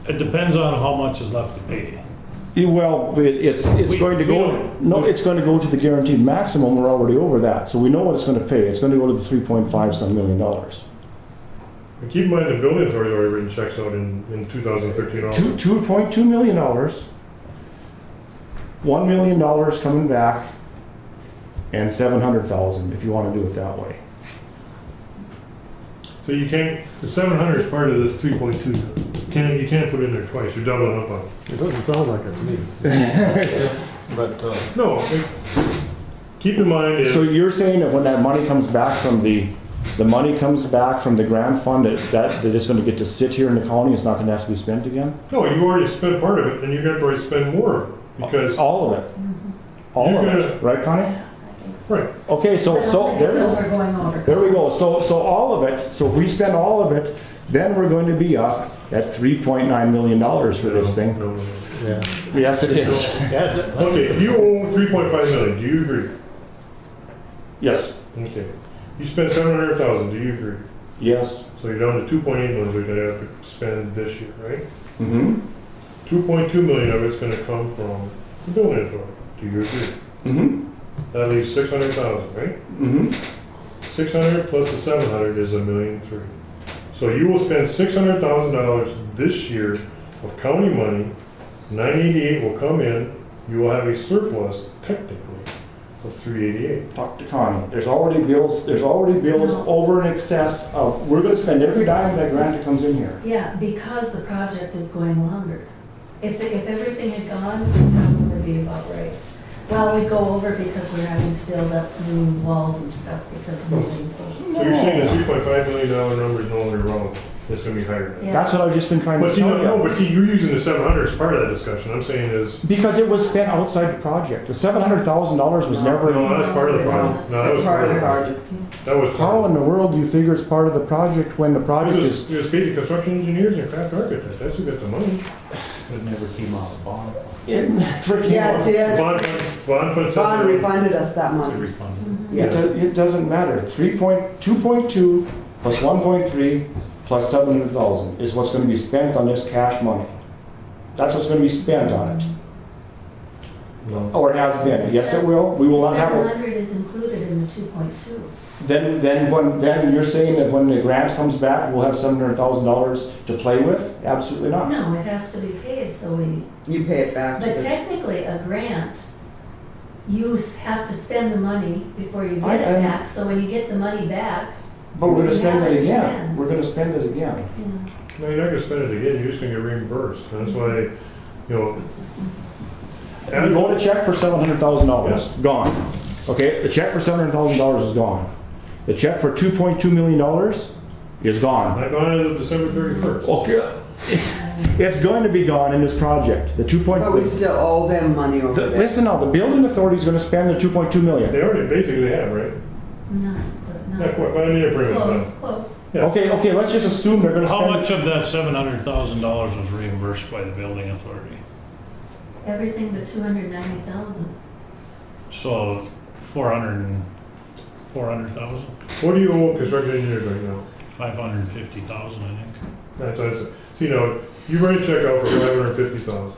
It depends on how much is left to pay. Well, it's going to go. No, it's going to go to the guaranteed maximum. We're already over that, so we know what it's going to pay. It's going to go to the 3.5 some $million. And keep in mind the building authority's already written checks out in 2013 also. $2.2 million. $1 million coming back, and 700,000 if you want to do it that way. So you can't, the 700 is part of this 3.2. You can't put it in there twice. You're doubling up on it. It doesn't sound like it to me. But, No, keep in mind So is, you're saying that when that money comes back from the money comes back from the grant fund, that it's going to get to sit here in the county, it's not going to have to be spent again? no, you already spent part of it and you're going to already spend more because, All of it. All You're of gonna- it, right, Connie? I think so. right. Okay, so there. We're going over. There we go. So all of it, so if we spend all of it, then we're going to be up at $3.9 million for this thing. No. yeah. Yes, it is. Okay, if you owe 3.5 million, do you agree? Yes. Okay. You spent 700,000, do you agree? Yes. So you're down to 2.8 million you're gonna have to spend this year, right? Mm-hmm. 2.2 million of it's gonna come from the building authority, do you agree? Mm-hmm. That leaves 600,000, right? Mm-hmm. 600 plus the 700 is $1.3 million. So you will spend $600,000 this year of county money, 988 will come in, you will have a surplus technically of 388. Talk to Connie. There's already bills over in excess of, we're gonna spend every dime of that grant that comes in here. Yeah, because the project is going longer. If everything had gone, that would be about right. Well, we go over because we're having to build up new walls and stuff because of moving social. So you're saying the $3.5 million number is no longer relevant, it's gonna be higher than that. Yeah. That's what I've just been trying But to see, tell no, you. but see, you're using the 700 as part of that discussion, I'm saying is, Because it was spent outside the project. The $700,000 was never. no, that's part of the project. No, that was It's part of the project. That was part How of in the world do you figure it's part of the project when the project it. is? It was paid to construction engineers and craft architects, that's who got the money. It never came out of the bond. Yeah, it did. Bond fund. Bond refunded us that money. Refunded. Yeah. It doesn't matter. 2.2 plus 1.3 plus 700,000 is what's going to be spent on this cash money. That's what's going to be spent on it. No. Or has been. Yes, it will. We will not have it. 700 is included in the 2.2. Then you're saying that when the grant comes back, we'll have $700,000 to play with? Absolutely not. No, it has to be paid, so we, You pay it back. to but the- technically a grant, you have to spend the money before you get it I- back, so when you get the money back, But we're going to spend Yeah, it it's again. spend. We're going to spend it again. you know. No, you're not gonna spend it again, you're just gonna get reimbursed, and that's why, you know. We wrote a check for $700,000, gone. Okay, the check for $700,000 is gone. The check for $2.2 million is gone. Not gone as of December 31st. Okay. It's going to be gone in this project. The 2. But we still owe them money over there. Listen now, the building authority is going to spend the 2.2 million. They already basically have, right? No, Not quite, but I need to bring it Close, up. close. Yeah. Okay, let's just assume they're going to How spend. much of that $700,000 was reimbursed by the building authority? Everything but 290,000. So 400,000, What do you owe construction engineers right now? 550,000, I think. That's what I said. So, you write a check out for 550,000,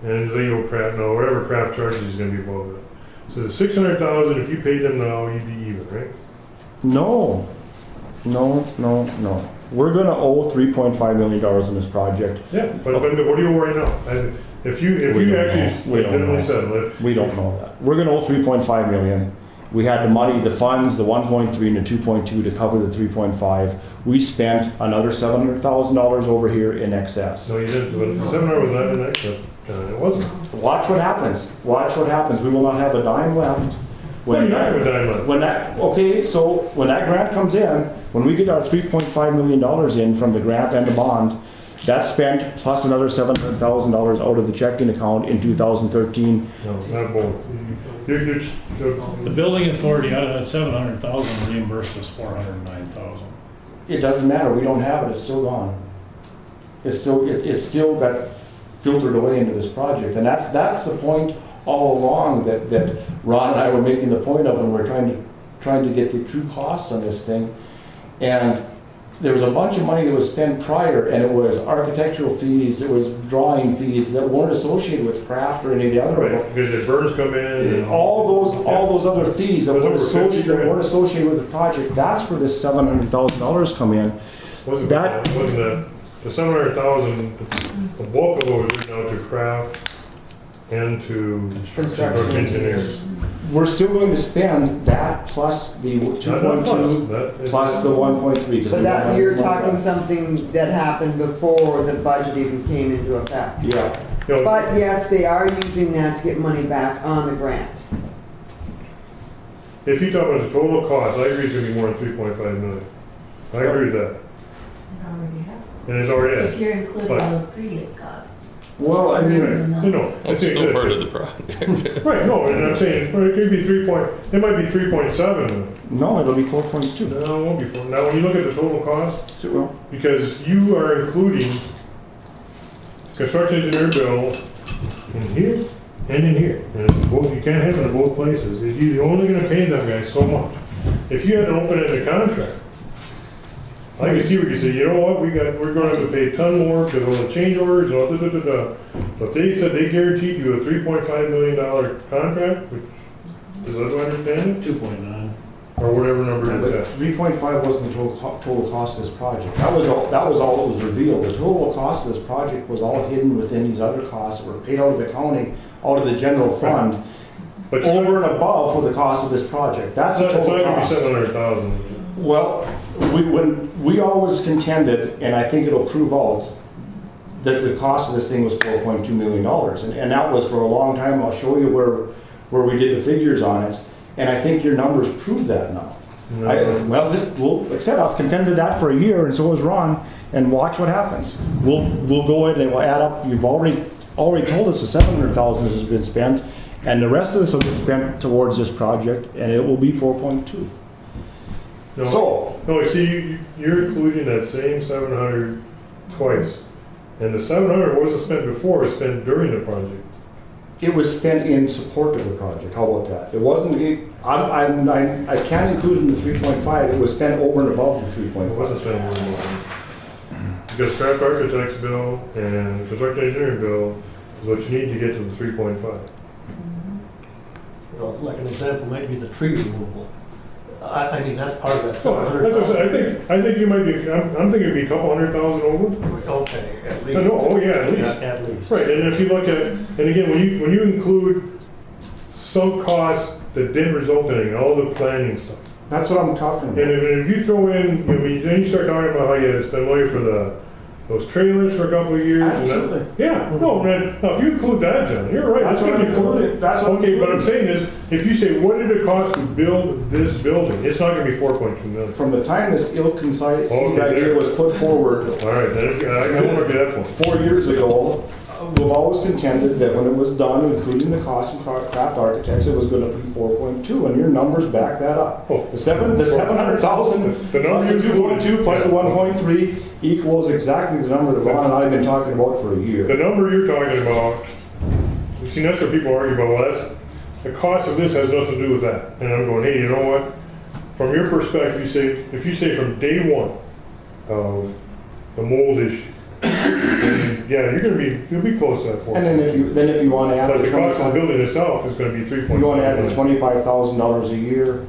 and they owe craft, no, whatever craft charges is gonna be above that. So the 600,000, if you paid them now, you'd be even, right? No. We're gonna owe $3.5 million in this project. Yeah, but what do you owe right now? And if you actually legitimately settle it. We don't know that. We're gonna owe $3.5 million. We had the money, the funds, the 1.3 and the 2.2 to cover the 3.5. We spent another $700,000 over here in excess. No, you didn't, but 700 was not in excess. It wasn't. Watch what happens. We will not have a dime left. No, you're not gonna die left. So when that grant comes in, when we get our $3.5 million in from the grant and the bond, that's spent plus another $700,000 out of the checking account in 2013. No, not both. The building authority out of that 700,000 reimbursed us 409,000. It doesn't matter, we don't have it, it's still gone. It's still got filtered away into this project, and that's the point all along that Ron and I were making the point of when we're trying to get the true costs on this thing. And there was a bunch of money that was spent prior, and it was architectural fees, it was drawing fees that weren't associated with craft or any of the other. Right, because the burns come in and All those other fees that weren't associated with the project, that's where this $700,000 come in. Wasn't that the 700,000, the bulk of it was written out to craft and to Construction engineers. We're still going to spend that plus the 2.2 plus the 1.3. But that, you're talking something that happened before the budget even came into effect. Yeah. But yes, they are using that to get money back on the grant. If you talk about the total cost, I agree it's gonna be more than 3.5 million. I agree with that. It already has. And it's already If you're including But- those previous costs. Well, I mean, it's still part of the project. Right, no, and I'm saying, well, it could be it might be 3.7. no, it'll be 4.2. No, it won't be 4. Now, when you look at the total cost, Well, because you are including construction engineer bill in here and in here. And it's both, you can't have it in both places. You're only gonna pay them guys so much. If you had an open-ended contract, I can see what you say, you know what, we're gonna have to pay a ton more because of the change orders, da, da, da, da, da. But they said they guaranteed you a $3.5 million contract, which, is that what I understand? 2.9. Or whatever number but it is. 3.5 wasn't the total cost of this project. That was all that was revealed. The total cost of this project was all hidden within these other costs that were paid out of the county, out of the general fund, But over and above for the cost of this project. That's the it's not total gonna be cost. 700,000. Well, when we always contended, and I think it'll prove out, that the cost of this thing was $4.2 million. And that was for a long time. I'll show you where we did the figures on it. And I think your numbers prove that now. I've contended that for a year, and so has Ron, and watch what happens. We'll go in and we'll add up. You've already told us the 700,000 has been spent, and the rest of this will be spent towards this project, and it will be 4.2. No, see, you're including that same 700 twice. And the 700 wasn't spent before, it was spent during the project. It was spent in support of the project. How about that? It wasn't. I can't include in the 3.5. It was spent over and above the It wasn't 3.5. spent more than that. Because craft architect's bill and construction engineering bill is what you need to get to the 3.5. Well, like an example might be the tree removal. I mean, that's part of that So, that's what I 700,000. said. I think you might be, I'm thinking it'd be a couple 100,000 over. Okay, at least. Oh, yeah, at least. At least. Right, and if you look at, and again, when you include some costs that didn't result in anything, all the planning stuff. That's what I'm talking And about. if you throw in, then you start talking about how you had to spend money for those trailers for a couple of years. and that- Absolutely. Yeah, no, man, now if you include that, John, you're right. That's what gonna I'm be including. That's what I'm Okay, but I'm including. saying is, if you say, what did it cost to build this building? It's not gonna be 4.2 million. From the time this ill-conceived Okay, idea there. was put forward All right, then, I won't get that one. 4 years ago, we've always contended that when it was done, including the cost of craft architects, it was going to be 4.2, and your numbers back that up. Oh. The 700,000 The plus number the you 2.2 plus the 1.3 equals exactly the number that Ron and I have been talking about for a The year. number you're talking about, see, that's what people argue about, well, the cost of this has nothing to do with that. And I'm going, hey, you know what? From your perspective, if you say from day one of the mold issue, then, yeah, you'll be close to that And then if you want to add But the the cost of the 25, building itself is gonna be if 3.7 you want to add the million. $25,000 a year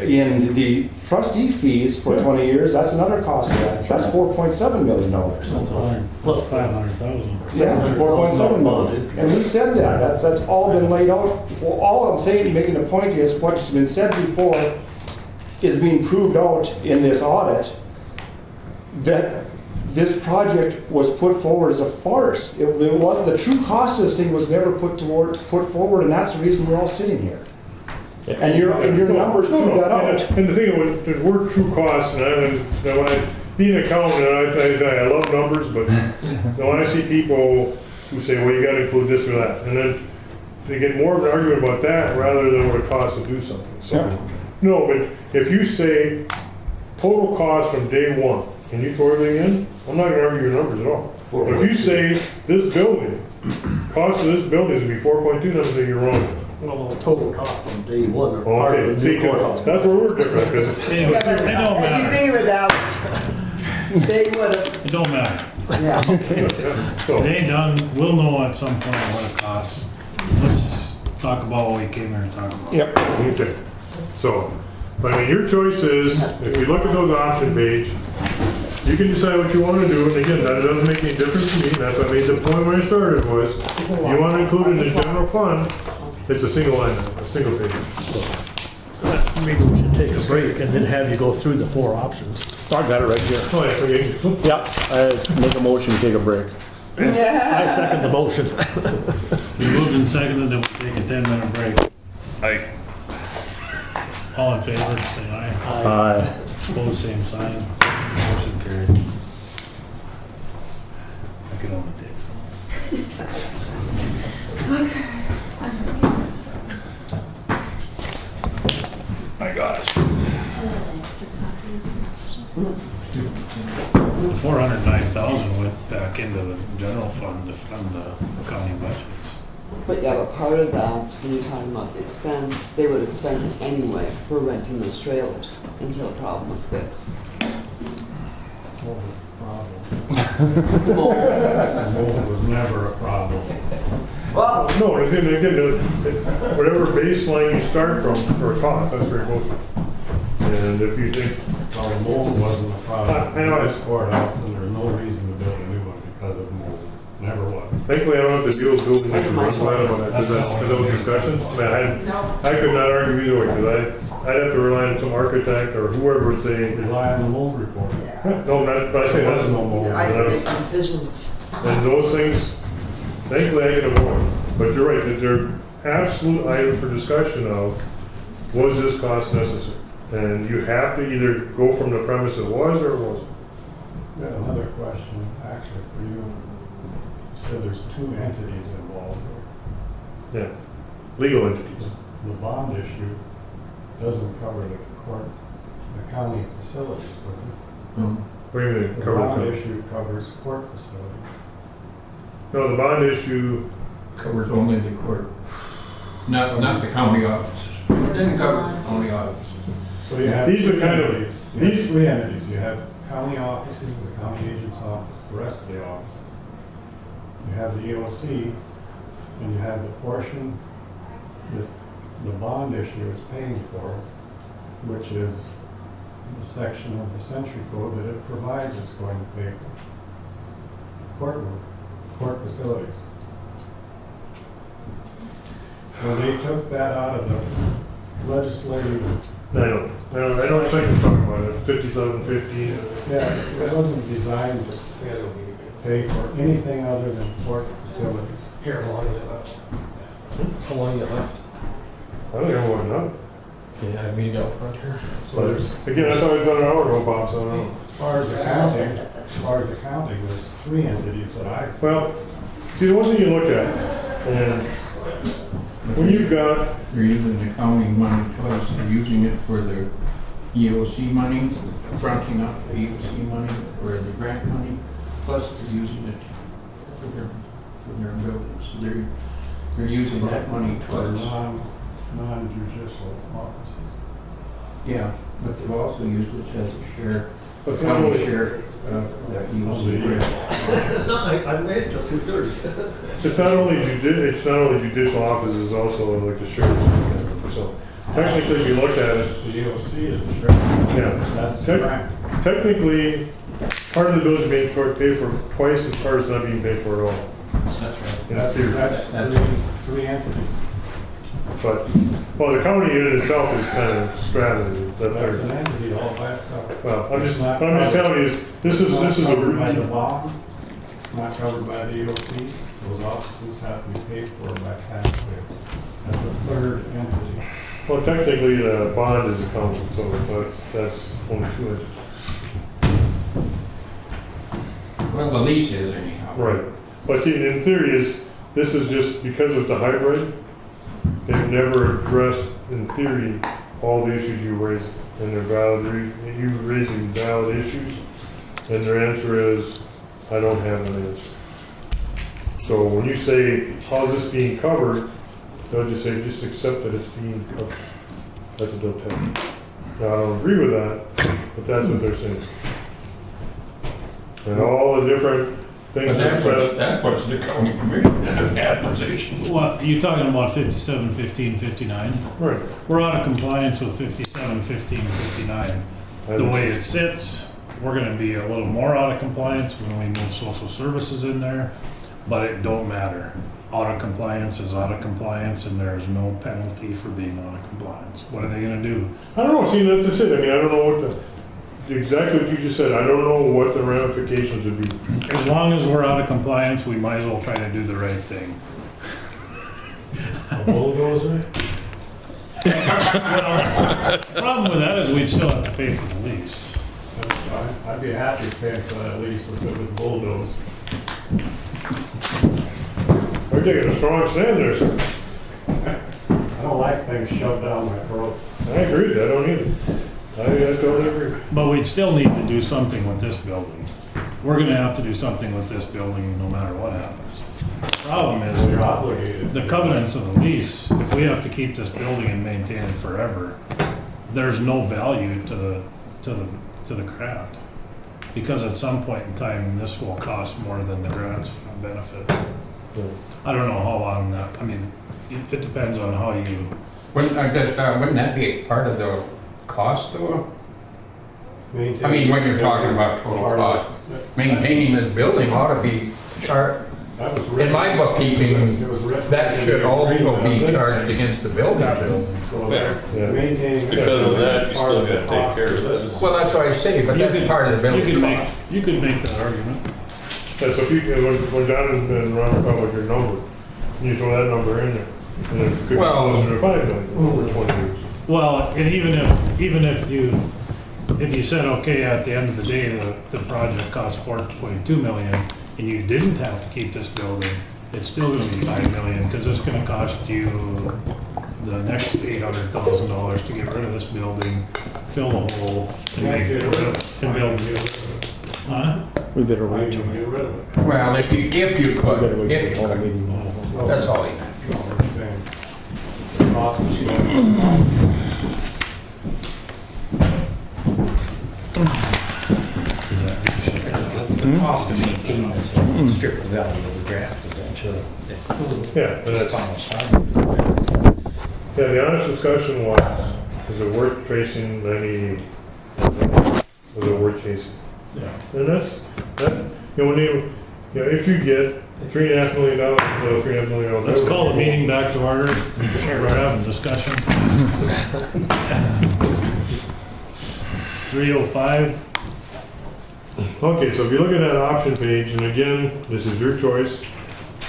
in the trustee fees for 20 years, that's another cost of that. So that's $4.7 million. Plus 500,000. Yeah, 4.7 million. And we said that, that's all been laid out. For all I'm saying, making a point is what's been said before is being proved out in this audit, that this project was put forward as a farce. It wasn't, the true cost of this thing was never put forward, and that's the reason we're all sitting here. And your numbers prove that out. And the thing with the word true cost, being an accountant, I love numbers, but when I see people who say, well, you gotta include this or that, and then they get more of an argument about that rather than what it costs to do something. So, no, but if you say total cost from day one, and you throw everything in, I'm not gonna argue your numbers at all. But if you say this building, cost of this building is gonna be 4.2, then I'm saying you're wrong. Well, the total cost from day one or part Okay, of the new courthouse. that's where we're different, because Anyway, it don't If you matter. agree with that, they would have, It don't matter. yeah. so, It ain't done. We'll know at some point what it costs. Let's talk about what we came here to talk about. Yep. okay. So, but I mean, your choice is, if you look at those option page, you can decide what you want to do, and again, that doesn't make any difference to me, that's what I made the point when I started was, you want to include in the general fund, it's a single line, a single page. Maybe we should take a break and then have you go through the four options. I got it right here. Oh, yeah, so you can flip. Yeah, I make a motion to take a break. I second the motion. We moved and seconded that we take a 10-minute break. Aye. All in favor, say aye. Aye. Opposed, same sign. Motion carried. I can only take some. I got it. The 409,000 went back into the general fund to fund the county budgets. But yeah, but part of that, when you're talking about the expense, they would have spent it anyway for renting those trailers until the problem was fixed. Mold was never a problem. Well, No, again, whatever baseline you start from for a cost, that's where it goes from. And if you think, Well, mold wasn't a problem. I know. In this courthouse, and there's no reason to build a new one because of mold. Never was. thankfully, I don't have to deal with building this, I'm glad about that, because those discussions, man, I could not argue either way, because I'd have to rely on some architect or whoever would say, Rely on the mold report. no, but I say There was that's, no mold. I can make decisions. and those things, thankfully I can avoid. But you're right, that they're absolute items for discussion of, was this cost necessary? And you have to either go from the premise it was or it wasn't. Yeah, another question, actually, for you. You said there's two entities involved here. Yeah, legal entities. The bond issue doesn't cover the county facilities, does it? What do you mean, The cover bond the- issue covers court facilities. No, the bond issue, Covers only the court, not the county offices. It doesn't cover the county offices. So you have These are three kind of- entities. You have three entities. You have county offices, the county agent's office, the rest of the offices. You have the EOC, and you have the portion that the bond issue is paying for, which is the section of the Century Code that it provides it's going to pay for. Courtroom, court facilities. When they took that out of the legislative, I know what you're talking about, it, 5750. yeah, it wasn't designed to pay for anything other than court facilities. Here, how long is it left? How long you left? I don't know what not. Can you have a meeting out front here? So there's, Again, I thought it was done an hour ago, Bob, so I don't know. as far as accounting, there's three entities that I see. Well, see, the one thing you look at, and when you've got, They're using the county money twice. They're using it for the EOC money, fronting up the EOC money for the grant money, plus they're using it for their buildings. So They're using that money For towards, non-judicial offices. yeah, but they've also used it as a share, But it's not county only, share of that EOC grant. I waited till 2:30. it's not only judicial offices, it's also like the sheriff's department. So technically, if you look at it, The EOC is the sheriff. yeah, That's the grant. technically, part of the bill is being paid for twice as part is not being paid for at all. That's right. In That's theory. three entities. But, well, the county unit itself is kind of strategy. That's an entity all by itself. Well, I'm just It's not- telling you, is this It's is not covered by the a, law. It's not covered by the EOC. Those offices have to be paid for by taxpayers. That's a third entity. well, technically, the bond is a county, so that's only two entities. Well, the lease is anyhow. Right. But see, in theory this is just because of the hybrid, they've never addressed, in theory, all the issues you raise. And they're valid, you raising valid issues, and their answer is, I don't have an answer. So when you say, how's this being covered, they'll just say, just accept that it's being covered. That's what they'll tell you. Now, I don't agree with that, but that's what they're saying. And all the different things But that that puts the county commission in a bad position. What, you talking about 57, 15, 59? right. We're out of compliance with 57, 15, 59. The way it sits, we're gonna be a little more out of compliance when we move social services in there, but it don't matter. Out of compliance is out of compliance, and there's no penalty for being out of compliance. What are they gonna do? I don't know, see, that's just it. I mean, I don't know what exactly what you just said. I don't know what the ramifications would be. As long as we're out of compliance, we might as well try to do the right thing. A bulldozer? Problem with that is we'd still have to pay for the lease. I'd be happy paying for that lease if it was bulldozed. We're taking a strong stand there, sir. I don't like things shoved down my throat. I agree with that. I don't either. I totally agree. But we'd still need to do something with this building. We're gonna have to do something with this building no matter what happens. Problem is, You're obligated. the covenants of the lease, if we have to keep this building and maintain it forever, there's no value to the grant. Because at some point in time, this will cost more than the grant's benefit. I don't know how long that, I mean, it depends on how you, Wouldn't that be a part of the cost though? Maintain- I mean, when you're talking about total cost, maintaining this building ought to be charged. That was In written- my bookkeeping, it was written that in should the also agreement on be this charged thing. against the building. So Yeah. maintaining. Because of that, you part still of the gotta take cost care of this this. one. Well, that's what I say, but You that's could- part of the building cost. you could make that argument. Yeah, so if you, when John and Ron come with your number, you throw that number in there. And it could be Well- closer to 5 million over 20 years. Well, and even if you said, okay, at the end of the day, the project cost 4.2 million, and you didn't have to keep this building, it's still gonna be 5 million, because it's gonna cost you the next $800,000 to get rid of this building, fill the hole, and Can't make get it, rid of it. and Why build. don't you get rid of it? Huh? We better Why wait don't till. you get rid of it? Well, if you could, if you could, meeting. that's all he meant. No, I'm saying the cost is going The cost of maintaining this will strip the value of the grant eventually. Yeah, and It's that's, almost time. yeah, the honest discussion was, is it worth tracing any, was it worth chasing? Yeah. And that, you know, when you know, if you get $3.5 million, $3.5 million. Let's call the meeting back to order. We're having discussion. It's 3:05. Okay, so if you look at that option page, and again, this is your choice,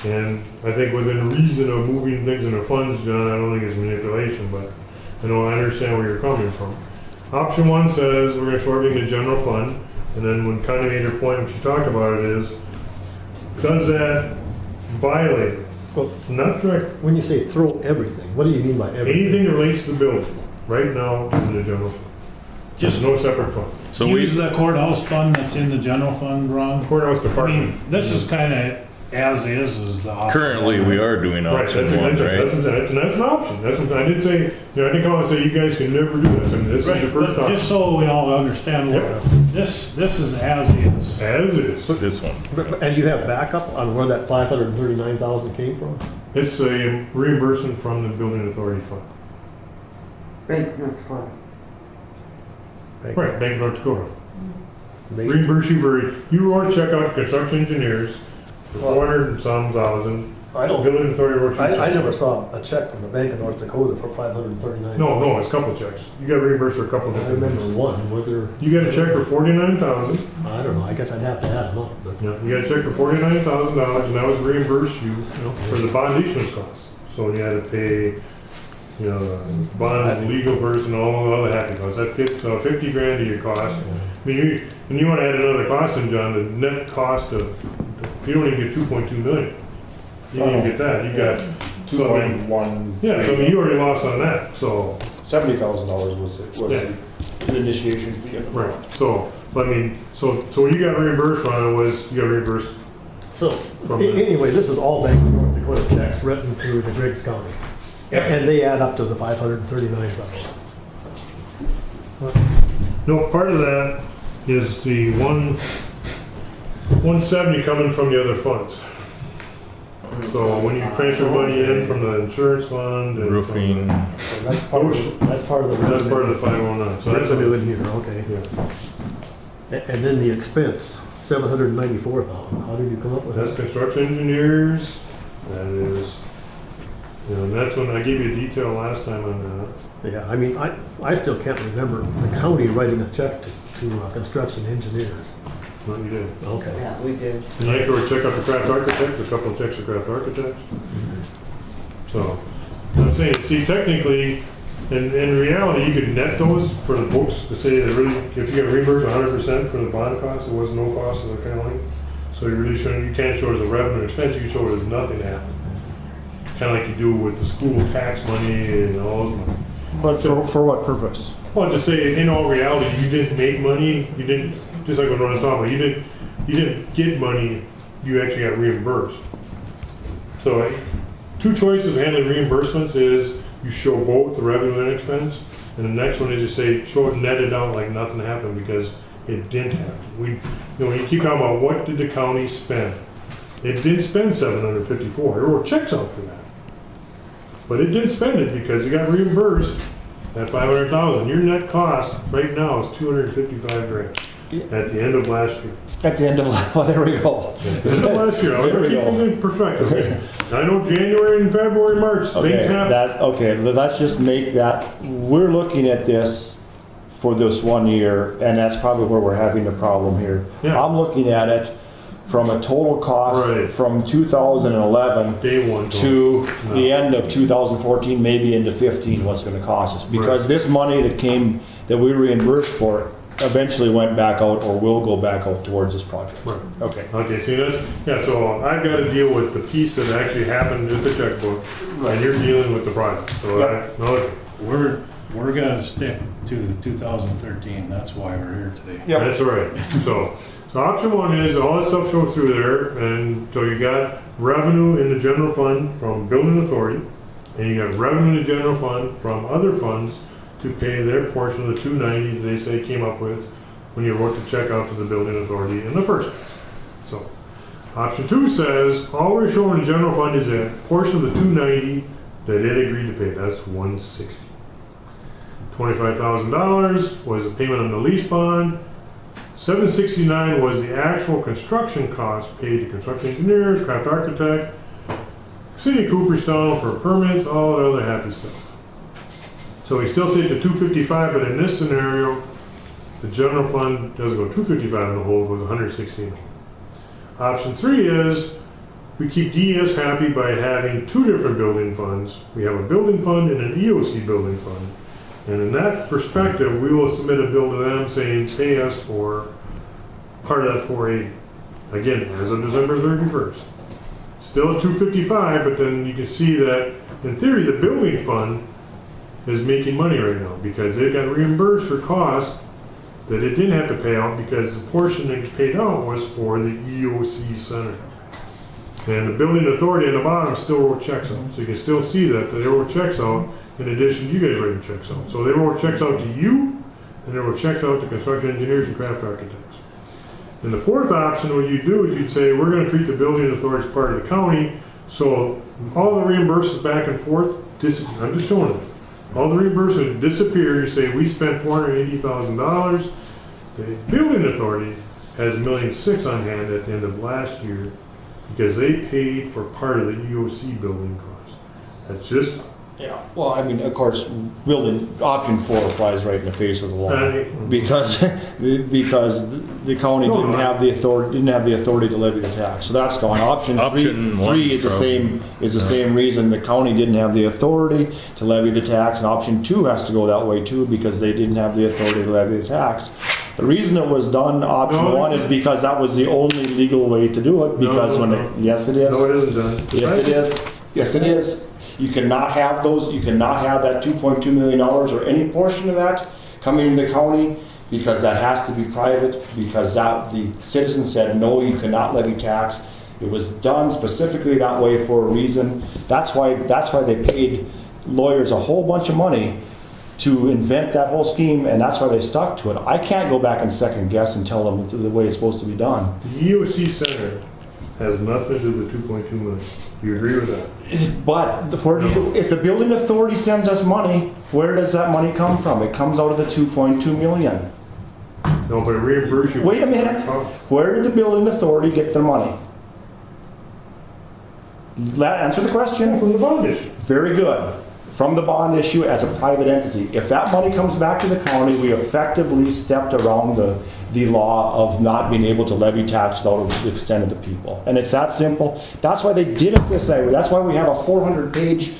and I think within reason of moving things into funds, John, I don't think it's manipulation, but I know I understand where you're coming from. Option 1 says we're gonna short the general fund, and then when Connie made her point, when she talked about it is, does that violate, Well, not direct, when you say throw everything, what do you mean by everything? anything that relates to the building, right now is in the general fund. Just There's no separate fund. So use we, the courthouse fund that's in the general fund, Ron. Courthouse I department. mean, this is kind of, as is the option. Currently, we are doing Right, option one, and right? that's an option. That's what, I didn't say, you know, I didn't come out and say you guys can never do this. I mean, this is Right, your first but option. just so we all understand, Yep. this is as is. As is. This one. And you have backup on where that 539,000 came from? It's a reimbursement from the building authority fund. Bank North Dakota. Right, Bank of North Dakota. They- Reimburse you for, you wrote a check out to construction engineers for 400 and some thousand. I don't, Building authority wrote you a check. I never saw a check from the Bank of North Dakota for 539. No, it's a couple checks. You got reimbursed for a couple of I different remember things. one, was there, You got a check for 49,000. I don't know, I guess I'd have to add them up, but. Yeah, you got a check for $49,000 and that was reimbursed you for the bond issuance costs. So you had to pay, you know, the bond, legal person, all the other happy costs. That 50 grand of your cost. I mean, you want to add another cost in, John, the net cost of, you don't even get 2.2 million. You don't even get that. You got, so I mean, 2.1. yeah, so I mean, you already lost on that, so. $70,000 was Yeah. the initiation fee. of the Right, project. so, but I mean, so what you got reimbursed on was, you got reimbursed. So, From the- anyway, this is all Bank of North Dakota checks written through the Griggs County. And they add up to the 539,000. No, part of that is the 170 coming from the other funds. So when you transfer money in from the insurance fund and. from Roofing. the- So that's part of, that's part of the That's revenue. part of the 509, so that's. Revenue in here, okay. Yeah. And then the expense, 794,000. How did you come up with That's that? construction engineers, that is, you know, and that's when I gave you detail last time on that. Yeah, I mean, I still can't remember the county writing a check to construction engineers. What you did. Okay. Yeah, we do. And you have to check out the craft architects, a couple of checks of craft architects. So, I'm saying, see, technically, in reality, you could net those for the books to say that really, if you got reimbursed 100% for the bond cost, there was no cost to the county. So you really shouldn't, you can't show it as a revenue expense, you can show it as nothing happened. Kind of like you do with the school tax money and all those money. But for what purpose? Well, to say, in all reality, you didn't make money, you didn't, just like what Ron's talking about, you didn't get money, you actually got reimbursed. So, two choices of handling reimbursements is you show both the revenue and expense, and the next one is you say, show it netted out like nothing happened because it didn't happen. You know, when you keep talking about what did the county spend? It didn't spend 754, there were checks out for that. But it didn't spend it because you got reimbursed at 500,000. Your net cost right now is 255 grand at the end of last year. At the end of, well, there we go. At the end of last year, I was There we keep go. things in perspective. I know January and February, March, Okay, things happen. okay, let's just make that, we're looking at this for this 1 year, and that's probably where we're having the problem here. Yeah. I'm looking at it from a total cost Right. from 2011 Day one. to the end of 2014, maybe into 15, what's gonna cost us. Because this money that we reimbursed for eventually went back out or will go back out towards this project. Right. Okay. Okay, see, that's, yeah, so I've got to deal with the piece that actually happened with the checkbook, and you're dealing with the project. So, okay. We're gonna stick to 2013, that's why we're here today. Yep. That's all right. So option one is all that stuff shows through there, and so you got revenue in the general fund from building authority, and you got revenue in the general fund from other funds to pay their portion of the 290 they say came up with when you wrote the check out to the building authority in the first place. So option two says all we're showing in the general fund is a portion of the 290 that it agreed to pay. That's 160. $25,000 was a payment on the lease bond. $769 was the actual construction cost paid to construction engineers, craft architect, City of Cooperstown for permits, all that other happy stuff. So we still say to 255, but in this scenario, the general fund doesn't go 255 in the hole, it goes 116. Option three is we keep DES happy by having two different building funds. We have a building fund and an EOC building fund. And in that perspective, we will submit a bill to them saying, pay us for part of that 480. Again, as of December 31st. Still at 255, but then you can see that, in theory, the building fund is making money right now because they got reimbursed for costs that it didn't have to pay out because the portion they paid out was for the EOC center. And the building authority in the bottom still wrote checks out. So you can still see that they wrote checks out in addition to you guys writing checks out. So they wrote checks out to you, and they wrote checks out to construction engineers and craft architects. And the fourth option, what you do is you'd say, we're gonna treat the building authority as part of the county, so all the reimbursements back and forth disappear. I'm just showing it. All the reimbursements disappear. You say, we spent $480,000. The building authority has $1.6 million on hand at the end of last year because they paid for part of the EOC building cost. That's just, Yeah, well, I mean, of course, building option 4 flies right in the face of the law because the county didn't have the authority to levy the tax. So that's gone. Option three is the same reason the county didn't have the authority to levy the tax, and option 2 has to go that way too because they didn't have the authority to levy the tax. The reason it was done option 1 is because that was the only legal way to do it. Because yes, it is. No, it isn't done. Yes, it is. Yes, it is. You cannot have those, you cannot have that $2.2 million or any portion of that coming into the county because that has to be private, because the citizens said, no, you cannot levy tax. It was done specifically that way for a reason. That's why they paid lawyers a whole bunch of money to invent that whole scheme, and that's why they stuck to it. I can't go back and second guess and tell them the way it's supposed to be done. The EOC Center has nothing to do with $2.2 million. Do you agree with that? But if the building authority sends us money, where does that money come from? It comes out of the $2.2 million. No, but it reimburse you. Wait a minute. Where did the building authority get their money? Answer the question. From the bond issue. Very good. From the bond issue as a private entity. If that money comes back to the county, we effectively stepped around the law of not being able to levy tax without the consent of the people. And it's that simple. That's why they did it this way. That's why we have a 400-page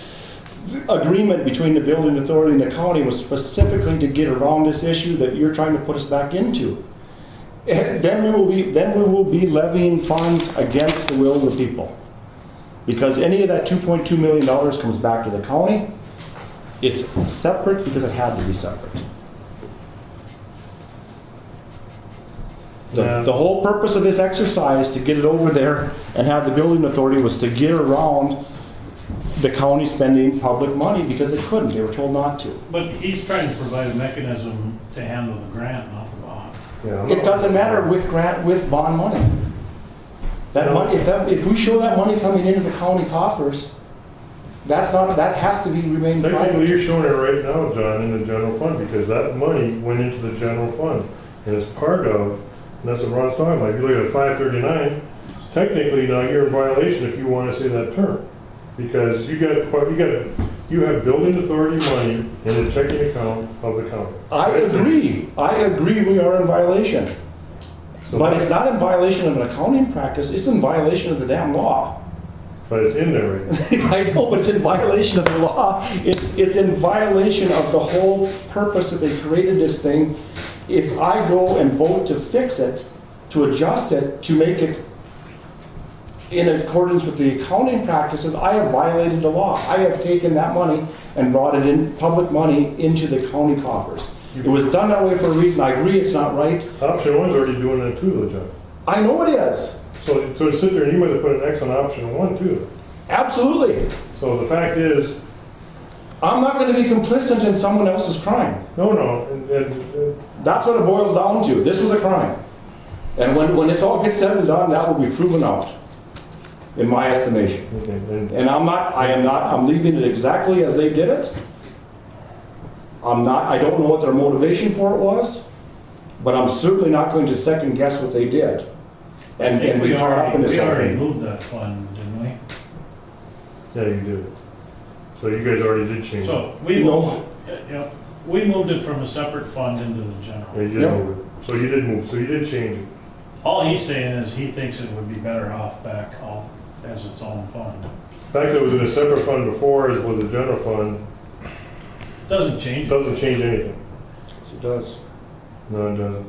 agreement between the building authority and the county, was specifically to get around this issue that you're trying to put us back into. Then we will be levying funds against the will of the people. Because any of that $2.2 million comes back to the county. It's separate because it had to be separate. The whole purpose of this exercise to get it over there and have the building authority was to get around the county spending public money because they couldn't. They were told not to. But he's trying to provide a mechanism to handle the grant, not the bond. Yeah, It doesn't matter with bond money. That money, if we show that money coming into the county coffers, that has to be remain Technically, private. you're showing it right now, John, in the general fund, because that money went into the general fund. And it's part of, and that's what Ron's talking about. If you look at 539, technically now you're in violation if you want to say that term. Because you have building authority money in the checking account of the county. I agree we are in violation. So But it's not in violation of an accounting practice, it's in violation of the damn law. But it's in there right now. I know, but it's in violation of the law. It's in violation of the whole purpose that they created this thing. If I go and vote to fix it, to adjust it, to make it in accordance with the accounting practices, I have violated the law. I have taken that money and brought it in, public money, into the county coffers. It was done that way for a reason. I agree it's not right. Option 1's already doing that too, though, John. I know it is. So to sit there and you might have put an X on option 1 too. Absolutely. So the fact is, I'm not going to be complicit in someone else's crime. no, That's what it boils down to. This was a crime. And when this all gets said and done, that will be proven out, in my estimation. And I'm leaving it exactly as they did it. I don't know what their motivation for it was, but I'm certainly not going to second guess what they did. And we caught up in this We whole already thing. moved that fund, didn't we? yeah, you did. So you guys already did change it. So we moved it from a separate fund into the Yeah, general. you did move it. So you did move, so you did change it. All he's saying is he thinks it would be better off back all as its own fund. The fact that it was in a separate fund before, as was a general fund, Doesn't change it. doesn't change anything. Yes, it does. No, it doesn't.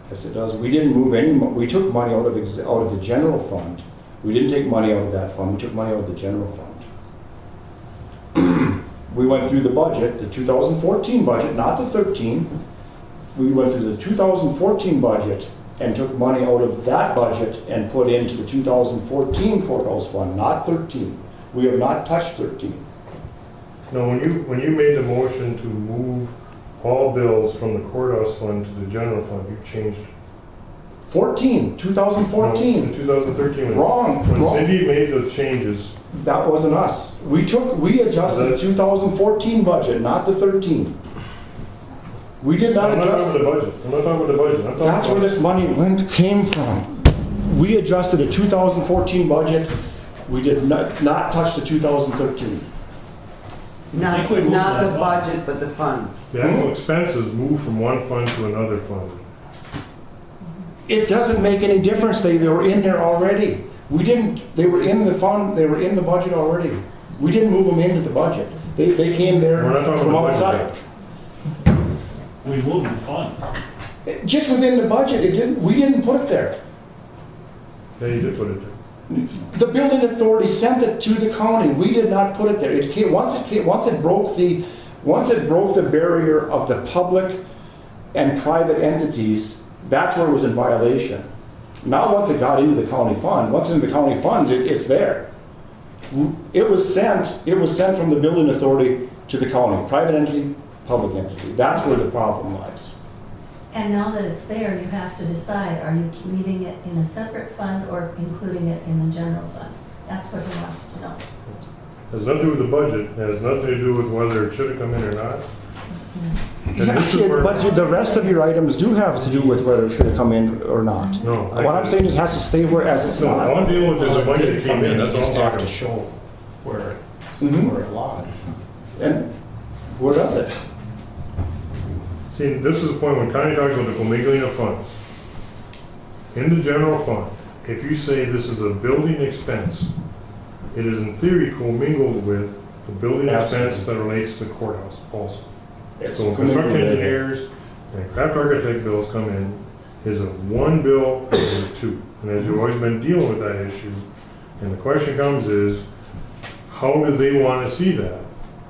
Yes, it does. We didn't move any, we took money out of the general fund. We didn't take money out of that fund, we took money out of the general fund. We went through the budget, the 2014 budget, not the 13. We went through the 2014 budget and took money out of that budget and put into the 2014 courthouse fund, not 13. We have not touched 13. No, when you made the motion to move all bills from the courthouse fund to the general fund, you changed. 2014. No, 2013. Wrong. When Cindy made the changes, That wasn't us. We adjusted the 2014 budget, not the 13. We did not I'm not talking adjust. about the budget. I'm not talking about the budget. I'm talking That's where about- this money came from. We adjusted the 2014 budget. We did not touch the 2013. Not we moved the that budget, but the funds. The actual expenses move from one fund to another fund. It doesn't make any difference. They were in there already. They were in the fund, they were in the budget already. We didn't move them into the budget. They came there We're not talking from about the outside. budget. We moved the fund. Just within the budget, we didn't put it there. Yeah, you did put it there. The building authority sent it to the county. We did not put it there. Once it broke the barrier of the public and private entities, that's where it was in violation. Not once it got into the county fund. Once it's in the county funds, it's there. It was sent from the building authority to the county, private entity, public entity. That's where the problem lies. And now that it's there, you have to decide, are you leaving it in a separate fund or including it in the general fund? That's what he wants to know. Has nothing to do with the budget. It has nothing to do with whether it should have come in or not. And this is where- But the rest of your items do have to do with whether it should have come in or not. No. What I'm saying is it has to stay where as it's No, all not. I'm dealing with is the money that came in. That's all I'm Just have talking to about. show where Mhm. it lies. And where does it? See, this is the point when Connie talks about the commingling of funds. In the general fund, if you say this is a building expense, it is in theory commingled with the building expense that relates to the courthouse also. So when construction engineers and craft architect bills come in, is it one bill or is it two? And as you've always been dealing with that issue, and the question comes is, how do they want to see that?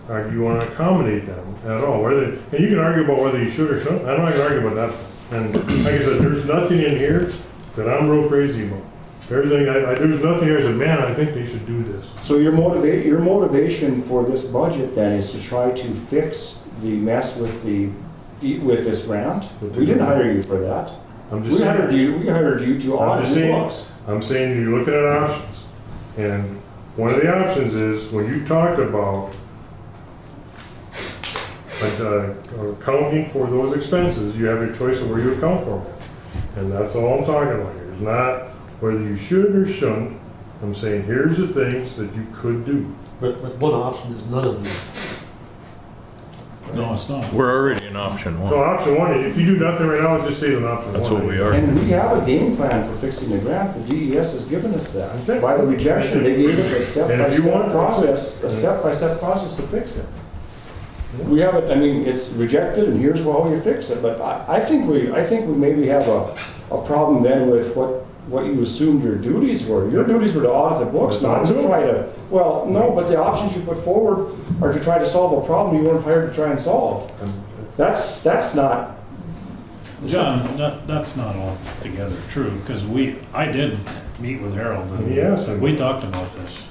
Or do you want to accommodate them at all? And you can argue about whether you should or shouldn't. I'm not going to argue about that. And like I said, there's nothing in here that I'm real crazy about. Everything, there's nothing here that said, man, I think they should do this. So your motivation for this budget then is to try to fix the mess with this grant? We didn't hire you for that. I'm just saying. We hired you to I'm audit just the saying, books. I'm saying you're looking at options. And one of the options is when you talked about accounting for those expenses, you have your choice of where you account for them. And that's all I'm talking about here. It's not whether you should or shouldn't. I'm saying here's the things that you could do. But one option is none of these. No, it's not. We're already in option So one. option one, if you do nothing right now, it just stays on option one. That's what we are. And we have a game plan for fixing the grant. The DES has given us that. Okay. By the rejection, they gave us a And if you step-by-step want- process, to fix it. We have it, I mean, it's rejected and here's how you fix it, but I think we maybe have a problem then with what you assumed your duties were. Your duties were to audit the books, not to try to, well, no, but the options you put forward are to try to solve a problem you weren't hired to try and solve. That's not, John, that's not altogether true, because I did meet with Harold, Yes. and we talked about this.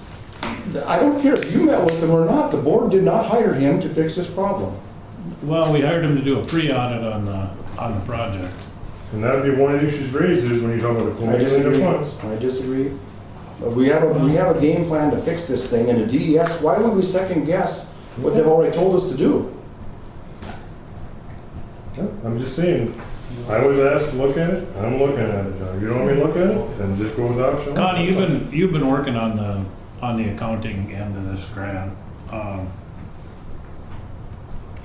I don't care if you met with him or not, the board did not hire him to fix this problem. Well, we hired him to do a pre-audit on the project. And that'd be one of the issues raised is when you talk about the I commingling of disagree. funds. I disagree. We have a game plan to fix this thing, and the DES, why would we second guess what they've already told us to do? I'm just saying, I was asked to look at it, I'm looking at it, John. You don't want me to look at it, then just go with option one. Connie, you've been working on the accounting end of this grant.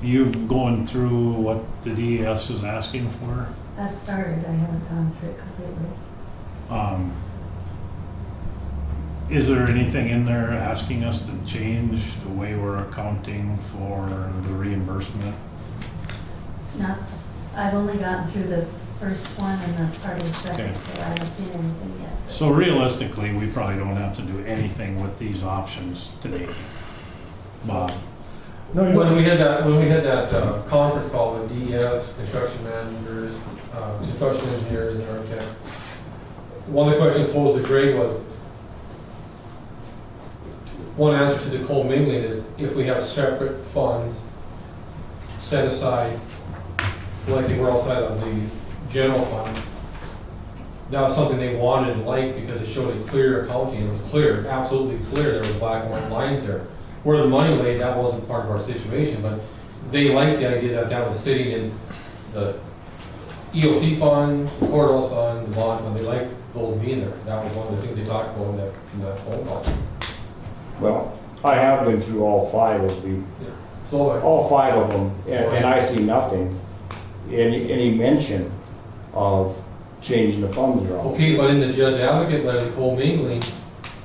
You've gone through what the DES is asking for. I've started, I haven't gone through it completely. Is there anything in there asking us to change the way we're accounting for the reimbursement? Not, I've only gotten through the first one and the part of the second, Okay. so I haven't seen anything yet. So realistically, we probably don't have to do anything with these options today. Bob? No, you When don't. we had that conference call with DES, construction managers, construction engineers and architects, one of the questions posed to Greg was, one answer to the co-mingling is if we have separate funds set aside, like they were outside of the general fund, that was something they wanted and liked because it showed a clear accounting. It was clear, absolutely clear. There was black and white lines there. Where the money lay, that wasn't part of our situation, but they liked the idea that that was sitting in the EOC fund, the courthouse fund, the bond fund. They liked those being there. That was one of the things they talked about in that phone call. Well, I have been through all five of the, So all five of them, and I see nothing, any mention of changing the funds around. okay, but in the judge advocate letter, co-mingling,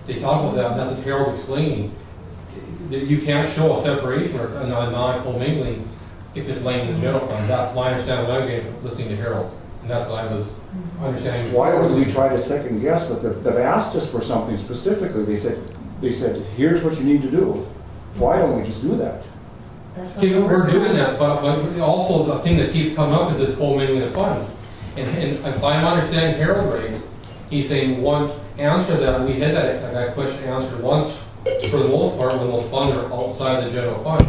they talk about that, and that's what Harold's explaining. That you can't show a separation or a non-co-mingling if it's laying in the general fund. That's my understanding what I'm getting from listening to Harold. And that's what I was understanding. Why would we try to second guess, but they've asked us for something specifically, they said, here's what you need to do. Why don't we just do that? That's Okay, what we're doing that, but also the thing that keeps coming up is this co-mingling of funds. And if I'm understanding Harold right, he's saying one answer that we had that question answered once, for the most part, when those funds are outside the general fund,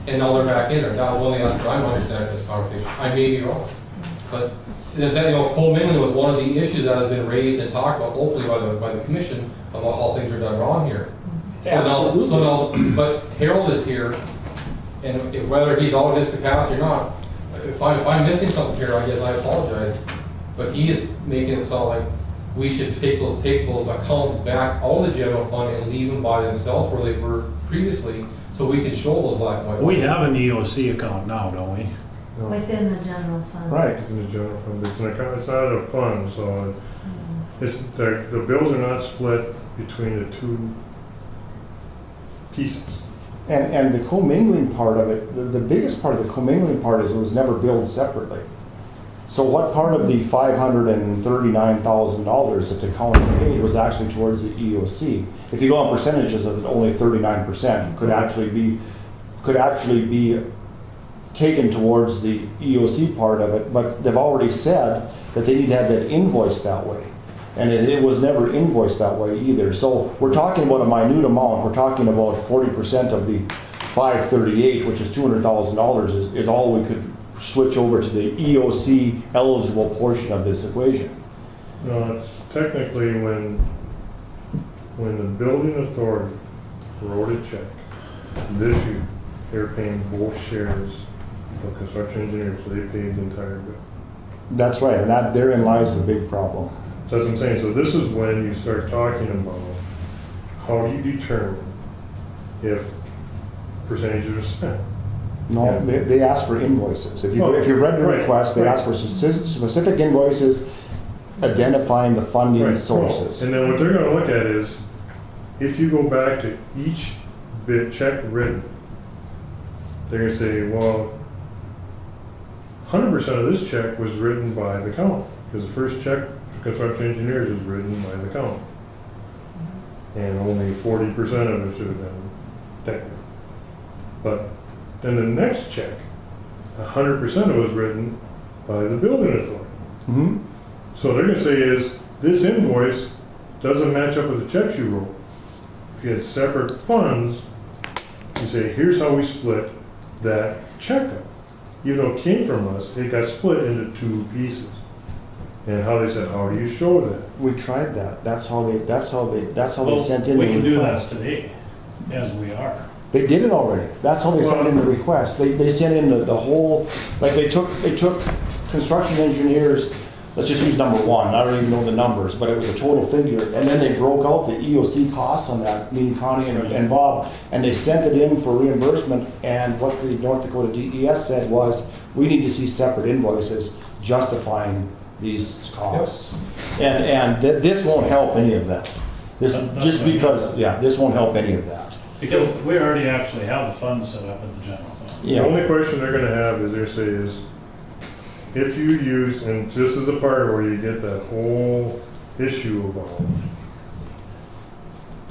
and now they're back in there. That was one of the answers I'm understanding this conversation. I may be wrong, but co-mingling was one of the issues that has been raised and talked about openly by the commission about how things are done wrong here. Absolutely. So now, but Harold is here, and if whether he's out of his capacity or not, if I'm missing something here, I guess I apologize. But he is making it sound like we should take those accounts back out of the general fund and leave them by themselves where they were previously, so we can show those black and white. We have an EOC account now, don't we? No, Within the general fund. Right. it's in the general fund. It's an account, it's not a fund, so it's, the bills are not split between the two pieces. And the commingling part of it, the biggest part of the commingling part is it was never billed separately. So what part of the $539,000 that the county paid was actually towards the EOC? If you go on percentages of it, only 39% could actually be taken towards the EOC part of it, but they've already said that they need to have that invoiced that way. And it was never invoiced that way either. So we're talking about a minute amount. We're talking about 40% of the 538, which is $200,000, is all we could switch over to the EOC eligible portion of this equation. No, it's technically when the building authority wrote a check this year, they were paying both shares of construction engineers, so they paid the entire bill. That's right, and that therein lies the big problem. That's what I'm saying. So this is when you start talking about how do you determine if percentages are spent. No, Yeah. they ask for invoices. If you've read the Right, request, they right. ask for specific invoices identifying the funding Right. sources. And then what they're gonna look at is, if you go back to each bit check written, they're gonna say, well, 100% of this check was written by the county, because the first check for construction engineers was written by the county. And only 40% of it should have been technical. But then the next check, 100% of it was written by the building authority. Mhm. So they're gonna say is, this invoice doesn't match up with the checks you wrote. If you had separate funds, you say, here's how we split that check up. Even though it came from us, it got split into two pieces. And how they said, how do you show that? We tried that. That's how they Well, sent in we the can do that request. today, as we are. They did it already. That's how they sent in the request. They sent in the whole, like they took construction engineers, let's just use number one, I don't even know the numbers, but it was a total figure, and then they broke out the EOC costs on that, me and Connie and Bob, and they sent it in for reimbursement, and what the North Dakota DES said was, we need to see separate invoices justifying these costs. And this won't help any of that. This won't help any of that. Because we already actually have the funds set up in the general fund. The only question they're gonna have is, if you use, and this is the part where you get that whole issue about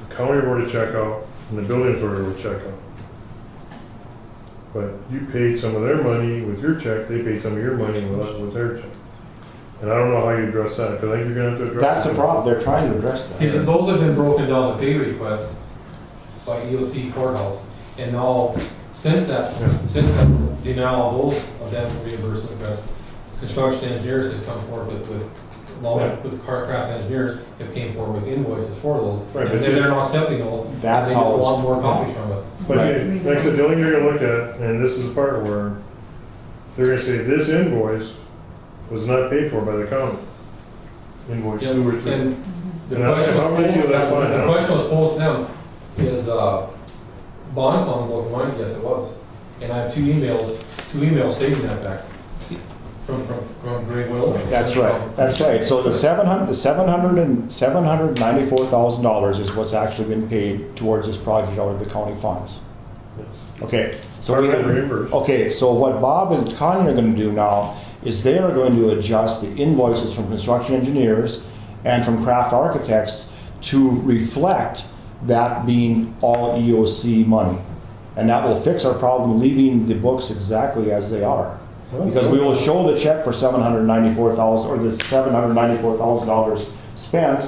the county wrote a check out and the building authority wrote a check out. But you paid some of their money with your check, they paid some of your money with their check. And I don't know how you address that, because I think you're gonna have to address. That's the it. problem, they're trying to address See, that. those have been broken down to pay requests by EOC courthouse, and now, since that denial of them reimbursement requests, construction engineers have come forward with Craft engineers have came forward with invoices for those. Right, And but they're not accepting those, That's they how just it's- want more copies from us. But Right. like I said, the only thing you're gonna look at, and this is the part where they're gonna say this invoice was not paid for by the county. Invoice Yeah, 2 or 3. and the And question how many was do that's posed, fine, I the don't- question was posed to them, is, bond funds local money? Yes, it was. And I have two emails stating that back from Greg Wills. That's right. So the $794,000 is what's actually been paid towards this project out of the county funds. Yes. Okay, so Part we of have, the reimbursement. okay, so what Bob and Connie are gonna do now is they are going to adjust the invoices from construction engineers and from craft architects to reflect that being all EOC money. And that will fix our problem, leaving the books exactly as they are. Because we will show the check for $794,000, or the $794,000 spent,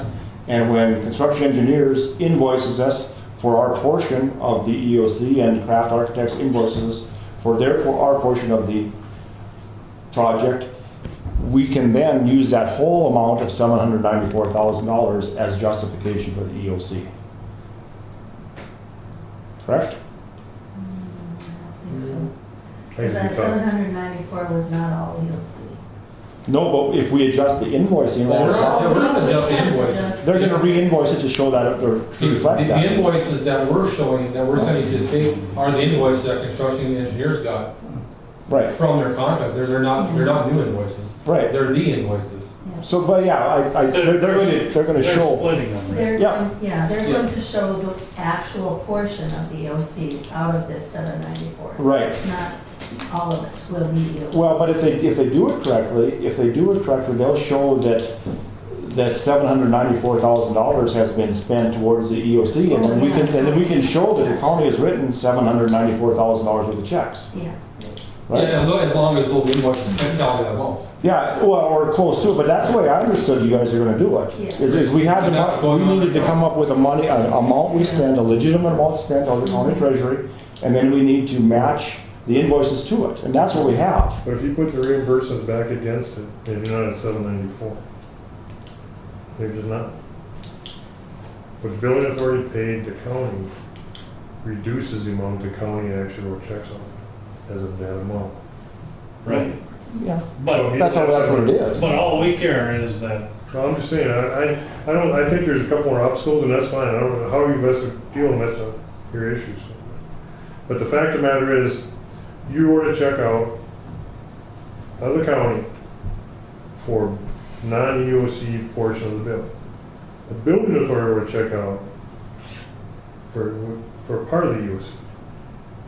and when construction engineers invoices us for our portion of the EOC and craft architects invoices us for our portion of the project, we can then use that whole amount of $794,000 as justification for the EOC. Correct? Because that 794 was not all EOC. No, but if we adjust the invoicing, Well, we're not adjusting invoices. they're gonna re-invoice it to show that, or to reflect The that. invoices that we're showing, that we're sending to the state are the invoices that construction engineers got Right, from their contract. They're not new invoices. right. They're the invoices. So, but yeah, they're gonna They're show, splitting them, right? They're, Yeah. they're Yeah. going to show the actual portion of the EOC out of this 794. right. Not all of it will be EOC. Well, but if they do it correctly, they'll show that $794,000 has been spent towards the EOC, and then we can show that the county has written $794,000 worth of checks, Yeah. right? Yeah, as long as those invoices can tell that amount. Yeah, well, or close to it, but that's the way I understood you guys are gonna do it. Yeah. Is we had And that's to, going we on needed to right come up with a amount we spend, a legitimate amount spent out of the county treasury, and then we need to match the invoices to it, and that's what we have. But if you put the reimbursements back against it, then you're not at 794. You're just not. What the building authority paid the county reduces the amount the county actually wrote checks on as of that amount. Right. Yeah. But, That's what it is. but all we care is that No, I'm just saying, I think there's a couple more obstacles, and that's fine. I don't know how you best deal with that's your issues. But the fact of the matter is, you wrote a check out of the county for non-EOC portion of the bill. The building authority wrote a check out for part of the EOC.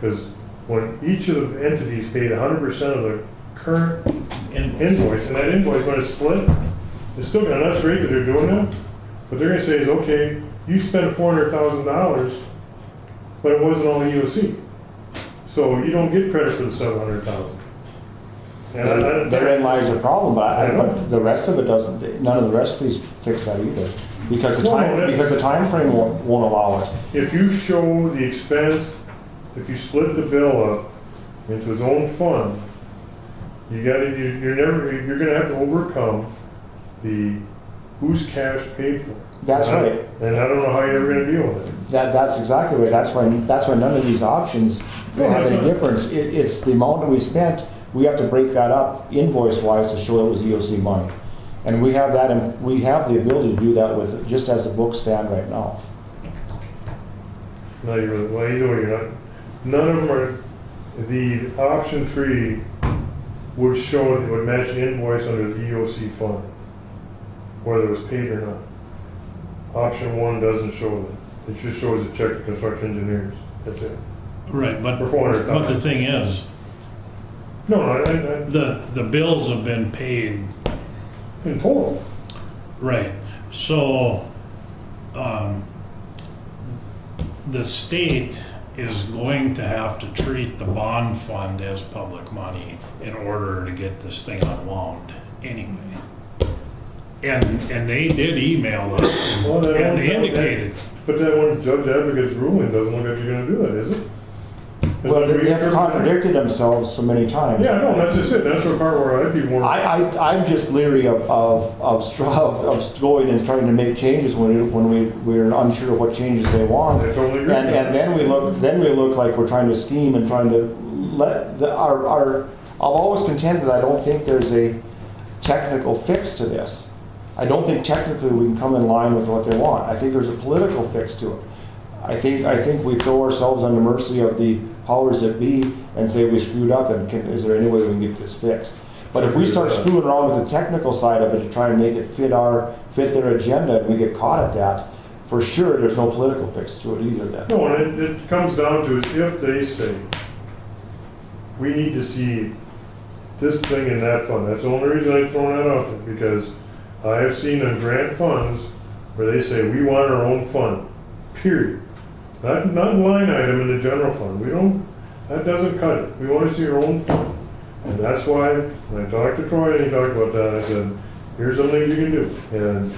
Because when each of the entities paid 100% of the current invoice, and that invoice, when it's split, it's still gonna, that's great that they're doing that, but they're gonna say is, okay, you spent $400,000, but it wasn't all EOC. So you don't get credit for the 700,000. And Therein lies the problem, but the rest of it doesn't, none of the rest of these fix that either. Because the time frame won't allow it. if you show the expense, if you split the bill up into its own fund, you're gonna have to overcome the who's cash paid for. That's right. And I don't know how you're ever gonna deal with it. That's exactly right. That's why none of these options have any difference. It's the amount that we spent, we have to break that up invoice-wise to show it was EOC money. And we have that, and we have the ability to do that with, just as the books stand right now. No, you're not. None of them are, the option 3 would show, it would match the invoice under the EOC fund, whether it was paid or not. Option 1 doesn't show that. It just shows a check to construction engineers. That's it. right, but For 400,000. but the thing is, No, the bills have been paid. in total. Right. So, the state is going to have to treat the bond fund as public money in order to get this thing unwound anyway. And they did email us Well, that and one- they indicated, But that one judge advocate's ruling doesn't look like you're gonna do that, is it? Is Well, that they have reinterpreted? contradicted themselves so many times. Yeah, no, that's just it, that's the part where I'd be more. I'm just leery of going and trying to make changes when we're unsure of what changes they want. I totally agree. And then we look like we're trying to scheme and trying to let I've always contended I don't think there's a technical fix to this. I don't think technically we can come in line with what they want. I think there's a political fix to it. I think we throw ourselves on the mercy of the powers that be and say we screwed up and is there any way we can get this fixed? But if we start screwing around with the technical side of it to try and make it fit their agenda and we get caught at that, for sure there's no political fix to it either then. No, and it comes down to is if they say, we need to see this thing in that fund. That's the only reason I've thrown that out there, because I have seen in grant funds where they say, we want our own fund, period. Not line item in the general fund. That doesn't cut it. We want to see our own fund. And that's why, when I talked to Troy and he talked about that, I said, here's some things you can do. And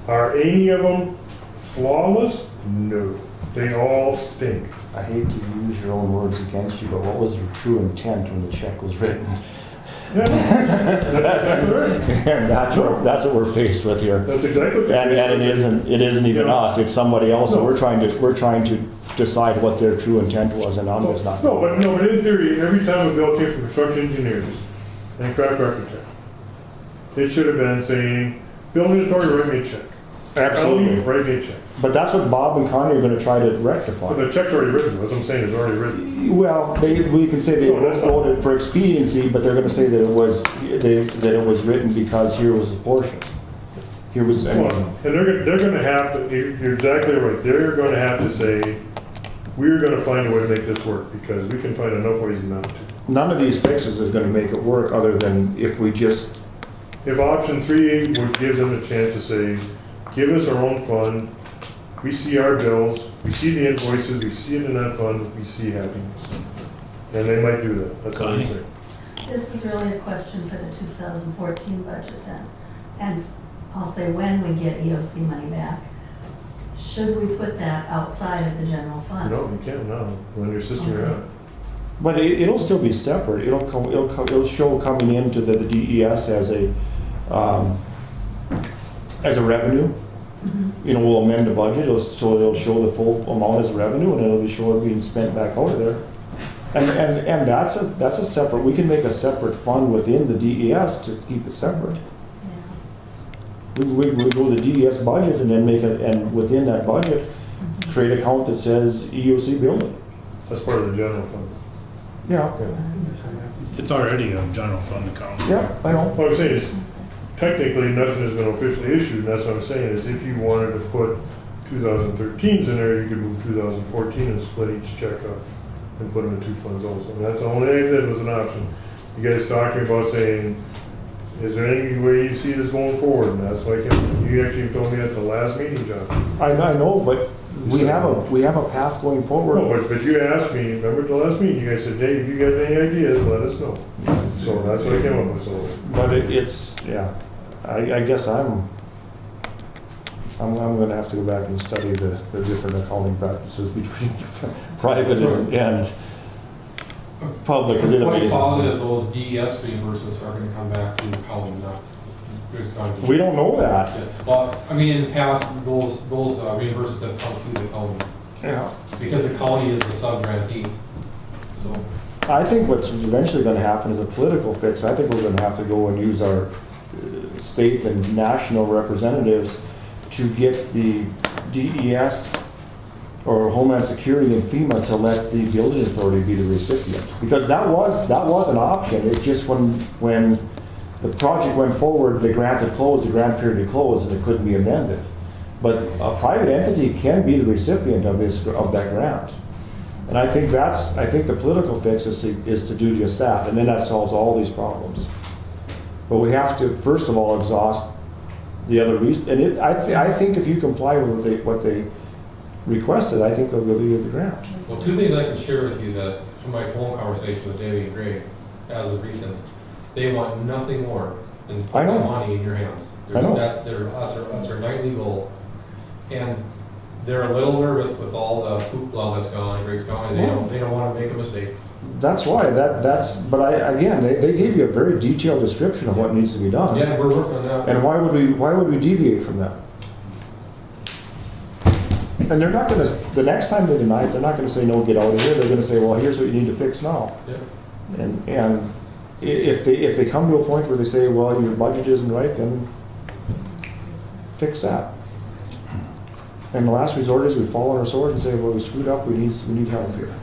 are any of them flawless? No. They all stink. I hate to use your own words against you, but what was your true intent when the check was written? Yeah, that's exactly right. And that's what we're faced with here. That's exactly what And it isn't even us, it's somebody else, so we're trying to decide what their true intent was, and I'm just not. No, but in theory, every time a bill came from construction engineers and craft architect, it should have been saying, building authority, write me a check. Absolutely. County, write me a check. But that's what Bob and Connie are gonna try to But rectify. the check's already written, what I'm saying is already written. Well, we can say they No, that's wrote it for expediency, but they're gonna say that it was written because here was a portion. Here was, I Well, mean, and they're gonna have to, you're exactly right, they're gonna have to say, we're gonna find a way to make this work, because we can find enough ways not to. none of these fixes is gonna make it work, other than if we just, If option 3 would give them a chance to say, give us our own fund, we see our bills, we see the invoices, we see it in that fund, we see happiness. And they might do that, that's all I'm saying. This is really a question for the 2014 budget then. And I'll say when we get EOC money back, should we put that outside of the general fund? No, you can't now, when your system you're at. but it'll still be separate. It'll show coming into the DES as a revenue. You know, we'll amend the budget, it'll show the full amount as revenue, and it'll show it being spent back out of there. And that's a separate, we can make a separate fund within the DES to keep it separate. Yeah. We go to the DES budget and then and within that budget, create an account that says EOC building. That's part of the general fund. Yeah, it's already a general fund account. yeah, I know. What I'm saying is, technically, nothing has been officially issued, and that's what I'm saying, is if you wanted to put 2013s in there, you could move 2014 and split each check up and put them in 2 funds also. And that's the only thing that was an option. You guys talking about saying, is there any way you see this going forward? And that's like, you actually told me at the last meeting, John. I know, but we have a path going forward. No, but you asked me, remember at the last meeting, you guys said, Dave, if you got any ideas, let us know. So that's what I came up with, so. But it's, yeah, I guess I'm gonna have to go back and study the different accounting practices between private and public. 'cause Quite otherwise- positive those DES reimbursements are gonna come back to county, not. it's going to be- We don't know that. Yeah. Well, I mean, in the past, those reimbursements have come to the county, Yeah. because the county is the sub-grantee. So, I think what's eventually gonna happen is a political fix. I think we're gonna have to go and use our state and national representatives to get the DES or Homeland Security and FEMA to let the building authority be the recipient. Because that was an option. It's just when the project went forward, the grant had closed, the grant period had closed, and it couldn't be amended. But a private entity can be the recipient of that grant. And I think the political fix is to do just that, and then that solves all these problems. But we have to, first of all, exhaust the other reason. And I think if you comply with what they request it, I think they'll give you the grant. Well, two things I can share with you that from my phone conversation with Debbie and Greg, as of recent, they want nothing more than I know. money in your hands. I know. That's their nightly goal. And they're a little nervous with all the hoopla that's gone, Greg's gone, and they don't want to make a mistake. That's why, again, they gave you a very detailed description of what needs to be done. Yeah, we're working on that. And why would we deviate from that? And they're not gonna, the next time they deny it, they're not gonna say, no, get out of here. They're gonna say, well, here's what you need to fix now. Yeah. And if they come to a point where they say, well, your budget isn't right, then fix that. And the last resort is we fall on our sword and say, well, we screwed up, we need help here.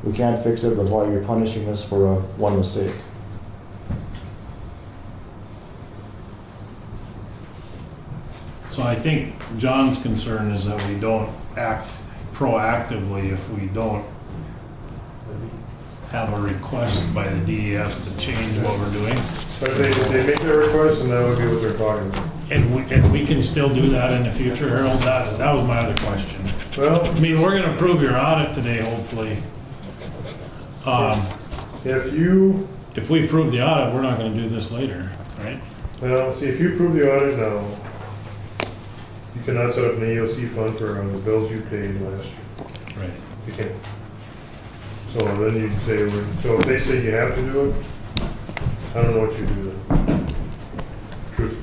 We can't fix it, but why you're punishing us for one mistake. So I think John's concern is that we don't act proactively if we don't have a request by the DES to change what we're doing. But if they make their request, and that would be what they're talking about. And we can still do that in the future, Harold? That was my other question. Well, I mean, we're gonna approve your audit today, hopefully. if we approve the audit, we're not gonna do this later, right? Well, see, if you approve the audit now, you cannot set up an EOC fund for the bills you paid last year. Right. You can't. So then you say, so if they say you have to do it, I don't know what you do then. Truth.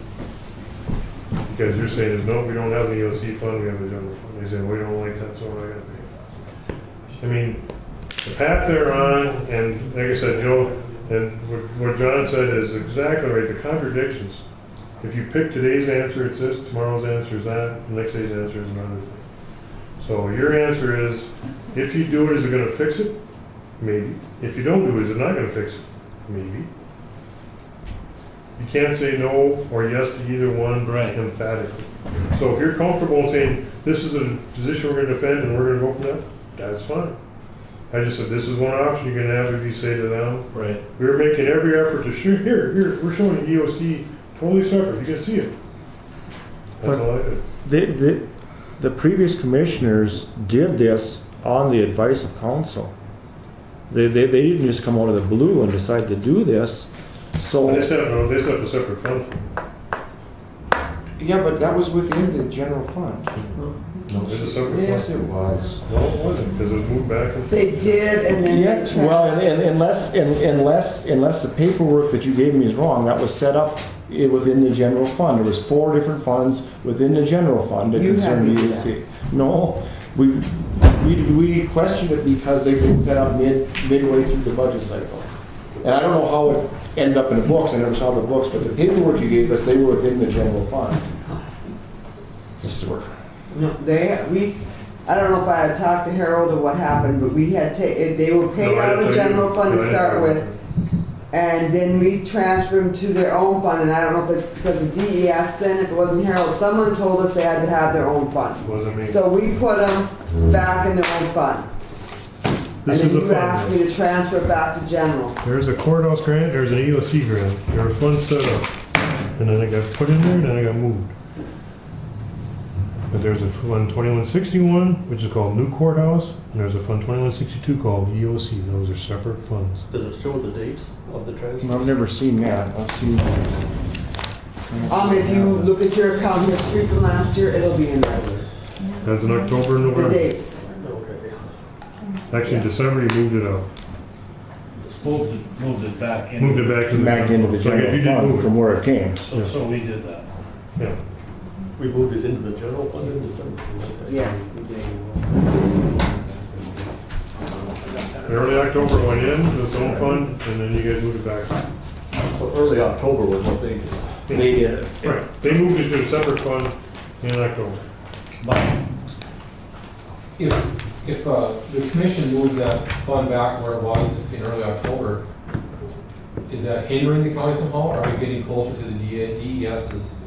Because you're saying, no, we don't have an EOC fund, we have a general fund. They say, we don't like that, so we're not gonna pay for it. I mean, the path they're on, and like I said, and what John said is exactly right, the contradictions. If you pick today's answer, it's this, tomorrow's answer is that, the next day's answer is another thing. So your answer is, if you do it, is it gonna fix it? Maybe. If you don't do it, is it not gonna fix it? Maybe. You can't say no or yes to either one emphatically. So if you're comfortable in saying, this is a position we're gonna defend and we're gonna go from that, that's fine. I just said, this is one option you're gonna have if you say to them, right. We're making every effort to here, we're showing EOC totally separate, you can see it. That's all I did. The previous commissioners did this on the advice of council. They didn't just come out of the blue and decide to do this. So They set up a separate fund. yeah, but that was within the general fund. No, it's a separate Yes, fund. it was. No, it wasn't, because it was moved back and forth. They did, and then Yeah, they well, unless the paperwork that you gave me is wrong, that was set up within the general fund. There was 4 different funds within the general fund that You concerned the had me EOC. No, we questioned it because they've been set up midway through the budget cycle. And I don't know how it ended up in the books, I never saw the books, but the paperwork you gave us, they were within the general fund. Yes, sir. No, I don't know if I had talked to Harold or what happened, but we had they were paid No, I out of the didn't tell you. general fund No, to I start didn't tell with, you. and then we transferred them to their own fund, and I don't know if it's because of DES then, if it wasn't Harold, someone told us they had to have their own fund. Wasn't me. So we put them back in their own fund. This And is a then you asked fund. me to transfer it back to general. There's a courthouse grant, there's an EOC grant. There are funds set up. And then it got put in there, and then it got moved. But there's a fund 2161, which is called New Courthouse, and there's a fund 2162 called EOC. Those are separate funds. Does it show the dates of the transfers? I've never seen that. I've seen. If you look at your account history from last year, it'll be in there. That's in October and The November. dates. Okay. Actually, in December, you moved it up. Moved it back in. Moved it back to the. Back into the So I guess you general did fund move it. from where it came. So we did that. Yeah. We moved it into the general fund in December. Okay. Yeah. Early October went in, its own fund, and then you guys moved it back. So early October was what they did. They did it. Right. They moved it to a separate fund in October. But if the commission moves that fund back where it was in early October, is that hindering the county somehow? Are we getting closer to the DES's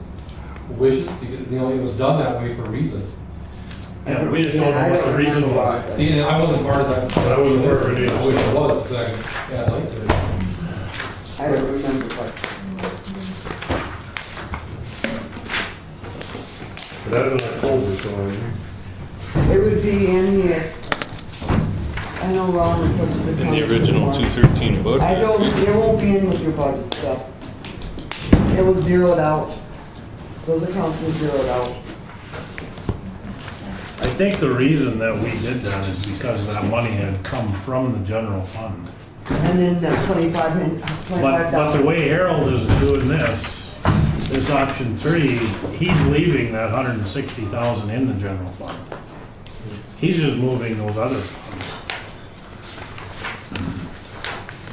wishes? Because, it was done that way for a reason. Yeah, we just don't know what the reason was. See, and I wasn't part of that. I wasn't part of it either. I wish I was, because I'd like to. I don't remember what. But that was in October, so It would be in the, I know Ron requested the. In the original 213 budget. I don't, it won't be in with your budget stuff. It was zeroed out. Those accounts were zeroed out. I think the reason that we did that is because that money had come from the general fund. And then that 25,000. But the way Harold is doing this option 3, he's leaving that 160,000 in the general fund. He's just moving those other funds.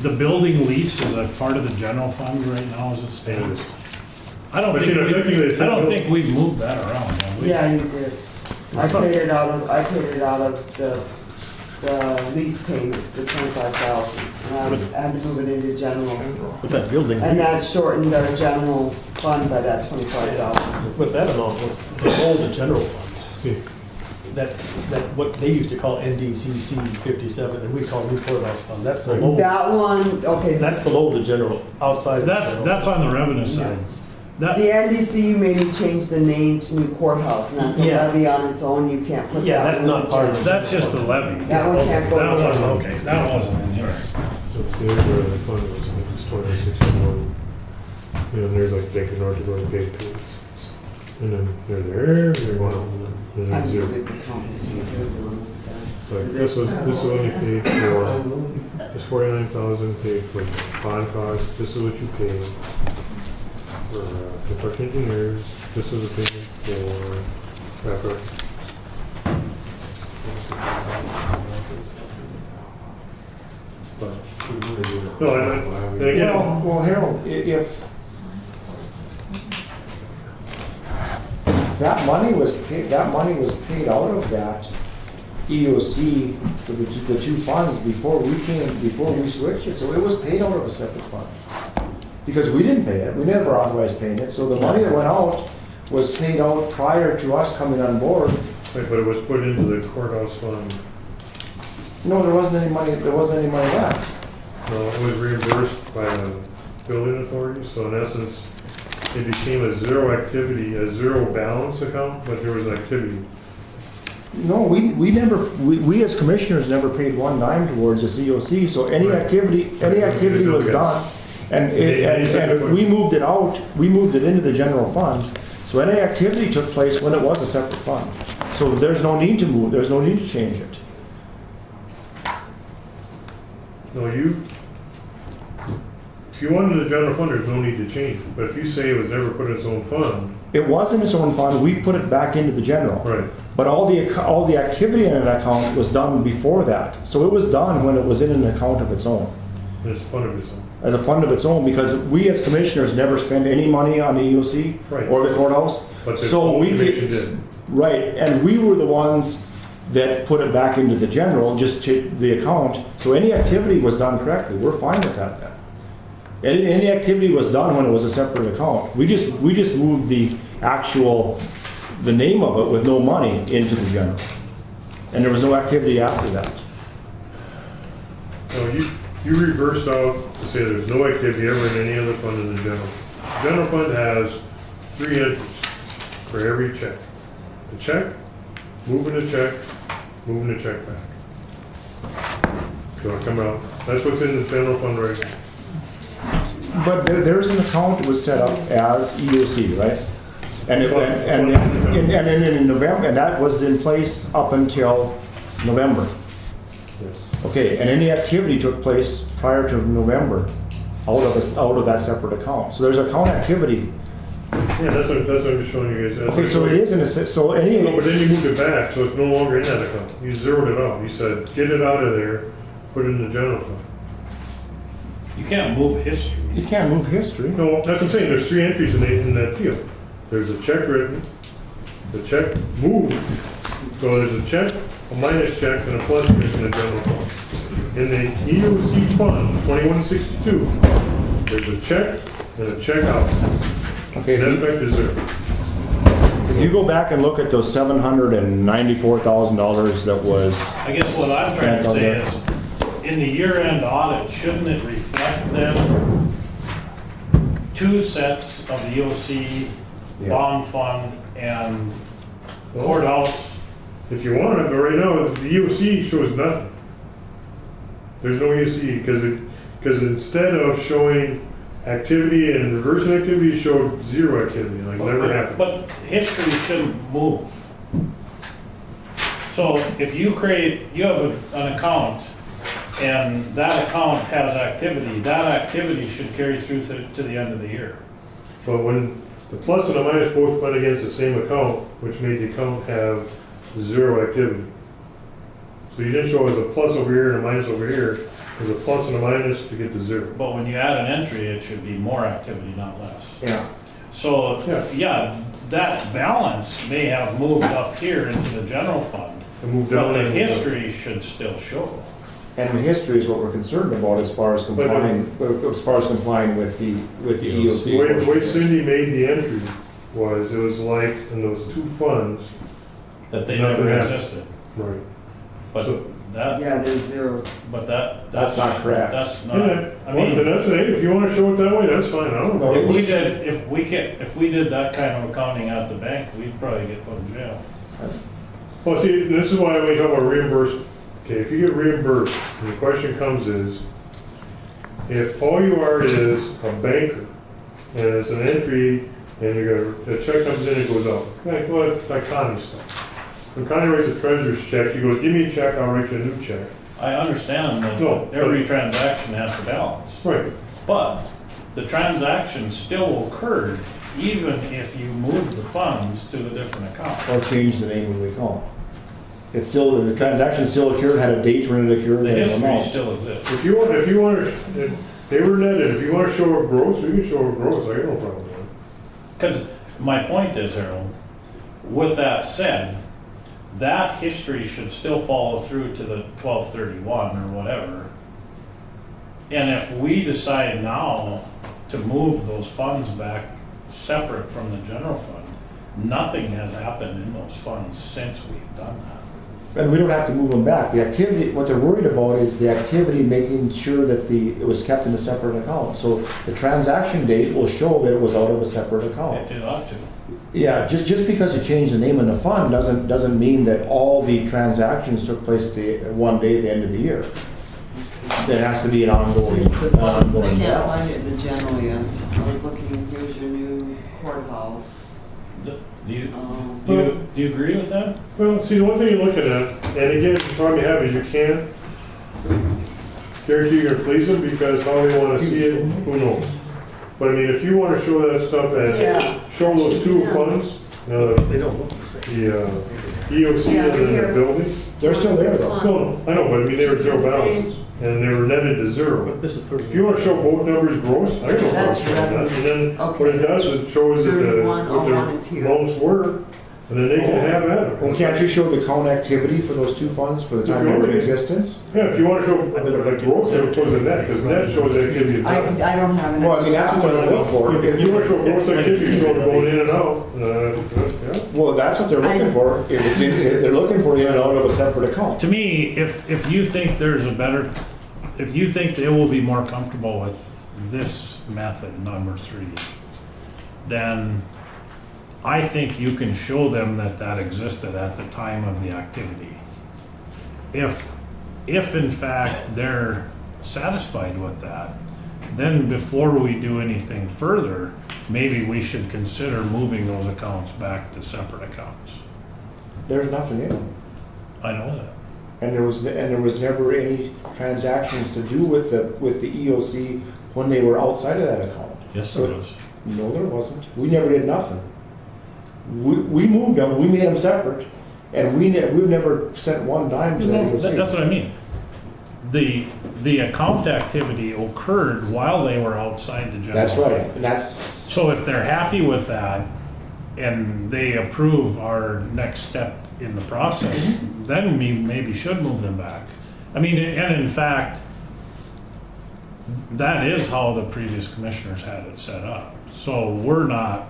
The building lease is a part of the general fund right now as it stands. I don't think we've moved that around, have we? Yeah, you did. I paid it out of the lease payment, the 25,000. And I had to move it into general. With that building. And that shortened our general fund by that 25,000. With that amount was below the general fund. That what they used to call NDCC 57, and we call New Courthouse Fund. That's below. That one, okay. That's below the general, outside. That's on the revenue side. The NDCU made me change the name to New Courthouse, and that's a Yeah. levy on its own. You can't put that. Yeah, that's not part of it. That's just the levy. That one can't go. That wasn't in here. So see, where the fund was, it's 2061. You know, there's like Bank of North Dakota paid to it. And then they're there, they're one of them, and I then do zero. the account history. Like this was only paid for, this 49,000 paid for bond costs, this is what you paid for construction engineers, this is the payment for traffic. But, no, and again, Well, Harold, if that money was paid out of that EOC for the two funds before we switched it, so it was paid out of a separate fund. Because we didn't pay it, we never authorized paying it, so the money that went out was paid out prior to us coming on board. right, but it was put into the courthouse fund. No, there wasn't any money left. No, it was reimbursed by the building authority, so in essence, it became a zero activity, a zero balance account, but there was activity. No, we as commissioners never paid one dime towards this EOC, so any Right. activity was done. And we moved it out, we moved it into the general fund, so any activity took place when it was a separate fund. So there's no need to move, there's no need to change it. No, if you wanted the general fund, there's no need to change it, but if you say it was never put in its own fund. It was in its own fund, we put it back into the general. Right. But all the activity in an account was done before that, so it was done when it was in an account of its own. And it's fund of its own. As a fund of its own, because we as commissioners never spend any money on the EOC Right. or the courthouse. But the So whole we commission get, did. right, and we were the ones that put it back into the general, just the account. So any activity was done correctly, we're fine with that then. Any activity was done when it was a separate account. We just moved the name of it with no money into the general. And there was no activity after that. No, you reversed out to say there's no activity ever in any other fund in the general. General fund has 3 entries for every check. The check, moving the check back. So it'll come out, that's what's in the general fund right now. But there's an account that was set up as EOC, right? And then in November, and that was in place up until November. Yes. Okay, and any activity took place prior to November out of that separate account. So there's account activity. Yeah, that's what I'm just showing you guys. Okay, so it is so any. No, but then you moved it back, so it's no longer in that account. You zeroed it out. You said, get it out of there, put it in the general fund. You can't move history. You can't move history. No, that's what I'm saying. There's 3 entries in that deal. There's a check written, the check moved. So there's a check, a minus check, and a plus check in the general fund. In the EOC fund, 2162, there's a check and a check out. Okay. Net effect is 0. If you go back and look at those $794,000 that was. I guess what I'm trying to say is, in the year-end audit, shouldn't it reflect then 2 sets of EOC, bond fund, and courthouse if you want it, but right now, the EOC shows nothing. There's no EOC, because instead of showing activity and reversing activity, it showed zero activity, like never happened. But history shouldn't move. So if you have an account, and that account has activity, that activity should carry through to the end of the year. But when the plus and the minus both went against the same account, which made the account have zero activity. So you didn't show as a plus over here and a minus over here, as a plus and a minus to get to zero. But when you add an entry, it should be more activity, not less. Yeah. So, yeah, that balance may have moved up here into the general fund, It moved down. but the and moved up. history should still show. And the history is what we're concerned about as far as complying with the EOC. The way Cindy made the entry was, it was like in those two funds. That they Nothing never happened. existed. Right. But So- that, Yeah, there's zero. but that. That's not correct. That's not, Yeah, I well, mean, then that's it, if you wanna show it that way, that's fine, I don't know. if we did that kind of accounting at the bank, we'd probably get put in jail. Well, see, this is why when we talk about reimbursement, okay, if you get reimbursed, and the question comes is, if all you are is a banker, and it's an entry, and you got, the check comes in and goes out, like Connie stuff. When Connie writes a treasurer's check, she goes, give me a check, I'll write you a new check. I understand No, that every transaction has to balance, Right, but the transaction still occurred even if you moved the funds to a different account. Or change the name of the account. It's still, the transaction still occurred, had a date when it occurred, The and an history amount. still exists. if you want, if they were netted, if you wanna show a gross, we can show a gross, I got no problem with it. Because my point is, Harold, with that said, that history should still follow through to the 12/31 or whatever. And if we decide now to move those funds back separate from the general fund, nothing has happened in those funds since we've done that. And we don't have to move them back. The activity, what they're worried about is the activity making sure that it was kept in a separate account. So the transaction date will show that it was out of a separate account. It ought to. Yeah, just because you change the name in the fund doesn't mean that all the transactions took place one day at the end of the year. There has to be an ongoing. This is the funds, I can't balance. find it in the general yet. I was looking, here's your new courthouse. Do you agree with that? Well, see, the one thing you're looking at, and again, the problem you have is you can't guarantee you're gonna please them, because how they wanna see it, who knows? But I mean, if you wanna show that stuff, Yeah. show those two funds, They don't look the same. the EOC Yeah, and then here. the building. They're still there though. No, I know, but I mean, they were zero balance, and they were netted to zero. But this is 30. If you wanna show both numbers gross, I don't know. That's about that. right. And then what Okay. it does, it shows that 3101 is what here. their loans were, and then they can have that. Well, can't you show the count activity for those two funds for the time they were in existence? Yeah, if you wanna show like growth, then show the net, because net shows activity. I don't have an Well, I mean, that's what they're looking for. If you want to show growth activity, you show it going in and out, yeah. Well, that's what they're looking for. They're looking for in and out of a separate account. To me, if you think if you think they will be more comfortable with this method, number 3, then I think you can show them that existed at the time of the activity. If in fact they're satisfied with that, then before we do anything further, maybe we should consider moving those accounts back to separate accounts. There's nothing in them. I know that. And there was never any transactions to do with the EOC when they were outside of that account. Yes, there was. No, there wasn't. We never did nothing. We moved them, we made them separate, and we've never sent one dime to the No, EOC. that's what I mean. The account activity occurred while they were outside the general That's fund. right, and that's, So if they're happy with that and they approve our next step in the process, then we maybe should move them back. I mean, and in fact, that is how the previous commissioners had it set up. So we're not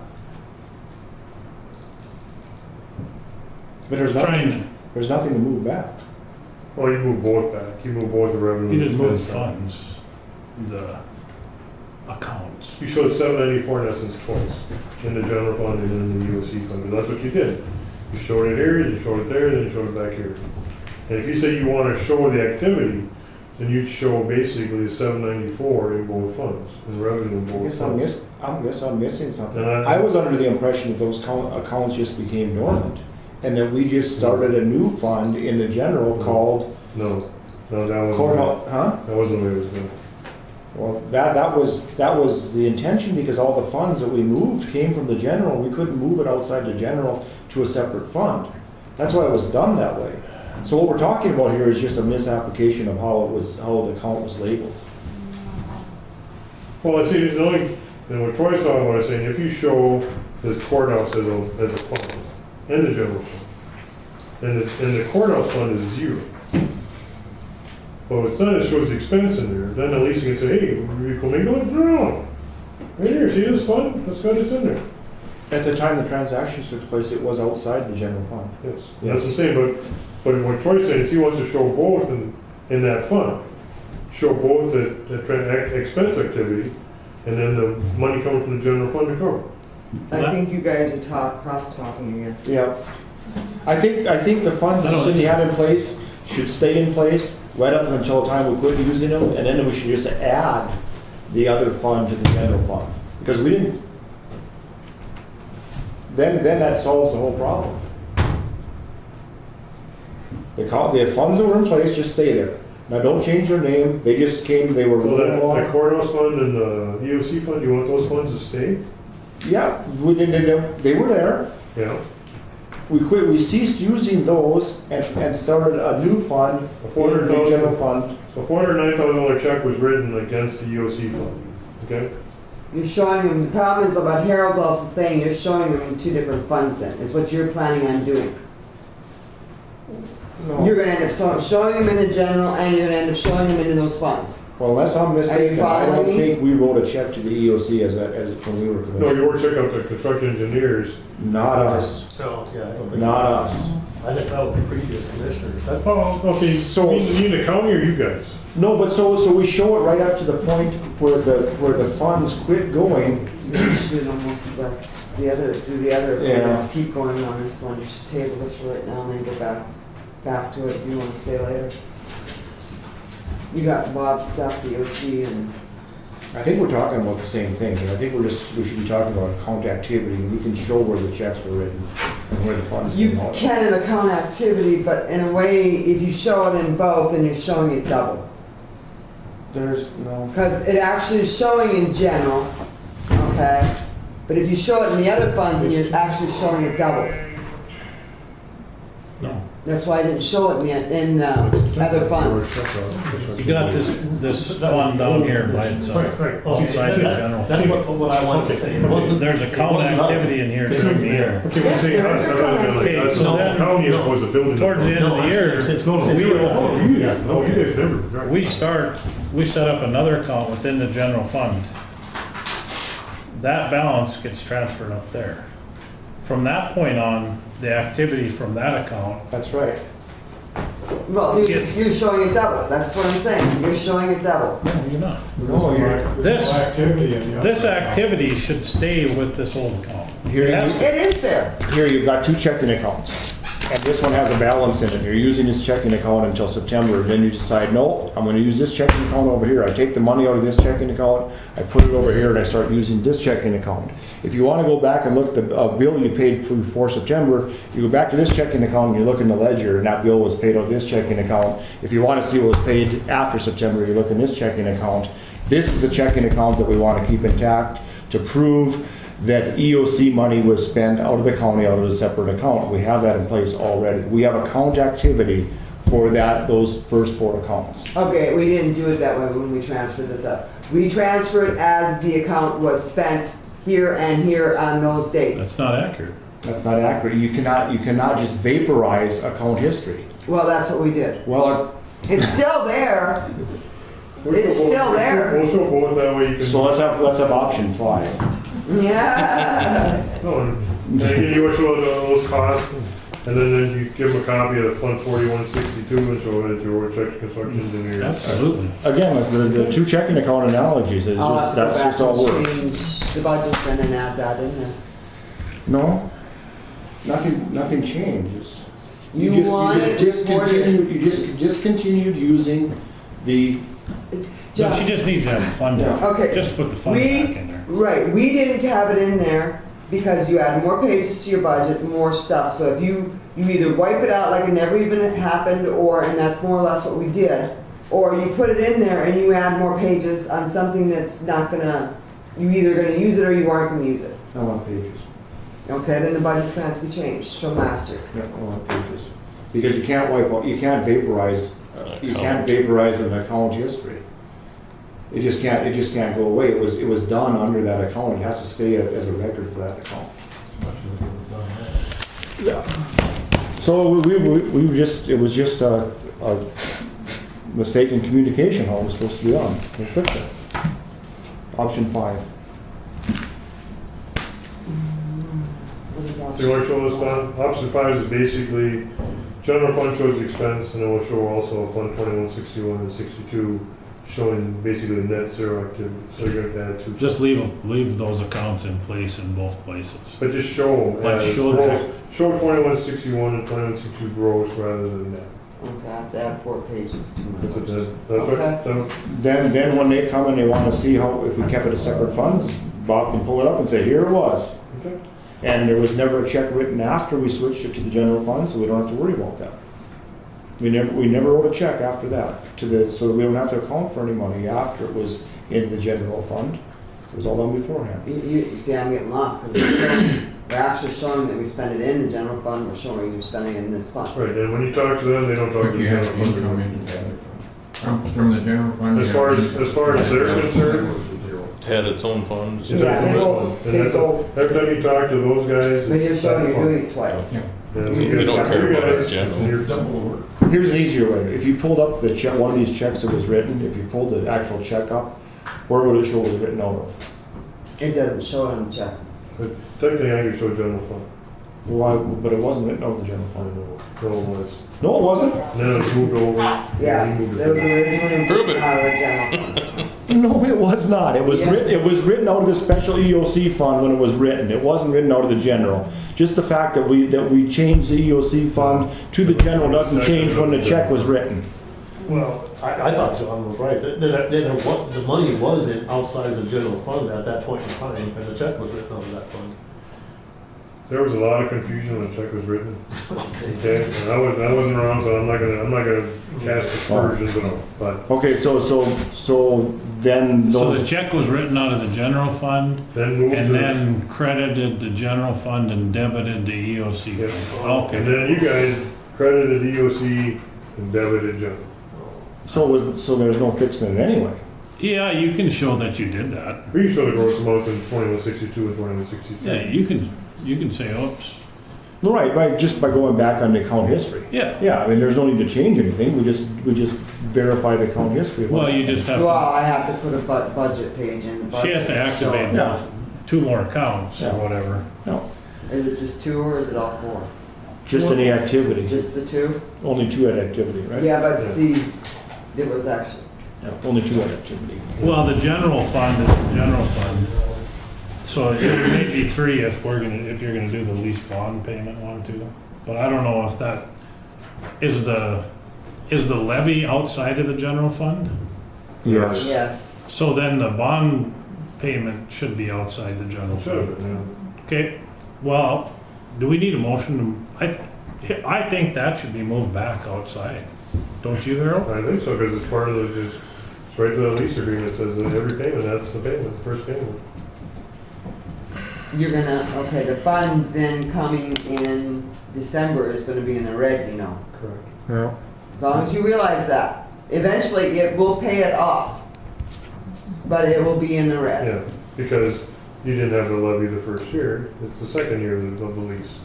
but there's nothing to move back. Well, you move both back, you move both the revenue. You just move the expense back. funds, the accounts. You showed 794 in essence twice, in the general fund and in the EOC fund, and that's what you did. You showed it here, you showed it there, then you showed it back here. And if you say you wanna show the activity, then you'd show basically 794 in both funds, in revenue in I both guess I'm funds. missing something. And I was under the impression that those accounts just became dormant, and that we just started a new fund in the general called No, that wasn't, courthouse, huh? that wasn't the way it was done. Well, that was the intention, because all the funds that we moved came from the general. We couldn't move it outside the general to a separate fund. That's why it was done that way. So what we're talking about here is just a misapplication of how the account was labeled. Well, I see, the only, and what Troy's talking about is saying, if you show this courthouse as a fund, and the general fund, and the courthouse fund is zero. But what's done is shows the expense in there, then at least you can say, hey, we can make it, no, right here, see this fund, let's got this in there. At the time the transaction took place, it was outside the general fund. Yes, that's the same, but what Troy's saying is he wants to show both in that fund. Show both the expense activity, and then the money comes from the general fund to cover. I think you guys are cross-talking again. Yeah. I think the funds that the city had in place should stay in place right up until the time we quit using them, and then we should just add the other fund to the general fund. Because we didn't, then that solves the whole problem. The funds that were in place just stay there. Now, don't change their name, they just came, they were. So that courthouse fund and the EOC fund, you want those funds to stay? Yeah, we didn't, they were there. Yeah. We ceased using those and started a new fund, A the $400,000 general fund. So $409,000 check was written against the EOC fund, okay? You're showing them, the problem is about Harold's also saying you're showing them in two different funds then, is what you're planning on doing. No. You're gonna end up showing them in the general, and you're gonna end up showing them into those funds. Well, unless I'm mistaken, I don't following me? think we wrote a check to the EOC as when we were No, commissioners. you were checking out the construction engineers. Not us, So, yeah, I don't think. not us. I think that was the previous commissioner. That's, Oh, okay, So- you mean the county or you guys? No, but so we show it right up to the point where the funds quit going. You should almost let do the other, Yeah. just keep going on this one. You should table this for right now and then go back to it if you want to stay later. You got Bob's stuff, the OC, and I think we're talking about the same thing. I think we should be talking about account activity, and we can show where the checks were written and where the funds you came out. can in account activity, but in a way, if you show it in both, then you're showing it double. There's no. Because it actually is showing in general, okay? But if you show it in the other funds, then you're actually showing it double. No. That's why I didn't show it in the other funds. You got this fund down here by itself, outside the general. that's what I wanted to say. It wasn't. There's account activity in here It during was the year. Okay, Yes, well, see, there us, is a I thought comment. it was So the then, county is supposed to build it. Towards the end of the year, It's going to. we No, you guys never, right. we set up another account within the general fund. That balance gets transferred up there. From that point on, the activity from that account, That's right. Well, you're showing it double. That's what I'm saying. You're showing it double. no, you're not. No, you're. This, Activity in the this other- activity should stay with this old account. Here It has you- to. It is there. Here, you've got two checking accounts, and this one has a balance in it. You're using this checking account until September, then you decide, no, I'm gonna use this checking account over here. I take the money out of this checking account, I put it over here, and I start using this checking account. If you wanna go back and look at the bill you paid for September, you go back to this checking account and you look in the ledger, and that bill was paid out of this checking account. If you wanna see what was paid after September, you look in this checking account. This is the checking account that we wanna keep intact to prove that EOC money was spent out of the county, out of a separate account. We have that in place already. We have account activity for those first four accounts. Okay, we didn't do it that way when we transferred it up. We transferred as the account was spent here and here on those dates. That's not accurate. That's not accurate. You cannot just vaporize account history. Well, that's what we did. Well, It's still there. It's still there. We'll show both, that way you can. so let's have option 5. Yeah. No, and then you show those costs, and then you give them a copy of Fund 4162 and show it at your check construction engineer. Absolutely. Again, it's the two checking account analogies. It's I'll just, have to go that's back just all and works. change the budget then and add that in there. No? Nothing changes. You just wanted discontinued, you just continued using the, So she just needs to have a fund. Yeah. Okay. Just put the fund We- back in there. Right, we didn't have it in there because you add more pages to your budget, more stuff. So if you either wipe it out like it never even happened, and that's more or less what we did, or you put it in there and you add more pages on something that's not gonna, you either gonna use it or you aren't gonna use it. I want pages. Okay, then the budget's gonna have to be changed from last year. Yeah, I want pages. Because you can't wipe out, you can't vaporize an account history. It just can't go away. It was done under that account. It has to stay as a record for that account. Yeah. So we it was just a mistake in communication how it was supposed to be done. We'll fix it. Option 5. What is So you option? want to show this fund? Option 5 is basically, general fund shows expense, and it will show also Fund 21, 61, and 62, showing basically net zero activity. So you're going to add 2. Just leave those accounts in place in both places. But just show them But as show gross. Show 2161 and 2162 gross rather than net. Okay, I have to add 4 pages to my That's what budget. that's right. So, Then when they come and they want to see how, if we kept it as separate funds, Bob can pull it up and say, here it was. okay. And there was never a check written after we switched it to the general fund, so we don't have to worry about that. We never wrote a check after that so that we don't have to account for any money after it was in the general fund. It was all done beforehand. You see, I'm getting lost because we're actually showing that we spend it in the general fund, we're showing you're spending it in this fund. Right, and when you talk to them, they don't talk to But the you have general fund. income into the other fund. From the general fund. As you far have as income. they're concerned, Had its own fund. Yeah, they go- and they that's- go- every time you talk to those guys, But you're it's showing that you're fund. doing it twice. Yeah. Yeah, We don't care about our guys, general. and you're- Double work. Here's an easier way. If you pulled up the check, one of these checks that was written, if you pulled the actual check up, where would it show it was written out of? It doesn't show it on the check. But technically, I could show general fund. Why, but it wasn't written out of the general I fund. know, no, it was. No, it wasn't. Then it's moved over. Yes, He moved it was originally. Prove it. out of the general fund. No, it was not. It was Yes. written. It was written out of the special EOC fund when it was written. It wasn't written out of the general. Just the fact that we changed the EOC fund to the general doesn't change when the check was written. Well, I thought John was right, the money was outside the general fund at that point in time, and the check was written out of that fund. There was a lot of confusion when the check was written, Okay. okay? And I wasn't around, so I'm not gonna cast aspersions on it, but Okay, so then So the those. check was written out of the general fund then moved and to. then credited the general fund and debited the EOC Yeah. fund. And Okay. then you guys credited EOC and debited general. So there's no fixing it anyway. Yeah, you can show that you did that. We can show the gross amount in 2162 and 2163. Yeah, you can say, oops. Right, just by going back on the account history. Yeah. Yeah, I mean, there's no need to change anything. We just verify the account history. Well, you just have Well, to, I have to put a budget page in. the she has budget to show activate it. Yeah. both, 2 more accounts or Yeah. whatever. No, Is it just 2 or is it all 4? just any activity. Just the 2? Only 2 had activity, right? Yeah, but Yeah. see, it was actually, Yeah, only 2 had activity. Well, the general fund is the general fund. So it may be 3 if you're gonna do the lease bond payment one too. But I don't know if that, is the levy outside of the general fund? Yes. yes. So then the bond payment should be outside the general Should fund. have been, yeah. Okay, well, do we need a motion to, I think that should be moved back outside. Don't you, Harold? I think so, because it's part of it's right to the lease agreement, it says that every payment, that's the payment, first payment. You're gonna, okay, the fund then coming in December is gonna be in the red, you know. Correct. Yeah. As long as you realize that. Eventually, it will pay it off, but it will be in the red. Yeah, because you didn't have the levy the first year, it's the second year of the lease.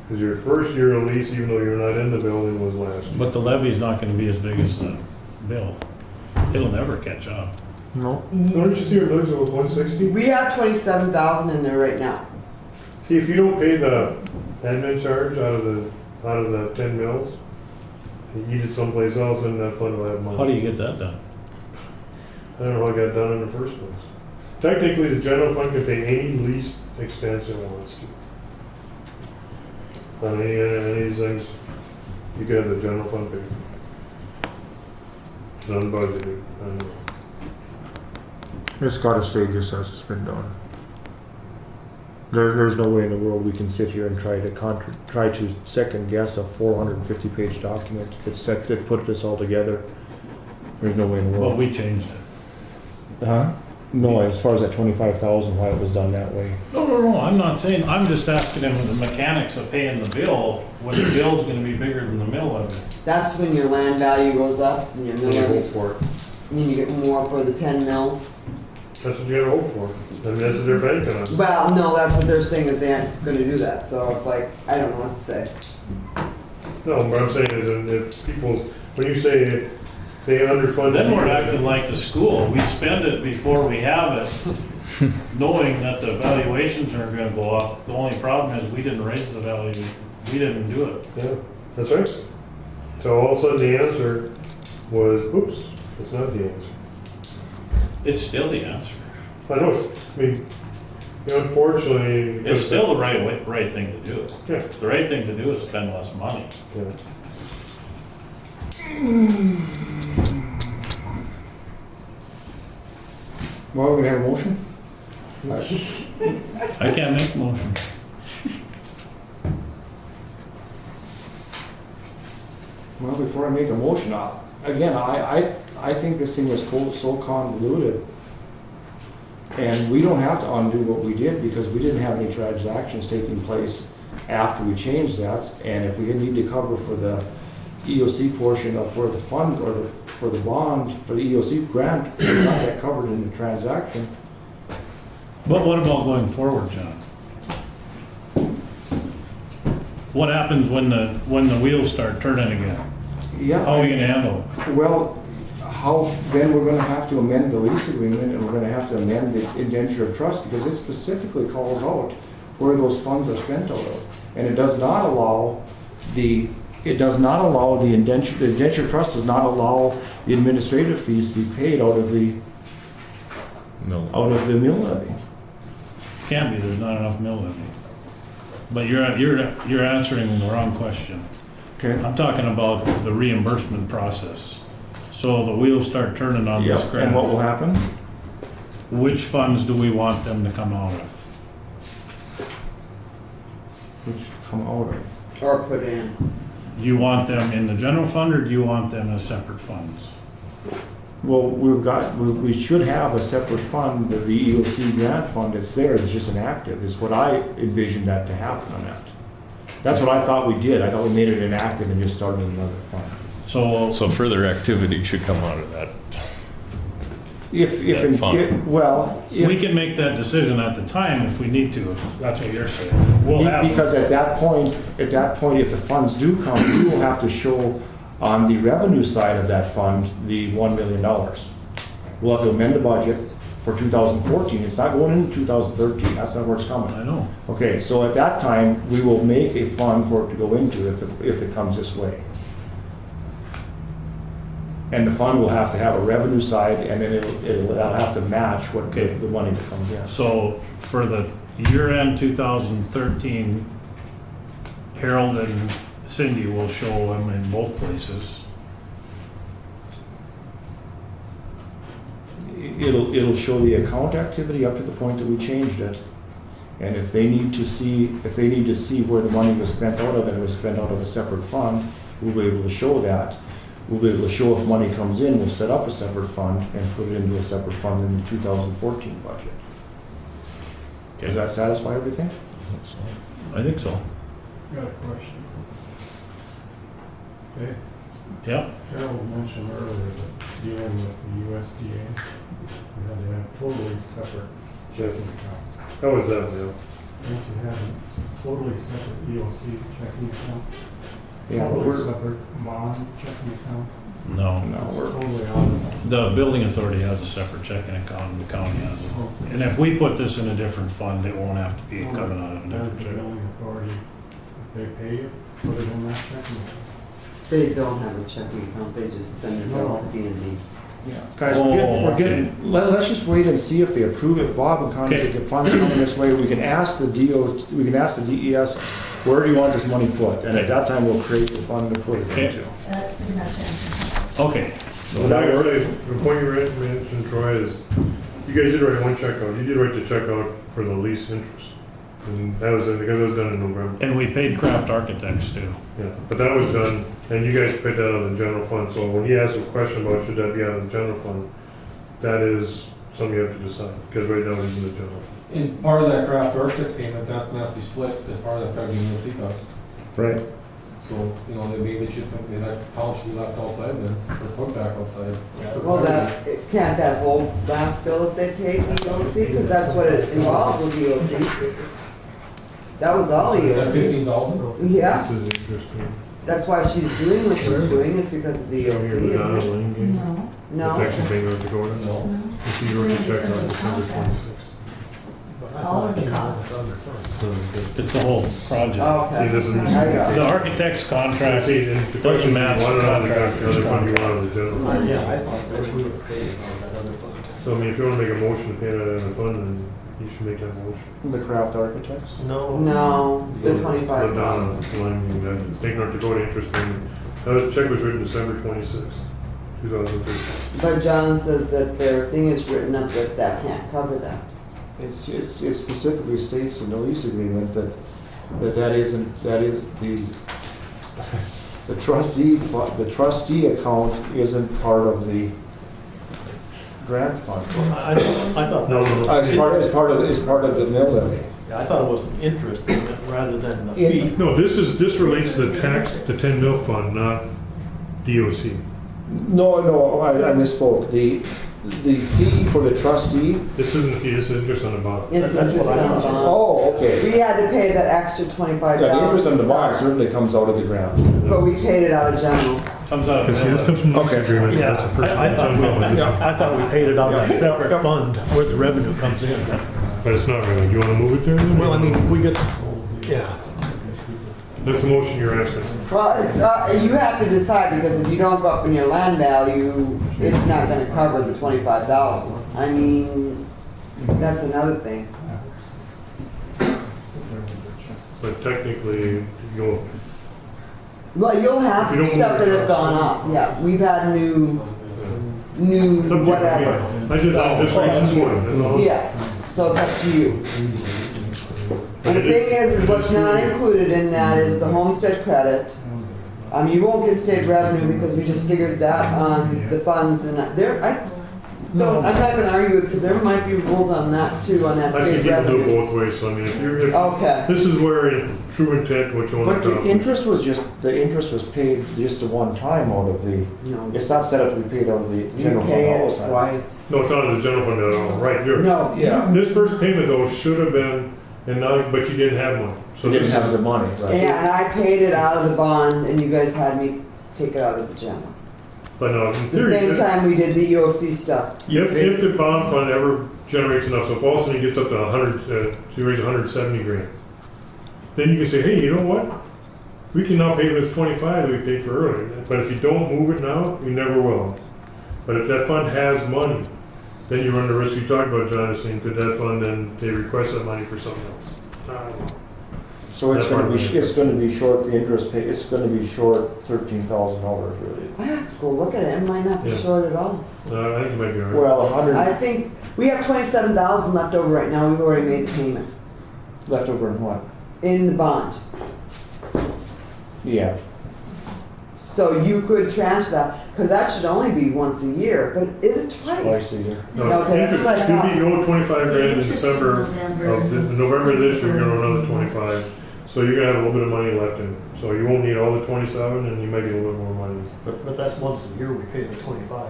Because your first year of lease, even though you're not in the building, was last year. But the levy's not gonna be as big as the bill. It'll never catch up. No. Don't you see your levies of 160? We have 27,000 in there right now. See, if you don't pay the admin charge out of the 10 mils, you eat it someplace else and that fund will have money. How do you get that done? I don't know how I got done in the first place. Technically, the general fund can pay any lease expense it wants to. on any of these things, you can have the general fund pay for. It's unbudgeted, It's gotta stay just as it's been done. There's no way in the world we can sit here and try to second guess a 450-page document that put this all together. There's no way in the Well, world. we changed it. Huh? No, as far as that 25,000, why it was done that way. No, I'm not saying, I'm just asking him the mechanics of paying the bill, when the bill's gonna be bigger than the mill levy. That's when your land value goes up and your mill you hope levy, for it. I mean, you get more for the 10 mills. That's what you gotta hope for, and that's what they're banking on. Well, no, that's what they're saying is they aren't gonna do that, so it's like, I don't know what to say. No, what I'm saying is that if people, when you say they underfunded. Then we're acting like the school, we spend it before we have it, knowing that the valuations are gonna go up. The only problem is we didn't raise the value, we didn't do it. Yeah, that's right. So all of a sudden the answer was, oops, that's not the answer. It's still the answer. I know, I mean, unfortunately. It's still the right thing to do. Yeah. The right thing to do is spend less money. Yeah. Well, we're gonna have a motion? I can't make a motion. Well, before I make a motion, again, I think this thing was so convoluted. And we don't have to undo what we did because we didn't have any transactions taking place after we changed that. And if we need to cover for the EOC portion of where the fund or for the bond, for the EOC grant, we got that covered in the transaction. But what about going forward, John? What happens when the wheels start turning again? Yeah. How are we gonna handle it? Well, then we're gonna have to amend the lease agreement and we're gonna have to amend the indenture of trust because it specifically calls out where those funds are spent out of. And it does not allow the indenture trust does not allow the administrative fees to be paid out of the mill levy. Can't be, there's not enough mill levy. But you're answering the wrong question. Okay. I'm talking about the reimbursement process. So the wheels start turning on this grant. And what will happen? Which funds do we want them to come out of? Which come out of? Or put in. Do you want them in the general fund or do you want them as separate funds? Well, we should have a separate fund, the EOC grant fund that's there, it's just inactive, is what I envisioned that to happen on that. That's what I thought we did, I thought we made it inactive and just started another fund. So further activity should come out of that. We can make that decision at the time if we need to, that's what you're saying. We'll have. Because at that point, if the funds do come, we will have to show on the revenue side of that fund, the $1 million. We'll have to amend the budget for 2014. It's not going into 2013. That's not where it's coming. I know. Okay, so at that time, we will make a fund for it to go into if it comes this way. And the fund will have to have a revenue side, and then it'll have to match what the money that comes in. So for the year-end 2013, Harold and Cindy will show them in both places. It'll show the account activity up to the point that we changed it. And if they need to see where the money was spent out of and it was spent out of a separate fund, we'll be able to show that. We'll be able to show if money comes in, we'll set up a separate fund and put it into a separate fund in the 2014 budget. Okay. Does that satisfy everything? I think so. Got a question. Okay. Yep. Harold mentioned earlier that dealing with the USDA, you had to have totally separate checking accounts. How was that, Bill? Don't you have a totally separate EOC checking account? Yeah, but Totally separate bond checking account? No. It's totally out of The building authority has a separate checking account and the county has it. Okay. And if we put this in a different fund, it won't have to be coming out of a Does different the check. building authority, if they pay you, put it in that checking account? They don't have a checking account, they just send their bills to B&D. Guys, let's just wait and see if they approve it. Bob and Connie, if the funds come this way, we can ask the DES, where do you want this money put? And at that time, we'll create the fund to put it into. That's pretty much it. Okay. So now, the point you mentioned, Troy, is you guys did write one check out. You did write the check out for the lease interest. And that was, because it was done in November. And we paid Craft Architects too. Yeah, but that was done, and you guys paid that out of the general fund. So when he asked a question about should that be out of the general fund, that is something you have to decide, because right now it's in the general fund. And part of that craft architect payment, that's gonna have to be split as part of that Federal EOC cost. Right. So, you know, maybe it should, that account should be left outside then, or put back outside. Well, can't that whole last bill that they paid EOC, because that's what it involved was EOC. That was all Is that EOC. $15,000? Yeah, This is interesting. that's why she's doing what she's doing, is because of the Come here, EOC, Madonna isn't it? Lane game. No, No? It's actually being able to go to. No. You see, you already checked on December 26th. all of the costs. It's the whole project. Okay. See, this is. I got it. The architect's contract See, and the doesn't question, match you want the it on the contract. other fund, you want it on the general fund. Yeah, I thought that we were paying on that other fund. So I mean, if you wanna make a motion to pay that out of the fund, then you should make that motion. The Craft Architects? No, the 25,000. Madonna Lane, that State North Dakota interest payment. That check was written December 26th, 2013. But John says that their thing is written up that can't cover that. It specifically states in the lease agreement that is the trustee account isn't part of the grant fund. I thought that was. It's part of the mill levy. Yeah, I thought it was an interest payment rather than the fee. No, this relates to the tax, the 10 mil fund, not DOC. No, I misspoke. The fee for the trustee. This isn't the fee, this is interest on the bottom. It's That's what interest I on the thought. bond. Oh, okay. We had to pay that extra 25,000. Yeah, the interest on the bond certainly comes out of the grant. But we paid it out of general. Comes out of Because see, this comes from the lease Okay. agreement. Yeah, That's the first I thought one. I thought we paid it out of a separate fund where the revenue comes in. But it's not really. Do you want to move it there? then? Well, I mean, we get, yeah. That's the motion you're asking. Well, it's, you have to decide, because if you don't go up in your land value, it's not gonna cover the 25,000. I mean, that's another thing. But technically, you'll, Well, you'll have If you don't stuff move that it have gone up, yeah. We've had new whatever. I just raised the point, that's all. Yeah, so it's up to you. And the thing is what's not included in that is the homestead credit. You won't get state revenue because we just figured that on the funds and I'm not gonna argue it because there might be rules on that too, on that I see state people do it revenue. both ways, so I mean, Okay. this is where in true intent, what you want But to the accomplish. interest was paid just a one time out of the, No. it's not set up to be paid out of the You general fund pay all it the time. twice. No, it's not in the general fund at all, right, yours. No, Yeah. This first payment though should have been, and now, but you didn't have one. So You didn't this have is- the money, right? yeah, and I paid it out of the bond and you guys had me take it out of the general. But no, in The theory, same if, time we did the EOC stuff. if the bond fund ever generates enough, so if all of a sudden it gets up to 100, so you raise 170 grand, then you can say, hey, you know what? We can now pay this 25 that we paid for earlier. But if you don't move it now, you never will. But if that fund has money, then you run the risk you talked about, John, is saying, could that fund then, they request that money for something else? I don't know. So it's That gonna part be, of it. it's gonna be short, the interest pay, it's gonna be short $13,000 really. I have to go look at it, it might not be Yeah. short at all. I think it might be all right. Well, 100 I think, we have 27,000 left over right now, we've already made the payment left over in what? in the bond. Yeah. So you could transfer that, because that should only be once a year, but is it Twice twice? a year. No, Okay, that's what I thought. you'll be owed 25 grand in Interest December November. of November of this year, you're gonna owe another 25. So you're gonna have a little bit of money left in it. So you won't need all the 27 and you might get a little bit more money. But that's once a year we pay the 25, right?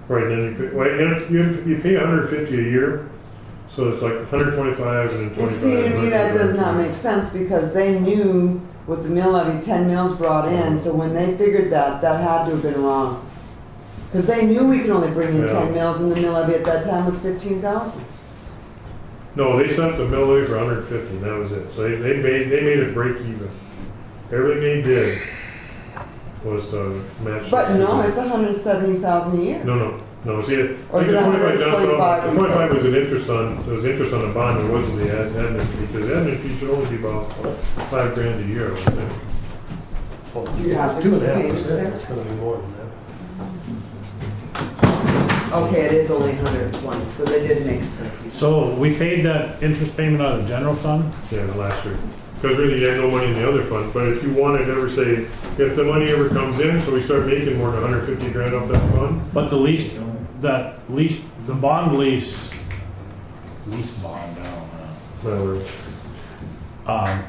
Right, then you pay, well, you pay 150 a year, so it's like 125 and then 25. And see, to me, that does not make sense, because they knew with the mill levy, 10 mills brought in, so when they figured that, that had to have been wrong. Because they knew we could only bring in Yeah. 10 mills, and the mill levy at that time was 15,000. No, they sent the mill levy for 150, and that was it. So they made it break even. Everything they did was to match. But no, it's 170,000 a year. No, No, see, I Or is think it the 25, John, 125? the 25 was an interest on, it was interest on the bond, it wasn't the admin fee, because the admin fee should only be about $5,000 a year, I would think. You have It's to 2.5%, pay it's gonna be more than that. Okay, it is only 120, so they did make it. So we paid that interest payment out of the general fund? Yeah, the last year. Because really, you had no money in the other fund, but if you wanted to ever say, if the money ever comes in, so we start making more than 150 grand off that fund, But the lease, the bond lease bond, I don't know. well,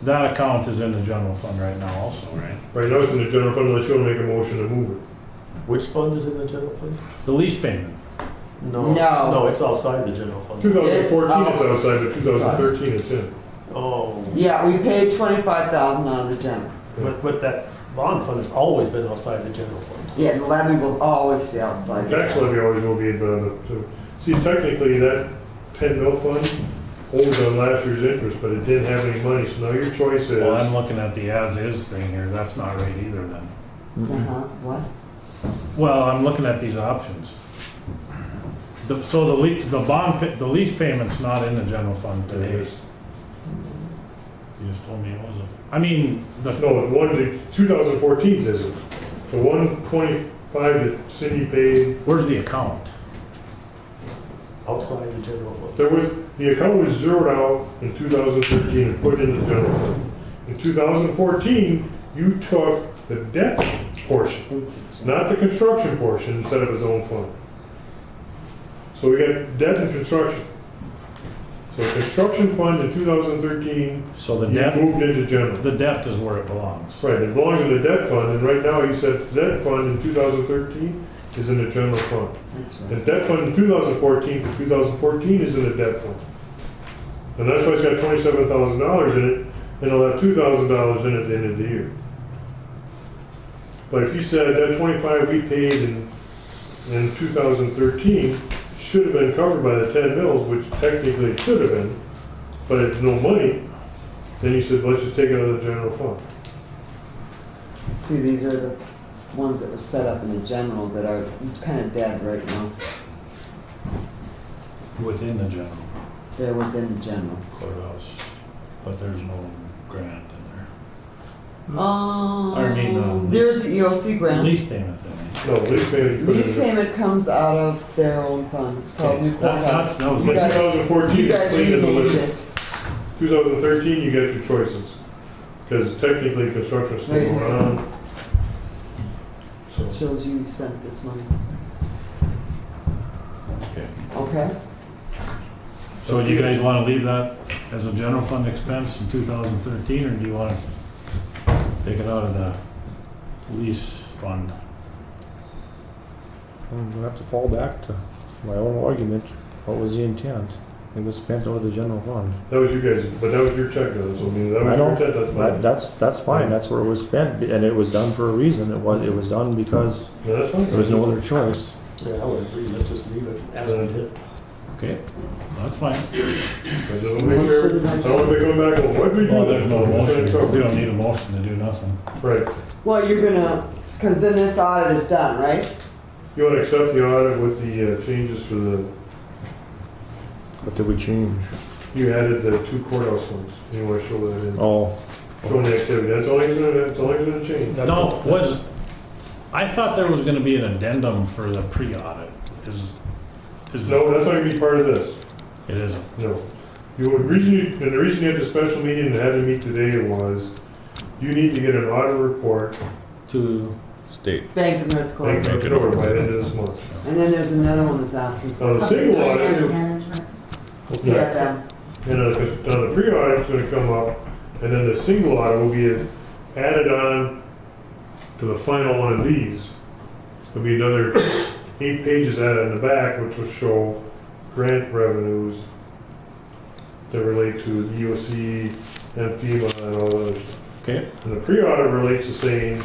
That account is in the general fund right now also, right? right now it's in the general fund unless you want to make a motion to move it. Which fund is in the general fund? The lease payment. No. No. No, it's outside the general fund. 2014 it's outside, but 2013 it's in. Oh, Yeah, we paid 25,000 out of the general. but that bond fund has always been outside the general fund. Yeah, the levy will always stay outside. the Tax levy always will be, see, technically, that 10 mil fund owes on last year's interest, but it didn't have any money, so now your choice Well, I'm is, looking at the as-is thing here, that's not right either then. What? Well, I'm looking at these options. So the lease payment's not in the general fund today. You just told me it wasn't. I mean, no, the 2014's isn't. The 125 that Cindy paid, where's the account? Outside the general fund. the account was zeroed out in 2013 and put in the general fund. In 2014, you took the debt portion, not the construction portion, and set up its own fund. So we got debt and construction. So construction fund in 2013, So the you debt, moved into general. the debt is where it belongs. Right, it belongs in the debt fund, and right now you said the debt fund in 2013 is in the general fund. That's right. The debt fund in 2014 for 2014 is in the debt fund. And that's why it's got $27,000 in it, and it'll have $2,000 in it at the end of the year. But if you said that 25 we paid in 2013 should have been covered by the 10 mils, which technically it should have been, but it's no money, then you said, let's just take it out of the general fund. See, these are the ones that were set up in the general that are kind of dead right now. Within the general They're within the general. courthouse, but there's no grant in Um, there's the EOC there. grant. Lease payment then. No, lease payment. Lease payment comes out of their own fund. It's called Okay, New Courthouse. that was You In guys- 2014, You it's guys clean as a renamed whistle. it. 2013, you get your choices. Because technically, construction's still going on. So, Shows you spent this money. Okay. Okay? So do you guys want to leave that as a general fund expense in 2013, or do you want to take it out of the lease fund? I'm gonna have to fall back to my own argument. What was the intent? It was spent out of the general fund. that was you guys, but that was your check, though, so I mean, that I was your don't, intent, that's fine. that's fine, that's where it was spent, and it was done for a reason. It was done because No, that's fine. there was no other choice. Yeah, I would agree, let's just leave it as we did. Okay, that's fine. I just want to make sure, I don't want to be going back, well, what did we do? Well, there's no We're trying to motion, cover. we don't need a motion to do nothing. Right. Well, you're gonna, because then this audit is done, right? You want to accept the audit with the changes for the, What did we change? you added the 2 courthouse ones. You want to show that in, Oh, showing the activity. That's all he's gonna change. That's No, the- was, I thought there was going to be an addendum for the pre-audit. Is No, that's not gonna be part of this. It isn't. No. And the reason you had the special meeting and had to meet today was, you need to get an audit report, To, State. Bank of North Bank Dakota. of North, by the end of this month. And then there's another one that's asking for. On the single Public audit, Finance Management. what's next? CFM. And on the pre-audit, it's gonna come up, and then the single audit will be added on to the final one of these. There'll be another 8 pages added on the back, which will show grant revenues that relate to the EOC and FEMA and all that other stuff. okay, And the pre-audit relates to saying,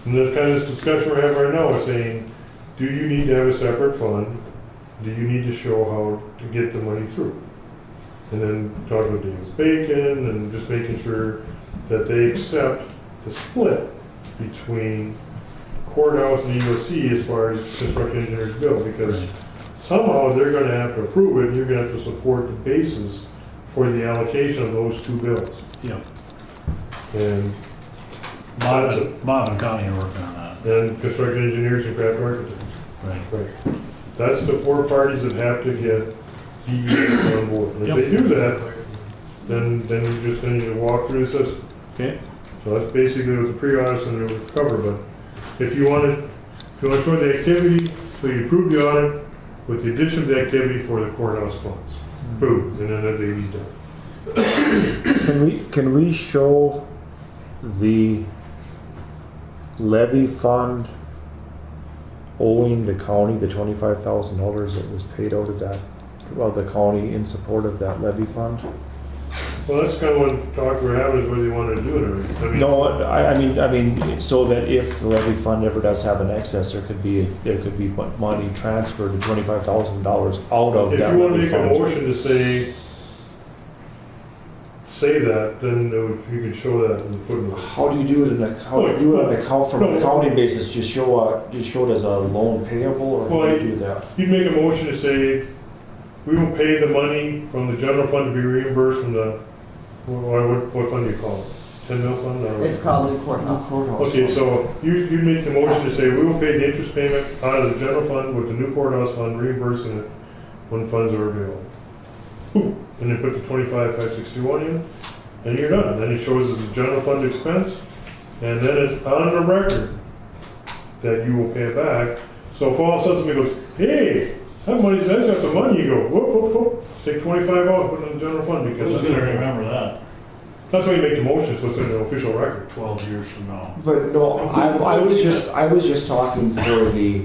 and the kind of this discussion we're having right now is saying, do you need to have a separate fund? Do you need to show how to get the money through? And then talking with Davis Bacon and just making sure that they accept the split between courthouse and EOC as far as construction engineers bill, because somehow they're gonna have to approve it, and you're gonna have to support the basis for the allocation of those two bills. Yep. And Bob and Connie are working on that. and construction engineers and craft architects. Right. Right. That's the four parties that have to get DES on board. And if they do that, then you just walk through the system. Okay. So that's basically what the pre-audit and it would cover, but if you want to show the activity, so you approve the audit with the addition of the activity for the courthouse funds. Boom, and then that baby's done. Can we show the levy fund owing the county the $25,000 that was paid out of that, well, the county in support of that levy fund? Well, that's kind of what talk we're having is whether you want to do it or, I mean. No, I mean, so that if the levy fund ever does have an excess, there could be money transferred, the $25,000 out of If that you want to levy make a fund. motion to say that, then you can show that in the footnote. How do you do it in from an accounting basis? Just show it as a loan payable, or how do you do that? You'd make a motion to say, we will pay the money from the general fund to be reimbursed from the, what fund do you call it? 10 mil fund? or- It's called the courthouse. Okay, so you'd make the motion to say, we will pay the interest payment out of the general fund with the new courthouse fund reimbursing it when funds are available. Boom. And then put the 25,561 in, and you're done. Then it shows as a general fund expense, and then it's on the record that you will pay it back. So if all of a sudden somebody goes, hey, that's got some money, you go, whoop, whoop, whoop, take 25 out, put it in the general fund, because Who's gonna remember that that's why you make the motion, so it's in the official record. 12 years from now? But no, I was just talking for the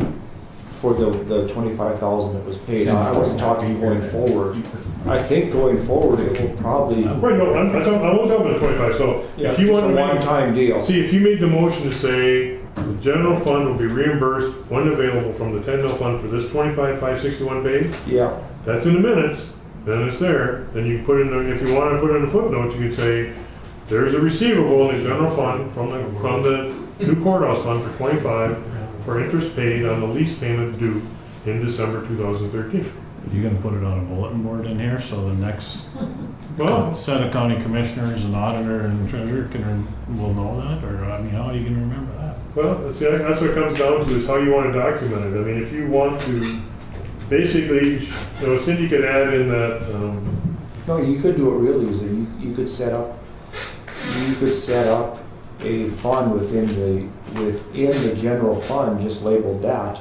25,000 that was paid. I wasn't talking going forward. I think going forward it will probably. Right, no, I'm only talking about 25, so if you want to It's a make. one-time deal. See, if you made the motion to say, the general fund will be reimbursed when available from the 10 mil fund for this 25,561 paid, Yeah. that's in the minutes, then it's there, then you put in the, if you want to put in the footnotes, you could say, there's a receivable in the general fund from the new courthouse fund for 25 for interest paid on the lease payment due in December 2013. Are you gonna put it on a bulletin board in here so the next Well, set of county commissioners and auditor and treasurer will know that? Or, I mean, how are you gonna remember that? well, that's what it comes down to, is how you want to document it. I mean, if you want to, basically, Cindy could add in that, No, you could do it real easy. You could set up a fund within the general fund, just labeled that,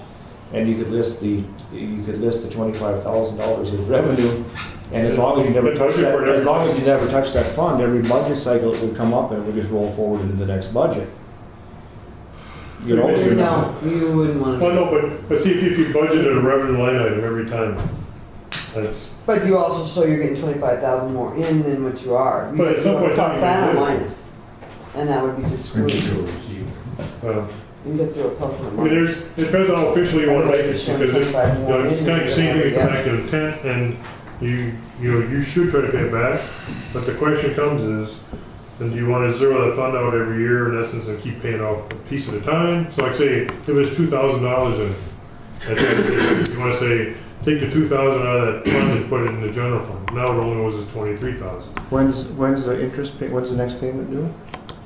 and you could list the $25,000 as revenue. And as long as you never touch that fund, every budget cycle it would come up and it would just roll forward into the next budget. You know? No, you wouldn't want to. well, no, but see, if you budgeted a revenue line item every time, that's, But you also show you're getting 25,000 more in than what you are. You But at get some to a point, plus you and a can do it. minus, and that would be just screwed. You can get through a plus and a I mean, minus. it depends on how official you want to make it, because it's kind of the same thing with back in intent, and you should try to pay it back, but the question comes is, then do you want to zero that fund out every year in essence and keep paying off a piece at a time? So like say, if it was $2,000 in it, and then you want to say, take the 2,000 out of that fund and put it in the general fund. Now it only was 23,000. When's the next payment due?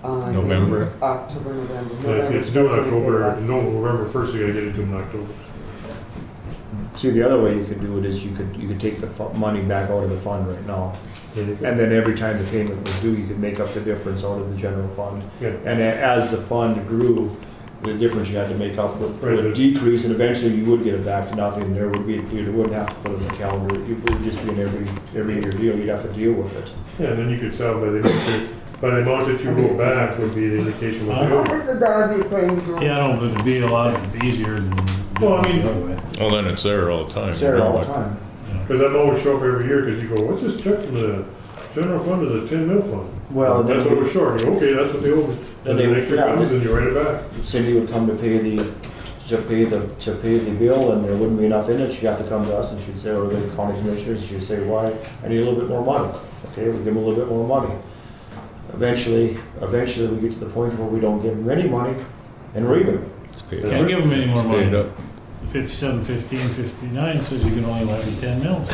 November. October, November. It's due in October, November 1st, you gotta get it to in October. See, the other way you could do it is you could take the money back out of the fund right now. And then every time the payment was due, you could make up the difference out of the general fund. Yeah. And as the fund grew, the difference you had to make up would Right. decrease, and eventually you would get it back to nothing. You wouldn't have to put it in the calendar. It would just be an every year deal. You'd have to deal with it. Yeah, and then you could sell by the amount that you roll back would be the indication what you owe. I said that would be painful. Yeah, no, but it'd be a lot easier than Well, I mean- the other way. Well, then it's there all the time. It's there all the time. Because that always show up every year, because you go, what's this check from the general fund to the 10 mil fund? Well, That's what it was short. You go, okay, that's what they owe me. And then the next year comes and you write it back. Cindy would come to pay the bill, and there wouldn't be enough in it. She'd have to come to us, and she'd say, or the county commissioners, she'd say, why? I need a little bit more money. Okay, we give them a little bit more money. Eventually we get to the point where we don't give them any money, and we're even. It's paid Can't up. give them any more It's paid money. up. 57, 15, 59 says you can only levy 10 mils.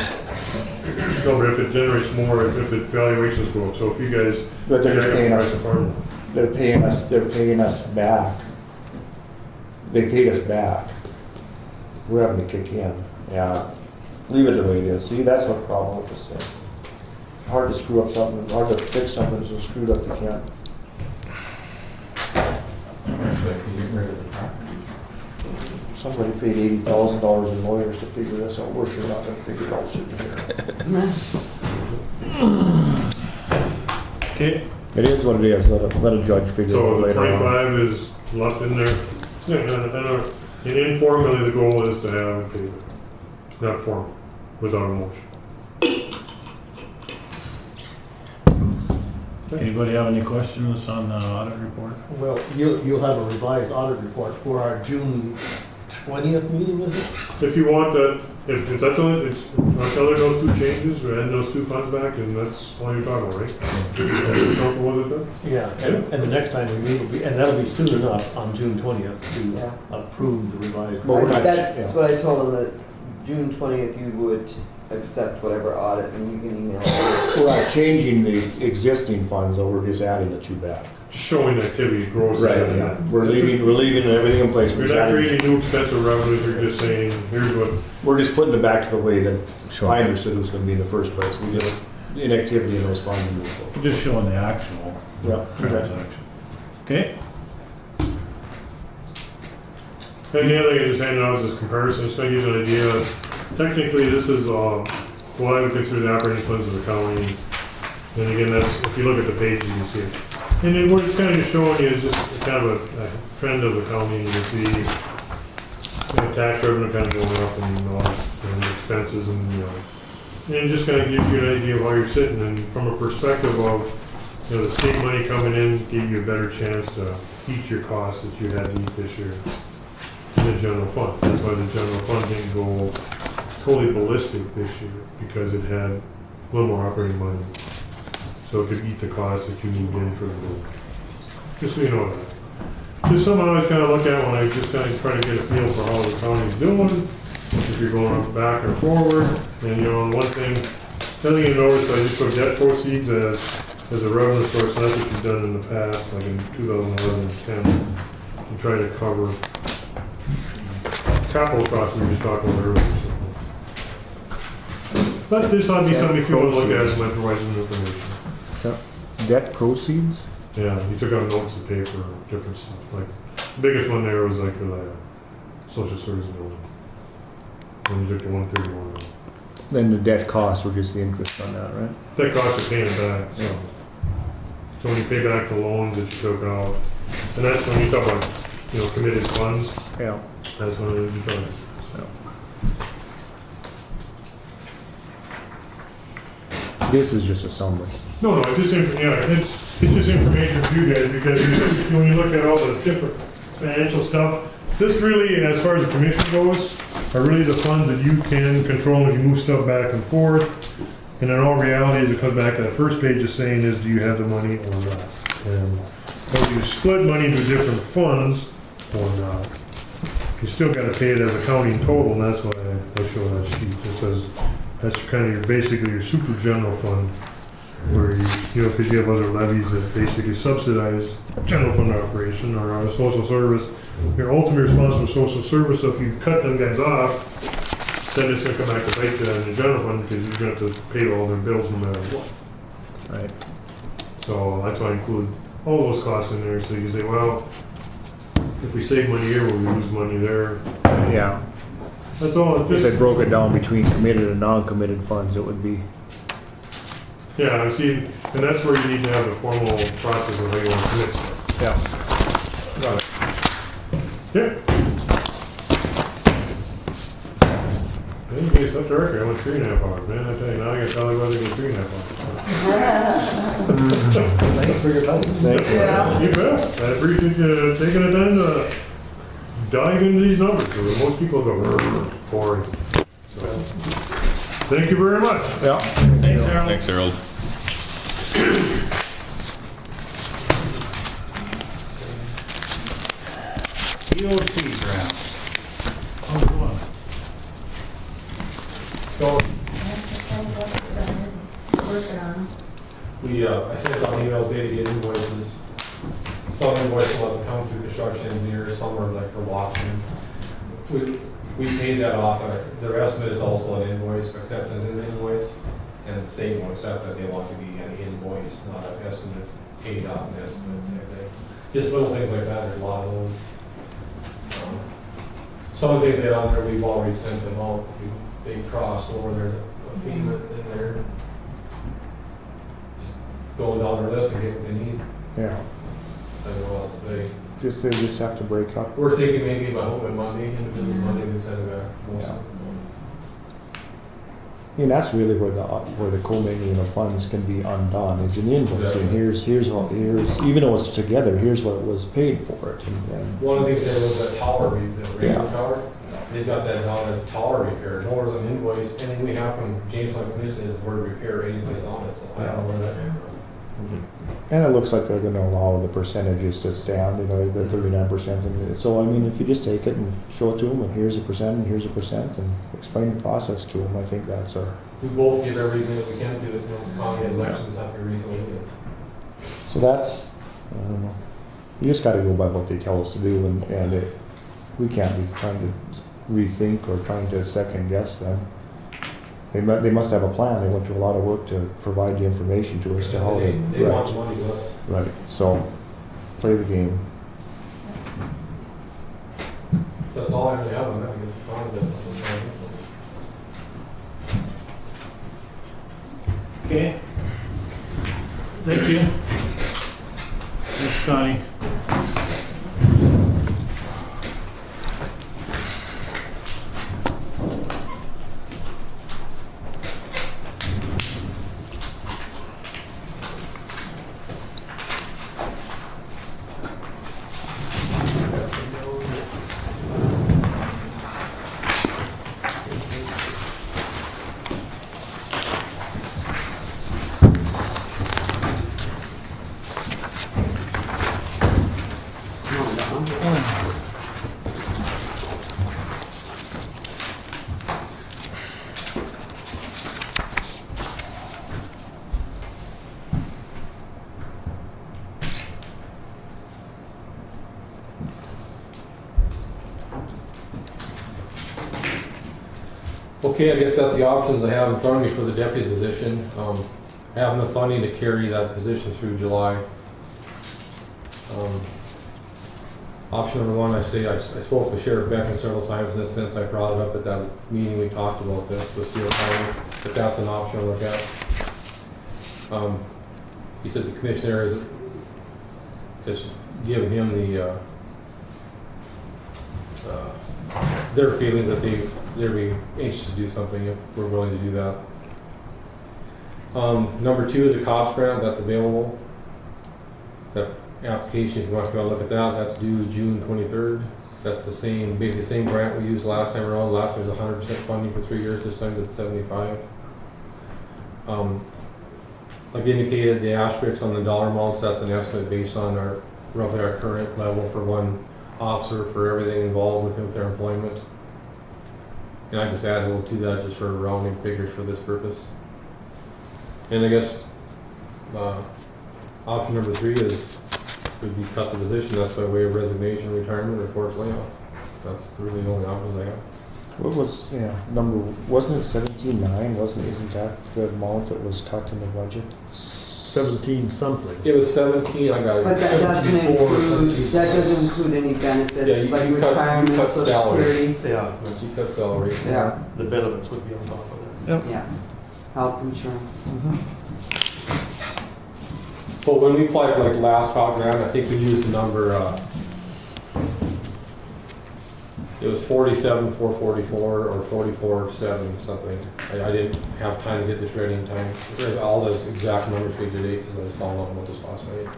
No, but if it generates more, if the valuations go up, so if you guys. But they're just paying us, Price of farm, they're paying us back. They paid us back. We're having to kick in, yeah. Leave it the way it is. See, that's what problem with this thing. Hard to screw up something, hard to fix something so screwed up you can't. So I can get rid of the property. Somebody paid $80,000 in lawyers to figure this out. We're sure not gonna figure it out sitting here. Okay, It is what it is. Let a judge figure it so out the later on. 25 is left in there. Yeah, and informally, the goal is to have it paid, not formal, without a motion. anybody have any questions on the audit report? Well, you'll have a revised audit report for our June 20th meeting, is it? If you want that, if that's only, it's, until there those two changes, we add those two funds back, and that's all you're talking about, right? Are you comfortable with it then? Yeah, and the next time we meet will be, and that'll be soon enough on June 20th to approve the revised. But we're not- That's yeah. what I told them, that June 20th you would accept whatever audit and you can email it. We're not changing the existing funds, though, we're just adding the two back. Showing activity grows. Yeah. We're leaving everything in place. You're not creating new expensive revenues, you're just saying, here's what, We're just putting it back to the way that Sure. I understood it was gonna be in the first place. We just, inactivity in those funds. Just showing the actual Yeah. transaction. Okay, and the other thing I just handed out is this comparison, just to give you an idea. Technically, this is, what I would consider the operating funds of the county. And again, that's, if you look at the pages, you see it. And then what it's kind of just showing you is just kind of a trend of the county. You see, tax revenue kind of going up and expenses and it just kind of gives you an idea of how you're sitting. And from a perspective of, the state money coming in, gave you a better chance to eat your costs that you had to eat this year in the general fund. That's why the general fund didn't go totally ballistic this year, because it had a little more operating money. So it could eat the costs that you moved in for the vote. Just so you know that. Just something I always kind of look at when I just kind of try to get a feel for how the county's doing, if you're going back or forward. And one thing you notice, I just put debt proceeds as a revenue source. That's what you've done in the past, like in 2011 and 10, to try to cover capital costs we were just talking about earlier. But this ought to be something if you want to look at, it might provide some information. Debt proceeds? Yeah, he took out notes to pay for different stuff. Like, the biggest one there was like for the social service building. When you took the 131 out. Then the debt costs were just the interest on that, right? That cost you paying it back, so. So when you pay back the loans that you took out, and that's when you talk about, committed funds, Yeah. that's when it is you talk. This is just a summary. No, it's just information for you guys, because when you look at all the different financial stuff, this really, as far as the commission goes, are really the funds that you can control if you move stuff back and forth. And in all reality, it comes back to that first page of saying is, do you have the money or not? And whether you split money into different funds or not, you still got to pay it as a county total, and that's why I show that sheet. It says, that's kind of basically your super general fund, where because you have other levies that basically subsidize general fund operation or our social service. Your ultimate responsible for social service, so if you cut them guys off, then it's going to come back to bite you in the general fund, because you're going to have to pay all their bills no matter what. Right. So that's why I include all those costs in there, so you say, well, if we save money here, will we lose money there? Yeah. That's all. If they broke it down between committed and non-committed funds, it would be. Yeah, I see, and that's where you need to have the formal process of how you want to commit stuff. Yeah. Got it. Yeah. You guys set the record. I went 3.5 hours, man. I tell you, now I got to tell everybody to go 3.5 hours. Thanks for your time. You bet. I appreciate you taking the time to dive into these numbers, because most people go, boring. So, thank you very much. Yeah. thanks, Harold. Thanks, Harold. EOC grant. How's it going? So, Working on. I sent out emails today to get invoices. Some invoices will have to come through construction engineers, some are like for watching. We paid that off, their estimate is also an invoice, acceptance of an invoice, and the state will accept that they want to be an invoice, not an estimate, paid off an estimate type thing. Just little things like that, there's a lot of them. Some of the things they had on there, we've already sent them out, they crossed over, there's a payment in there. Just going down their list and get what they need, Yeah, I don't know what else to say. they just have to break up. We're thinking maybe by hoping Monday, and if it's Monday, we send it back. Most of it. And that's really where the commingling of funds can be undone, is an invoice, and here's even though it's together, here's what it was paid for it, and One of the things there was that tower, the radio Yeah. tower, they've got that down as tower repair, nor was an invoice, anything we have from Jamestown Commission is the word repair anyplace on it, so I don't know where that came from. and it looks like they're gonna allow the percentages to stand, the 39%, and so, I mean, if you just take it and show it to them, and here's a percent, and here's a percent, and explain the process to them, I think that's We both give everything that we can do, county elections have to be recently. so that's, I don't know. You just gotta go by what they tell us to do, and we can't be trying to rethink or trying to second guess them. They must have a plan, they went through a lot of work to provide the information to us to how They to. want the money to us. Right, so, play the game. So that's all I really have on that, I guess, the county does. Okay. Thank you. Thanks, Connie. Okay, I guess that's the options I have in front of me for the deputy position. Having the funding to carry that position through July. Option number one, I spoke with Sheriff Beckman several times since I brought it up at that meeting we talked about this with Steel County, if that's an option to look at. He said the commissioner is giving him the their feeling that they'd be anxious to do something if we're willing to do that. Number two, the COPS grant that's available. That application, if you want to go look at that, that's due June 23rd. That's basically the same grant we used last time around. Last time was 100% funding for 3 years. This time it's 75. Like indicated, the asterisks on the dollar amounts, that's an estimate based on roughly our current level for one officer for everything involved with their employment. And I just add a little to that just for rounding figures for this purpose. And I guess option number three would be cut the position. That's by way of resignation, retirement, or forced layoff. That's really the only options I have. What was, wasn't it 17.9, isn't that the amount that was cut in the budget? 17 something. It was 17, I got it. But that doesn't 17.4, include, that doesn't include any benefits, like retirement, you cut social salary. security. Yeah, You cut salary. Yeah, the benefits would be on top of that. yeah. Health insurance. So when we applied for like last COG grant, I think we used the number, it was 47,444 or 44,7 something. I didn't have time to get this ready in time. There's all those exact numbers for you today because I was following up about this last night.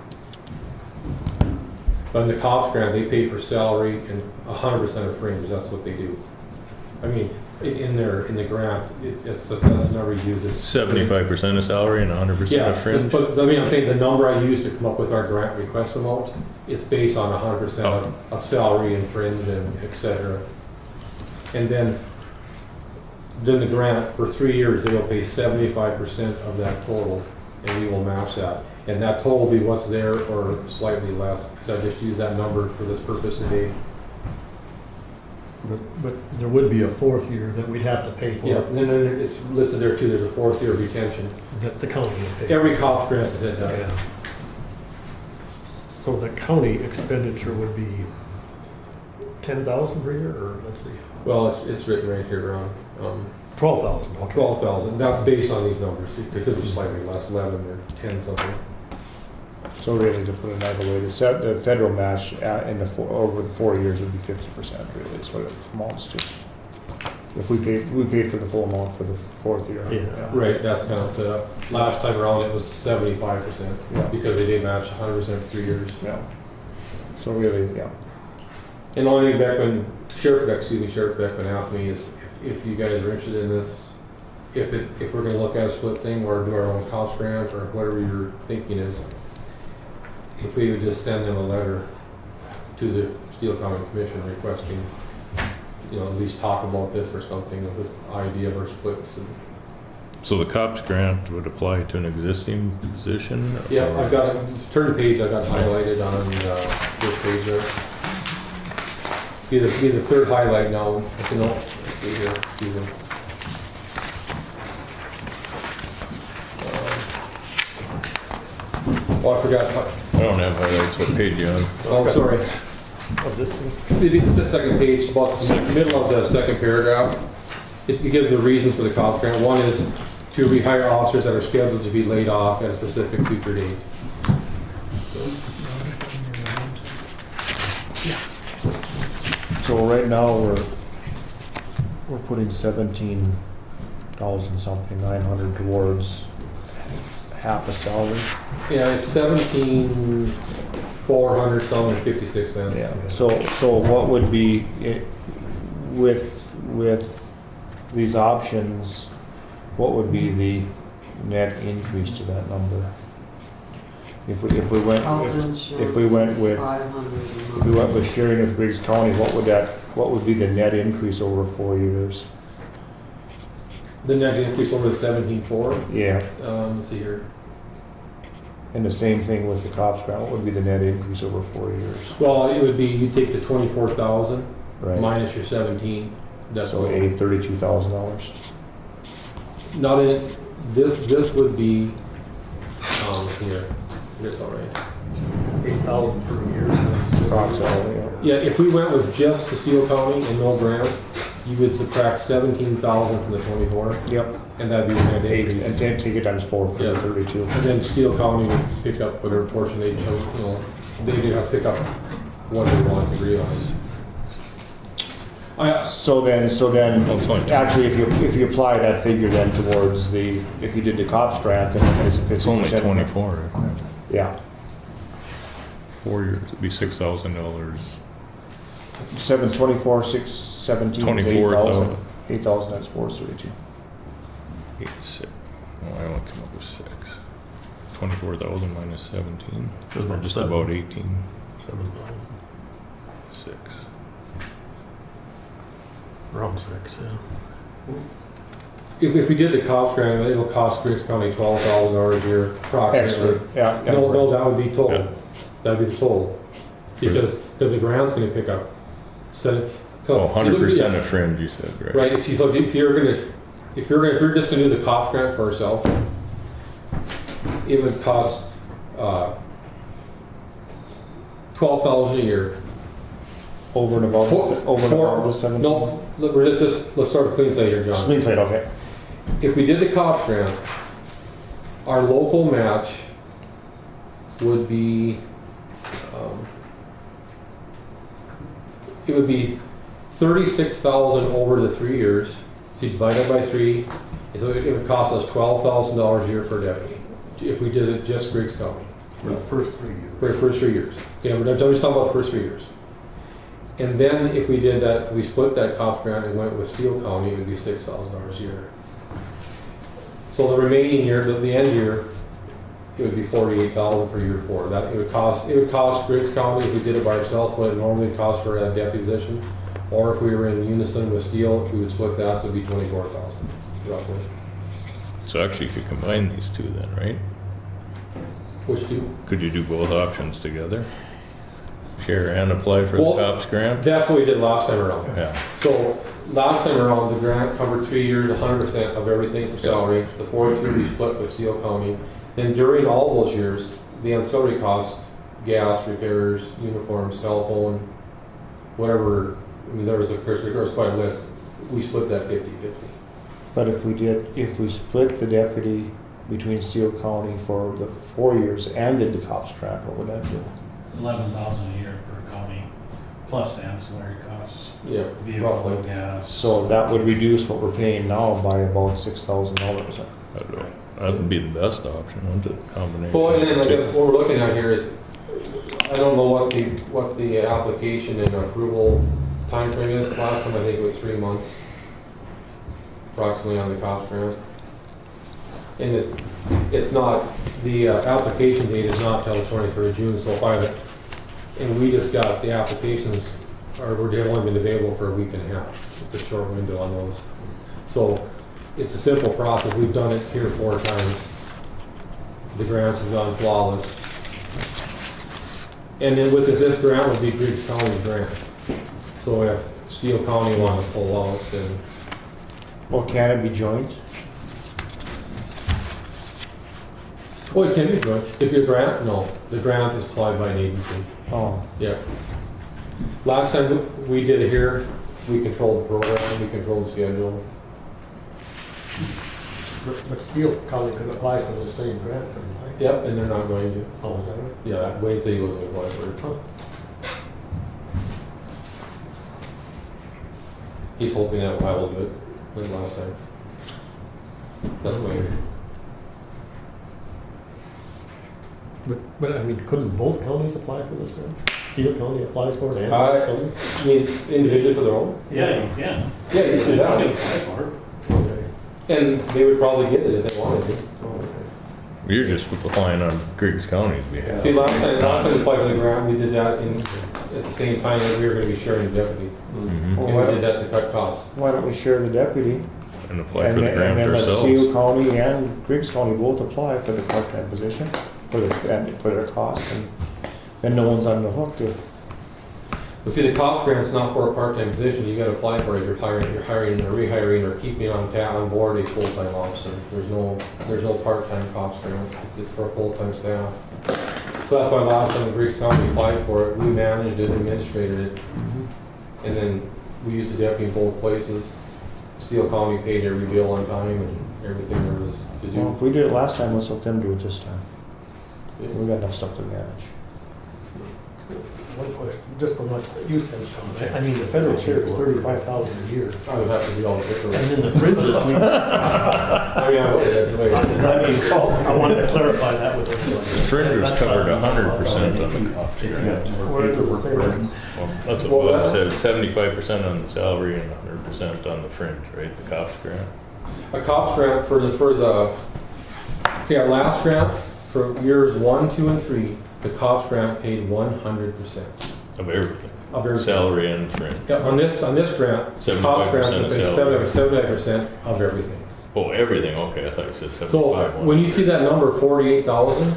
But in the COPS grant, they pay for salary and 100% of fringe. That's what they do. I mean, in the grant, that's the number you use. It's 75% of salary and 100% Yeah, of fringe? but I mean, I'm saying the number I used to come up with our grant request amount, it's based on 100% of salary and fringe and et cetera. And then the grant, for 3 years, they will pay 75% of that total, and we will match that. And that total will be what's there or slightly less, because I just used that number for this purpose today. But there would be a fourth year that we'd have to pay for. Yeah, and then it's listed there too, there's a 4th year retention. That the county would pay. Every COPS grant that did that. Yeah. So the county expenditure would be 10,000 per year, or let's see, Well, it's written right here around, 12,000. Okay. 12,000, that's based on these numbers, it could be slightly less, 11 or 10 something. So really, to put it another way, the federal match over the 4 years would be 50%, really, is what it amounts to. If we pay for the full amount for the 4th year. Yeah. Right, that's kind of set up. Last time around, it was 75%, Yeah. because they did match 100% for 3 years. Yeah. So really, yeah. And the only thing Sheriff Beckman asked me is if you guys are interested in this, if we're gonna look at a split thing or do our own COPS grant or whatever your thinking is, if we would just send them a letter to the Steele County Commission requesting, at least talk about this or something with idea of our splits. And So the COPS grant would apply to an existing position? yeah, or- I've got it, turn the page, I've got it highlighted on this page there. Be the third highlight now, if you know, let's see here, Stephen. Oh, I forgot. I don't have highlights, what page you on? Oh, sorry. Of this one? It's the second page, about the middle of the second paragraph. It gives the reasons for the COPS grant. One is to rehire officers that are scheduled to be laid off at a specific future date. So right now, we're putting 17,000 something, 900 towards half a salary. Yeah, it's 17,400 something 56 cents. Yeah. So what would be with these options? What would be the net increase to that number? If we went with sharing with Briggs County, what would be the net increase over 4 years? The net increase over the 17.4. Yeah. Let's see here. And the same thing with the COPS grant. What would be the net increase over 4 years? Well, it would be you take the 24,000 Right. minus your 17. That's So $32,000. not in it. This would be here. It's all right. 8,000 per year. COPS salary, yeah. Yeah, if we went with just the Steele County and no grant, you would subtract 17,000 from the 24, Yep. and that'd be the net 8, increase. and then take it times 4 for Yeah. the 32. And then Steele County would pick up whatever portion they chose. They do have to pick up what they want to agree on. So then, actually, if you apply that figure then towards if you did the COPS grant, then it's 50%. It's only 24. Yeah. 4 years, it'd be $6,000. 724, 617, 24,000. 8,000 times 4 is 32. 8, 6. Oh, I only come up with 6. 24,000 minus 17. Or just about 18. 7,000. 6. Around 6, yeah. If we did the COPS grant, it'll cost Griggs County $12,000 a year approximately. Extra, yeah. No, that would be total. Yeah. That'd be the total. Because the grant's gonna pick up. Oh, 100% of fringe, you said, right? Right, if you're just gonna do the COPS grant for ourselves, it would cost, $12,000 a year. Over and above the 17? No, look, let's start with clean slate here, John. Clean slate, okay. If we did the COPS grant, our local match would be, it would be 36,000 over the 3 years. So you divide it by 3, so it would cost us $12,000 a year for a deputy if we did it just Griggs County For the first 3 years. for the first 3 years. Okay, I'm just talking about the first 3 years. And then if we did that, we split that COPS grant and went with Steele County, it would be $6,000 a year. So the remaining year, the end year, it would be $48,000 for year 4. That it would cost Griggs County if we did it by ourselves what it normally costs for a deputy position. Or if we were in unison with Steele, we would split that, so it'd be $24,000 roughly. So actually you could combine these two then, right? Which two? Could you do both options together? Share and apply for Well, the COPS grant? That's what we did last time around. Yeah. So last time around, the grant covered 3 years, 100% of everything for salary. The 4th year we split with Steele County. Then during all those years, the ancillary costs, gas, repairs, uniforms, cell phone, whatever, I mean, there was quite a list. We split that 50-50. But if we split the deputy between Steele County for the 4 years and did the COPS grant, what would that do? 11,000 a year per county, plus the ancillary costs. Yeah, Vehicle, roughly. gas. So that would reduce what we're paying now by about $6,000. That would be the best option, wouldn't it? Combination. So, and then I of the guess two. what we're looking at here is, I don't know what the application and approval timeframe is. Last time I think it was 3 months, approximately on the COPS grant. And it's not, the application date is not till the 23rd of June, so and we just got the applications, or they've only been available for a week and a half. It's a short window on those. So it's a simple process. We've done it here 4 times. The grants have gone flawless. And then with this grant would be Griggs County grant. So if Steele County wants to pull out, then Well, can it be joint? it can be joint. If your grant, no, the grant is applied by an agency. Oh, Yeah. Last time we did it here, we controlled the program, we controlled the schedule. But Steele County could apply for the same grant, couldn't they? Yep, and they're not going to. Oh, is that right? Yeah, Wayne said he wasn't going to apply for it. He's hoping that I will do it, like last time. That's Wayne. But I mean, couldn't both counties apply for this grant? Steele County applies for it and I County? mean, individually for their own? Yeah, you can. Yeah, you can do that. apply for it. Okay. And they would probably get it if they wanted to. Okay. You're just applying on Griggs County's behalf. See, last time we applied for the grant, we did that at the same time that we were gonna be sharing the deputy. Mhm. Well, And we did that to cut costs. why don't we share the deputy? And apply And for the then, grant let Steele ourselves. County and Griggs County both apply for the part-time position for their costs, and then no one's on the hook if, But see, the COPS grant's not for a part-time position, you gotta apply for it, you're hiring or rehiring or keeping on board a full-time officer. There's no part-time COPS grant, it's for full-time staff. So that's why last time Griggs County applied for it, we managed it, administrated it, and then we used the deputy in both places. Steele County paid every bill on time and everything there was to well, do. if we did it last time, let's let them do it this time. Yeah. We got enough stuff to manage. One question, just from what you said, Sean, I mean, the federal share is $35,000 a year. I would have to be all the paperwork. And then the fringes, I mean, I would, that's the way. I mean, so I wanted to clarify that with everybody. The fringer's covered 100% on the COPS grant. Where does it say that? Well, that's what Bob said, 75% on the salary and 100% on the fringe, right? The COPS grant. A COPS grant our last grant for years 1, 2, and 3, the COPS grant paid 100% Of everything. of everything. Salary and fringe. Yeah, on this grant, the 75% COPS grant of paid salary. 75% of everything. Oh, everything, okay, I thought you said 75. So when you see that number 48,000, Yeah.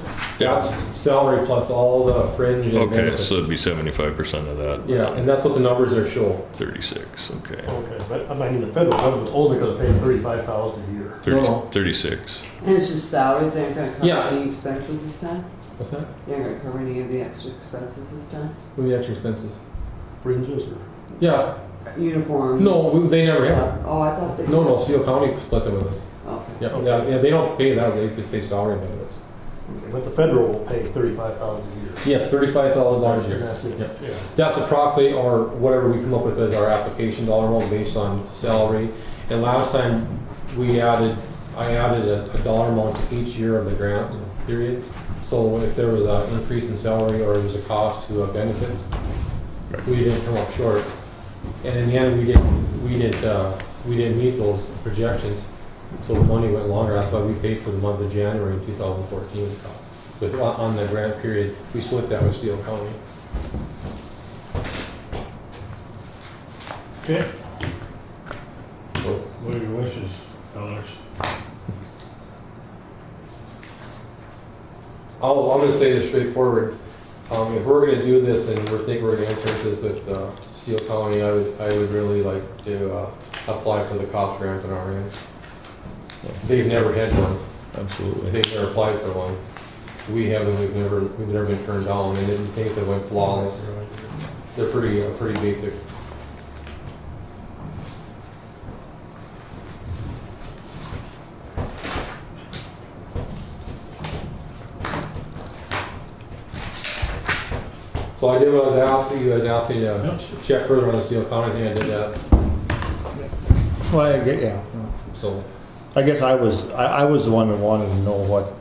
that's salary plus all the fringe and Okay, benefits. so it'd be 75% of that. Yeah, and that's what the numbers are showing. 36, okay. Okay, but I mean, the federal government's only gonna pay $35,000 a year. 30, No. 36. And it's just salaries, they aren't gonna cover Yeah. any expenses this time? What's that? They aren't gonna cover any of the extra expenses this time? What are the extra expenses? Fringes or? Yeah, Uniforms? no, they never have. Oh, I thought they. No, Steele County split them with us. Okay. Yeah, they don't pay that, they pay salary benefits. But the federal will pay $35,000 a year. Yes, $35,000 a year. That's it. Yep. Yeah. That's approximately, or whatever we come up with as our application dollar amount based on salary. And last time I added a dollar amount to each year of the grant period. So if there was an increase in salary or there was a cost to a benefit, Right. We didn't come up short. And in the end, we didn't meet those projections. So the money went longer. That's why we paid for the month of January in 2014. But on the grant period, we split that with Steele County. Okay. What are your wishes, fellas? I'm going to say this straightforward. If we're going to do this and we're thinking we're going to enter into this with Steele County, I would really like to apply for the cost grant on our end. They've never had one. Absolutely. They've never applied for one. We haven't. We've never been turned down, and in things that went flawless. They're pretty basic. So I did what I was asked. You guys asked me to check further on the Steele County thing. I did that. Well, I get, yeah. So I guess I was the one that wanted to know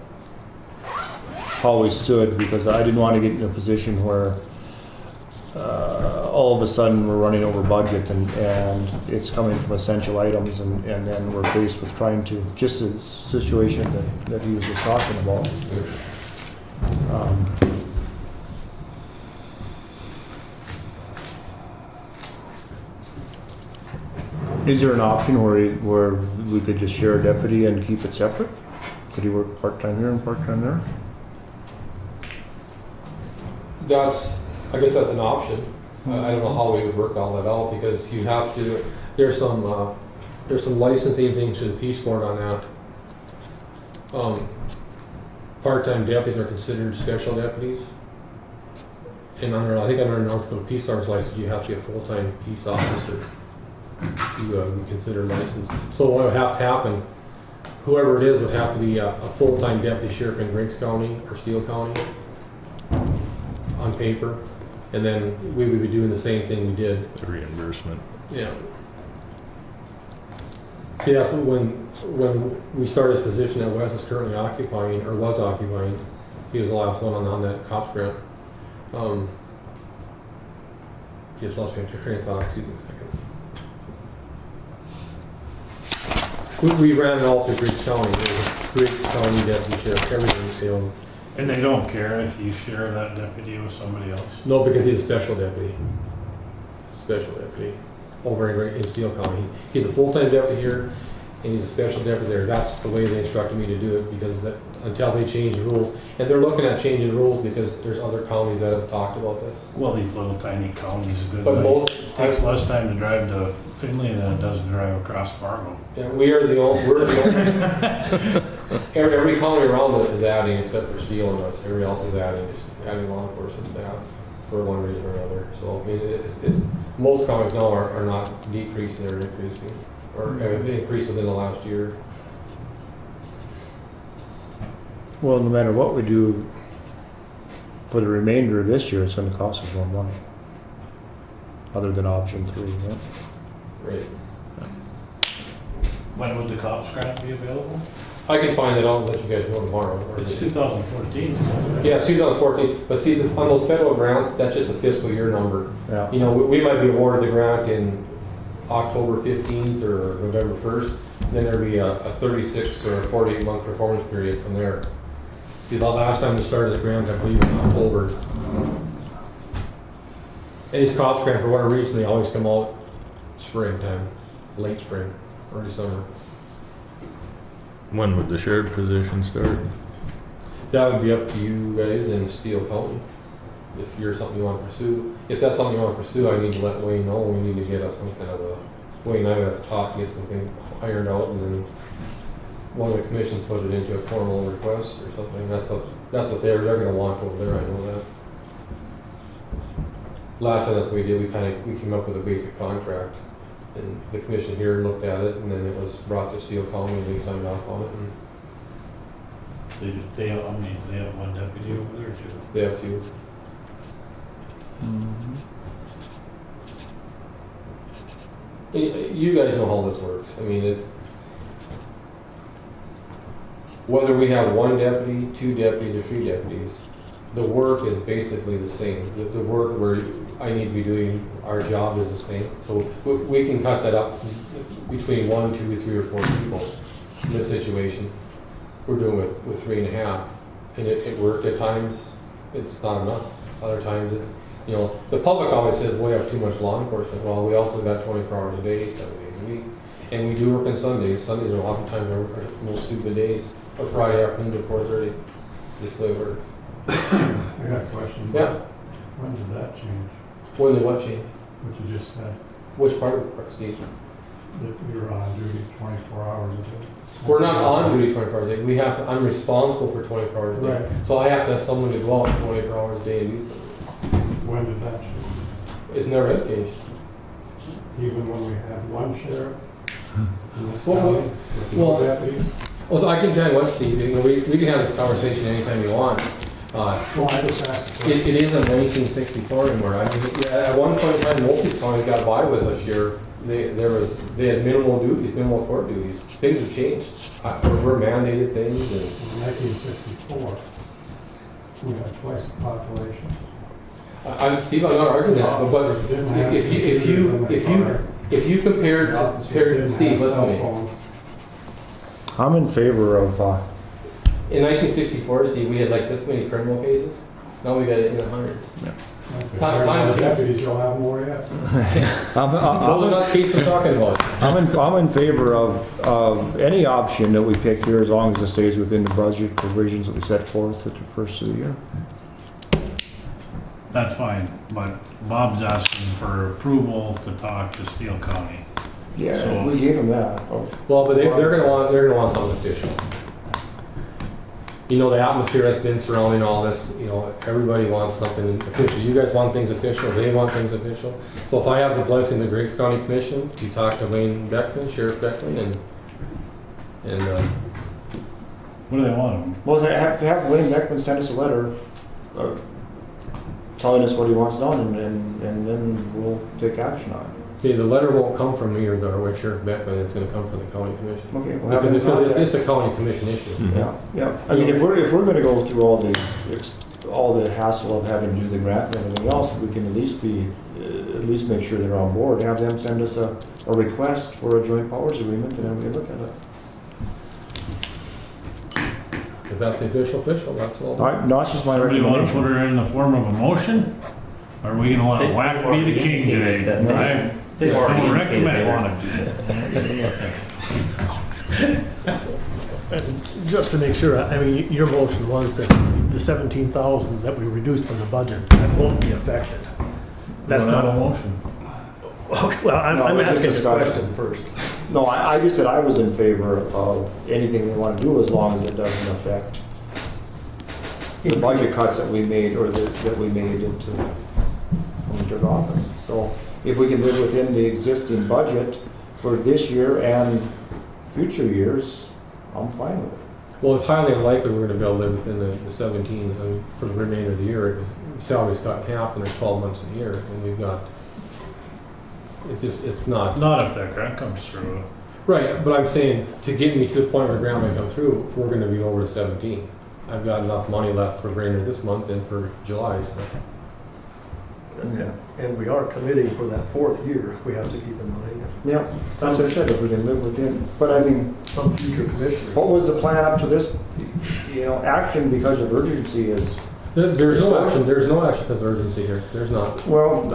how we stood, because I didn't want to get in a position where all of a sudden we're running over budget and it's coming from essential items and then we're faced with trying to, just a situation that he was just talking about. Is there an option where we could just share a deputy and keep it separate? Could he work part-time here and part-time there? I guess that's an option. I don't know how we would work all that out, because you have to. There's some licensing things to the Peace Board on that. Part-time deputies are considered special deputies, and I think under the Peace Sergeant's license, you have to be a full-time peace officer to be considered licensed. So what would have to happen? Whoever it is would have to be a full-time deputy sheriff in Griggs County or Steele County on paper, and then we would be doing the same thing we did. The reimbursement. Yeah. See, that's when we started this position that Wes is currently occupying, or was occupying. He was the last one on that cops grant. Just lost my train of thought. Excuse me a second. We ran it all through Griggs County. Griggs County deputy sheriff, everything. So. And they don't care if you share that deputy with somebody else? No, because he's a special deputy. Special deputy over in Steele County. He's a full-time deputy here, and he's a special deputy there. That's the way they instructed me to do it, because until they change the rules, and they're looking at changing the rules because there's other counties that have talked about this. Well, these little tiny counties, But most it takes less time to drive to Findlay than it does to drive across Fargo. Yeah, we're the only. Every county around us is adding, except for Steele and us. Everybody else is adding law enforcement staff for one reason or another. So I mean, it's most counties now are not decreasing; they're increasing, or have increased within the last year. Well, no matter what we do for the remainder of this year, it's going to cost us more money. Other than option 3, right? Right. When would the cops grant be available? I can find it out and let you guys know tomorrow. It's 2014. Yeah, it's 2014. But see, on those federal grants, that's just a fiscal year number. Yeah. You know, we might be awarded the grant in October 15th or November 1st. Then there'll be a 36 or 48-month performance period from there. See, the last time we started the grant, I believe in October. And these cops grant, for whatever reason, they always come out springtime, late spring, early summer. When would the sheriff position start? That would be up to you guys in Steele County. If you're something you want to pursue. If that's something you want to pursue, I need to let Wayne know. We need to get some kind of a, Wayne and I have to talk, get something ironed out, and then one of the commissions put it into a formal request or something. That's what they're going to want over there. I know that. Last time that's what we did. We came up with a basic contract, and the commission here looked at it, and then it was brought to Steele County, and we signed off on it. And they have one deputy over there too. they have to. You guys know how this works. I mean, whether we have one deputy, 2 deputies, or 3 deputies, the work is basically the same. The work where I need to be doing our job is the same. So we can cut that up between 1, 2, 3, or 4 people in this situation. We're doing with 3.5. And it worked at times. It's not enough. Other times, the public always says we have too much law enforcement. Well, we also got 24 hours a day, 7 days a week. And we do work on Sundays. Sundays are oftentimes our most stupid days. Or Friday afternoon to 4:30. Just the way it works. I got a question. Yeah. When did that change? When did what change? What you just said, Which part of the park, Steve? that you're on duty 24 hours a day. We're not on duty 24 hours a day. I'm responsible for 24 hours a day. Right. So I have to have someone to go out 24 hours a day and do something. When did that change? It's never has changed. Even when we had one sheriff in this Well, county with no well- deputies? Well, I can tell you what, Steve, we can have this conversation anytime you want. Well, I just asked. It isn't 1964 anymore. I mean, at one point in time, most of these counties got by with us here. They had minimal duties, minimal court duties. Things have changed. We're mandated things, and In 1964, we had twice the population. Steve, I'm not arguing that, but if you compared Steve, listen to me. I'm in favor of, In 1964, Steve, we had like this many criminal cases. Now we got it in 100. Time Deputies, you'll have more yet. Those are not cases we're talking about. I'm in favor of any option that we pick here as long as it stays within the budget provisions that we set forth at the first of the year. That's fine, but Bob's asking for approval to talk to Steele County. Yeah, So- we gave them that. Oh. Well, but they're gonna want something official. The atmosphere that's been surrounding all this. Everybody wants something official. You guys want things official. They want things official. So if I have the blessing of the Griggs County Commission to talk to Wayne Beckman, Sheriff Beckman, and What do they want? Well, have Wayne Beckman send us a letter telling us what he wants done, and then we'll take action on it. okay, the letter won't come from me or Sheriff Beckman. It's gonna come from the county commission. Okay, we'll have him Because contact. it's a county commission issue. Yeah, yeah. I mean, if we're gonna go through all the hassle of having to do the grant and everything else, we can at least make sure they're on board. Have them send us a request for a joint powers agreement, and then we look at it. If that's the official, that's all. All right, no, it's just my Somebody want to recommendation. put her in the form of a motion? Or are we gonna let Whack be the king today? Right? They've Don't already recommend indicated they it. want to do this. Just to make sure, I mean, your motion was that the 17,000 that we reduced from the budget, that won't be affected. That's We don't not have a motion. Okay, well, No, I'm it's asking the discussion. question first. No, I just said I was in favor of anything we want to do as long as it doesn't affect the budget cuts that we made, or that we made into when we took office. So if we can live within the existing budget for this year and future years, I'm fine with it. Well, it's highly unlikely we're gonna be able to live within the 17 for the remainder of the year. Salary's cut in half and there's 12 months a year, and we've got, it's not. Not if that grant comes through. Right, but I'm saying, to get me to the point where grant may come through, we're gonna be over the 17. I've got enough money left for Brainerd this month and for July, so. And we are committing for that fourth year, we have to keep in mind. Yeah, that's what I said, if we can live within. But I mean, Some future commissioner. what was the plan up to this, action because of urgency is, There's no action because of urgency here, there's not. well,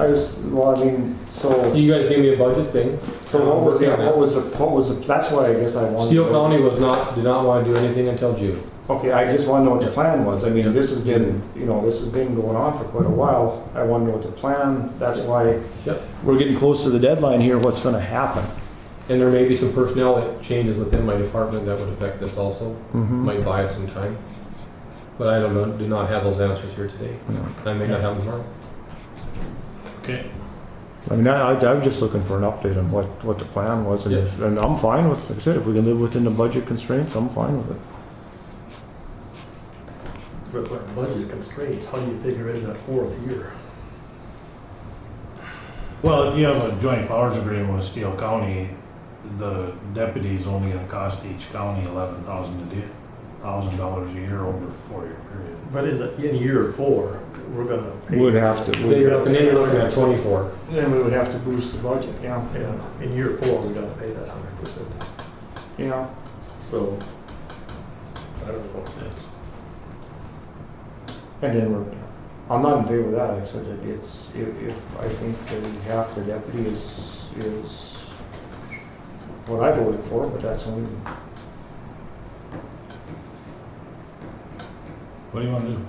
so. You guys gave me a budget thing. So what was the, that's why I guess I wanted. Steele County did not want to do anything until June. Okay, I just want to know what the Yeah. plan was. I mean, Yeah. this has been going on for quite a while. I want to know what the plan, that's why Yep. we're getting close to the deadline here, what's going to happen. And there may be some personnel that changes within my department that would affect this also. Might buy us some time. But I do not have those answers here today. I may not have them tomorrow. Okay. I mean, I'm just looking for an update on what the plan was, and, Yeah. and I'm fine with, like I said, if we can live within the budget constraints, I'm fine with it. But like budget constraints, how do you figure in that fourth year? Well, if you have a joint powers agreement with Steele County, the deputy's only gonna cost each county $11,000 a $1,000 a year over a 4-year period. But in year 4, we're gonna pay. We'd have to, Then you're looking at 24. Then we would have to boost the budget, yeah. Yeah, in year 4, we gotta pay that 100%. Yeah. So, I don't know. And then I'm not in favor of that, I said that it's, if I think that half the deputy is what I voted for, but that's only. What do you want to do?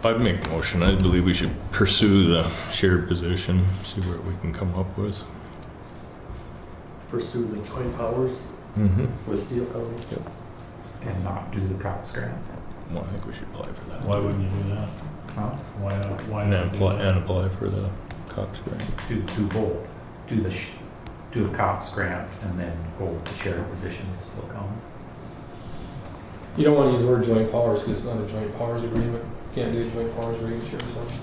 I'd make a motion. I believe we should pursue the shared position, see what we can come up with. Pursue the joint powers Mm-hmm. with Steele County. And not do the COPS grant. Well, I think we should apply for that. Why wouldn't you do that? Huh? Why not? Why And not then do apply, that? and apply for the COPS grant. Do both. Do the COPS grant and then go with the shared positions still come. You don't want to use the word joint powers because it's not a joint powers agreement. Can't do a joint powers agreement, share funds.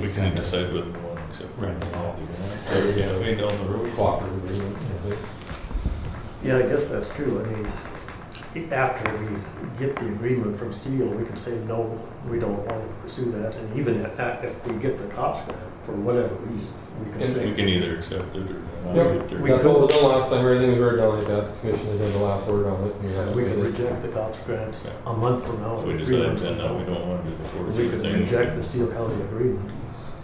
We can decide whether we want to accept it or not. Yeah, way down the road. Cooperative agreement. Yeah, I guess that's true. I mean, after we get the agreement from Steele, we can say, no, we don't want to pursue that. And even if we get the COPS grant, for whatever reason, we can And say. We can either accept it or not. Yep. Get there. That's what was done last time. Everything was written down like that. The commission is in the last word on it. We can reject the COPS grants a month from now. If we 3 decide months then from that we now. don't want to do the We fourth can thing. reject the Steele County agreement.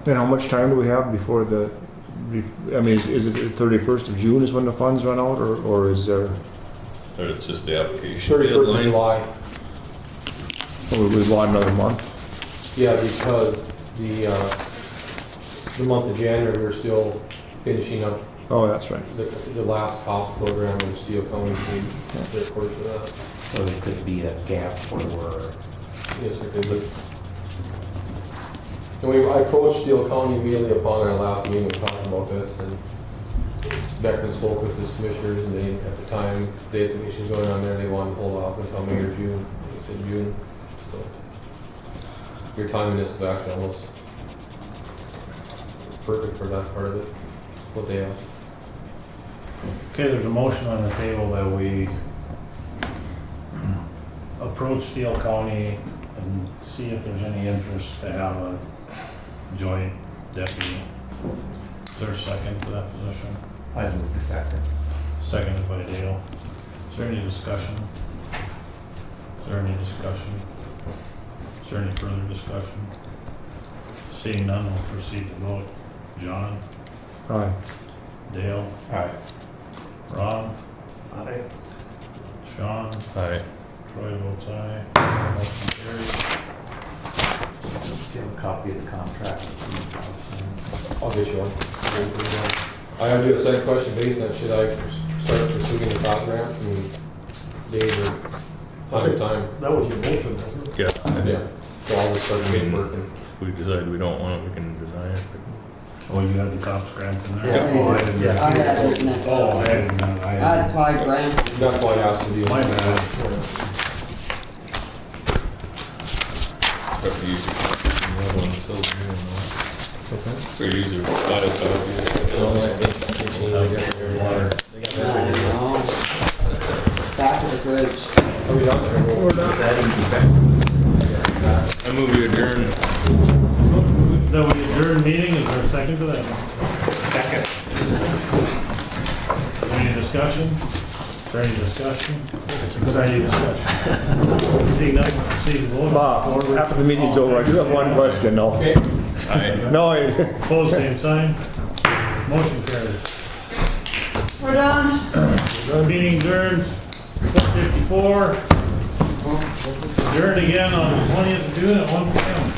And how much time do we have before I mean, is it the 31st of June is when the funds run out, or is there, Or it's just the application. 31st of July. or we've got another month? Yeah, because the month of January, we're still finishing up Oh, that's right. the last COPS program in Steele County. They're for that. So there could be a gap where we're Yes, it could be. And I approached Steele County immediately upon our last meeting, talking about this, and Beckman spoke with his commissioners, and they, at the time, they had some issues going on there, they wanted to hold off until May or June. They said June, so. Your timing is actually almost perfect for that part of it, what they asked. Okay, there's a motion on the table that we approach Steele County and see if there's any interest to have a joint deputy. Is there a second to that position? I move the second. Seconded by Dale. Is there any discussion? Is there any discussion? Is there any further discussion? Seeing none, we'll proceed to vote. John? Aye. Dale? Aye. Ron? Aye. Sean? Aye. Troy votes aye. Motion carries. Do you have a copy of the contract? I'll get you one. I have to do a second question based on, should I start pursuing the COPS grant from days or time to time? That was your motion, wasn't it? Yeah. Yeah, so I'll just start getting working. If we decide we don't want it, we can deny it. Oh, you had the COPS grant in there? Yeah. Oh, I didn't. Yeah. I had it in that. Oh, I didn't. I had 5 grand. That's why I asked to do. My bad. But we usually the other one's still here, no? We usually got it out Water. Back to the bridge. Are we done? I move we adjourn. Then we adjourn meeting, is there a second to that? Second. Any discussion? Is there any discussion? It's a good idea. Discussion. Seeing none, proceed to vote. Bob, after the meeting's over, I do have one question, no? Okay. Aye. No, Opposed, same sign. Motion carries. We're done. Meeting adjourned, 4:54. Adjourned again on the 20th of June at 1 p.m.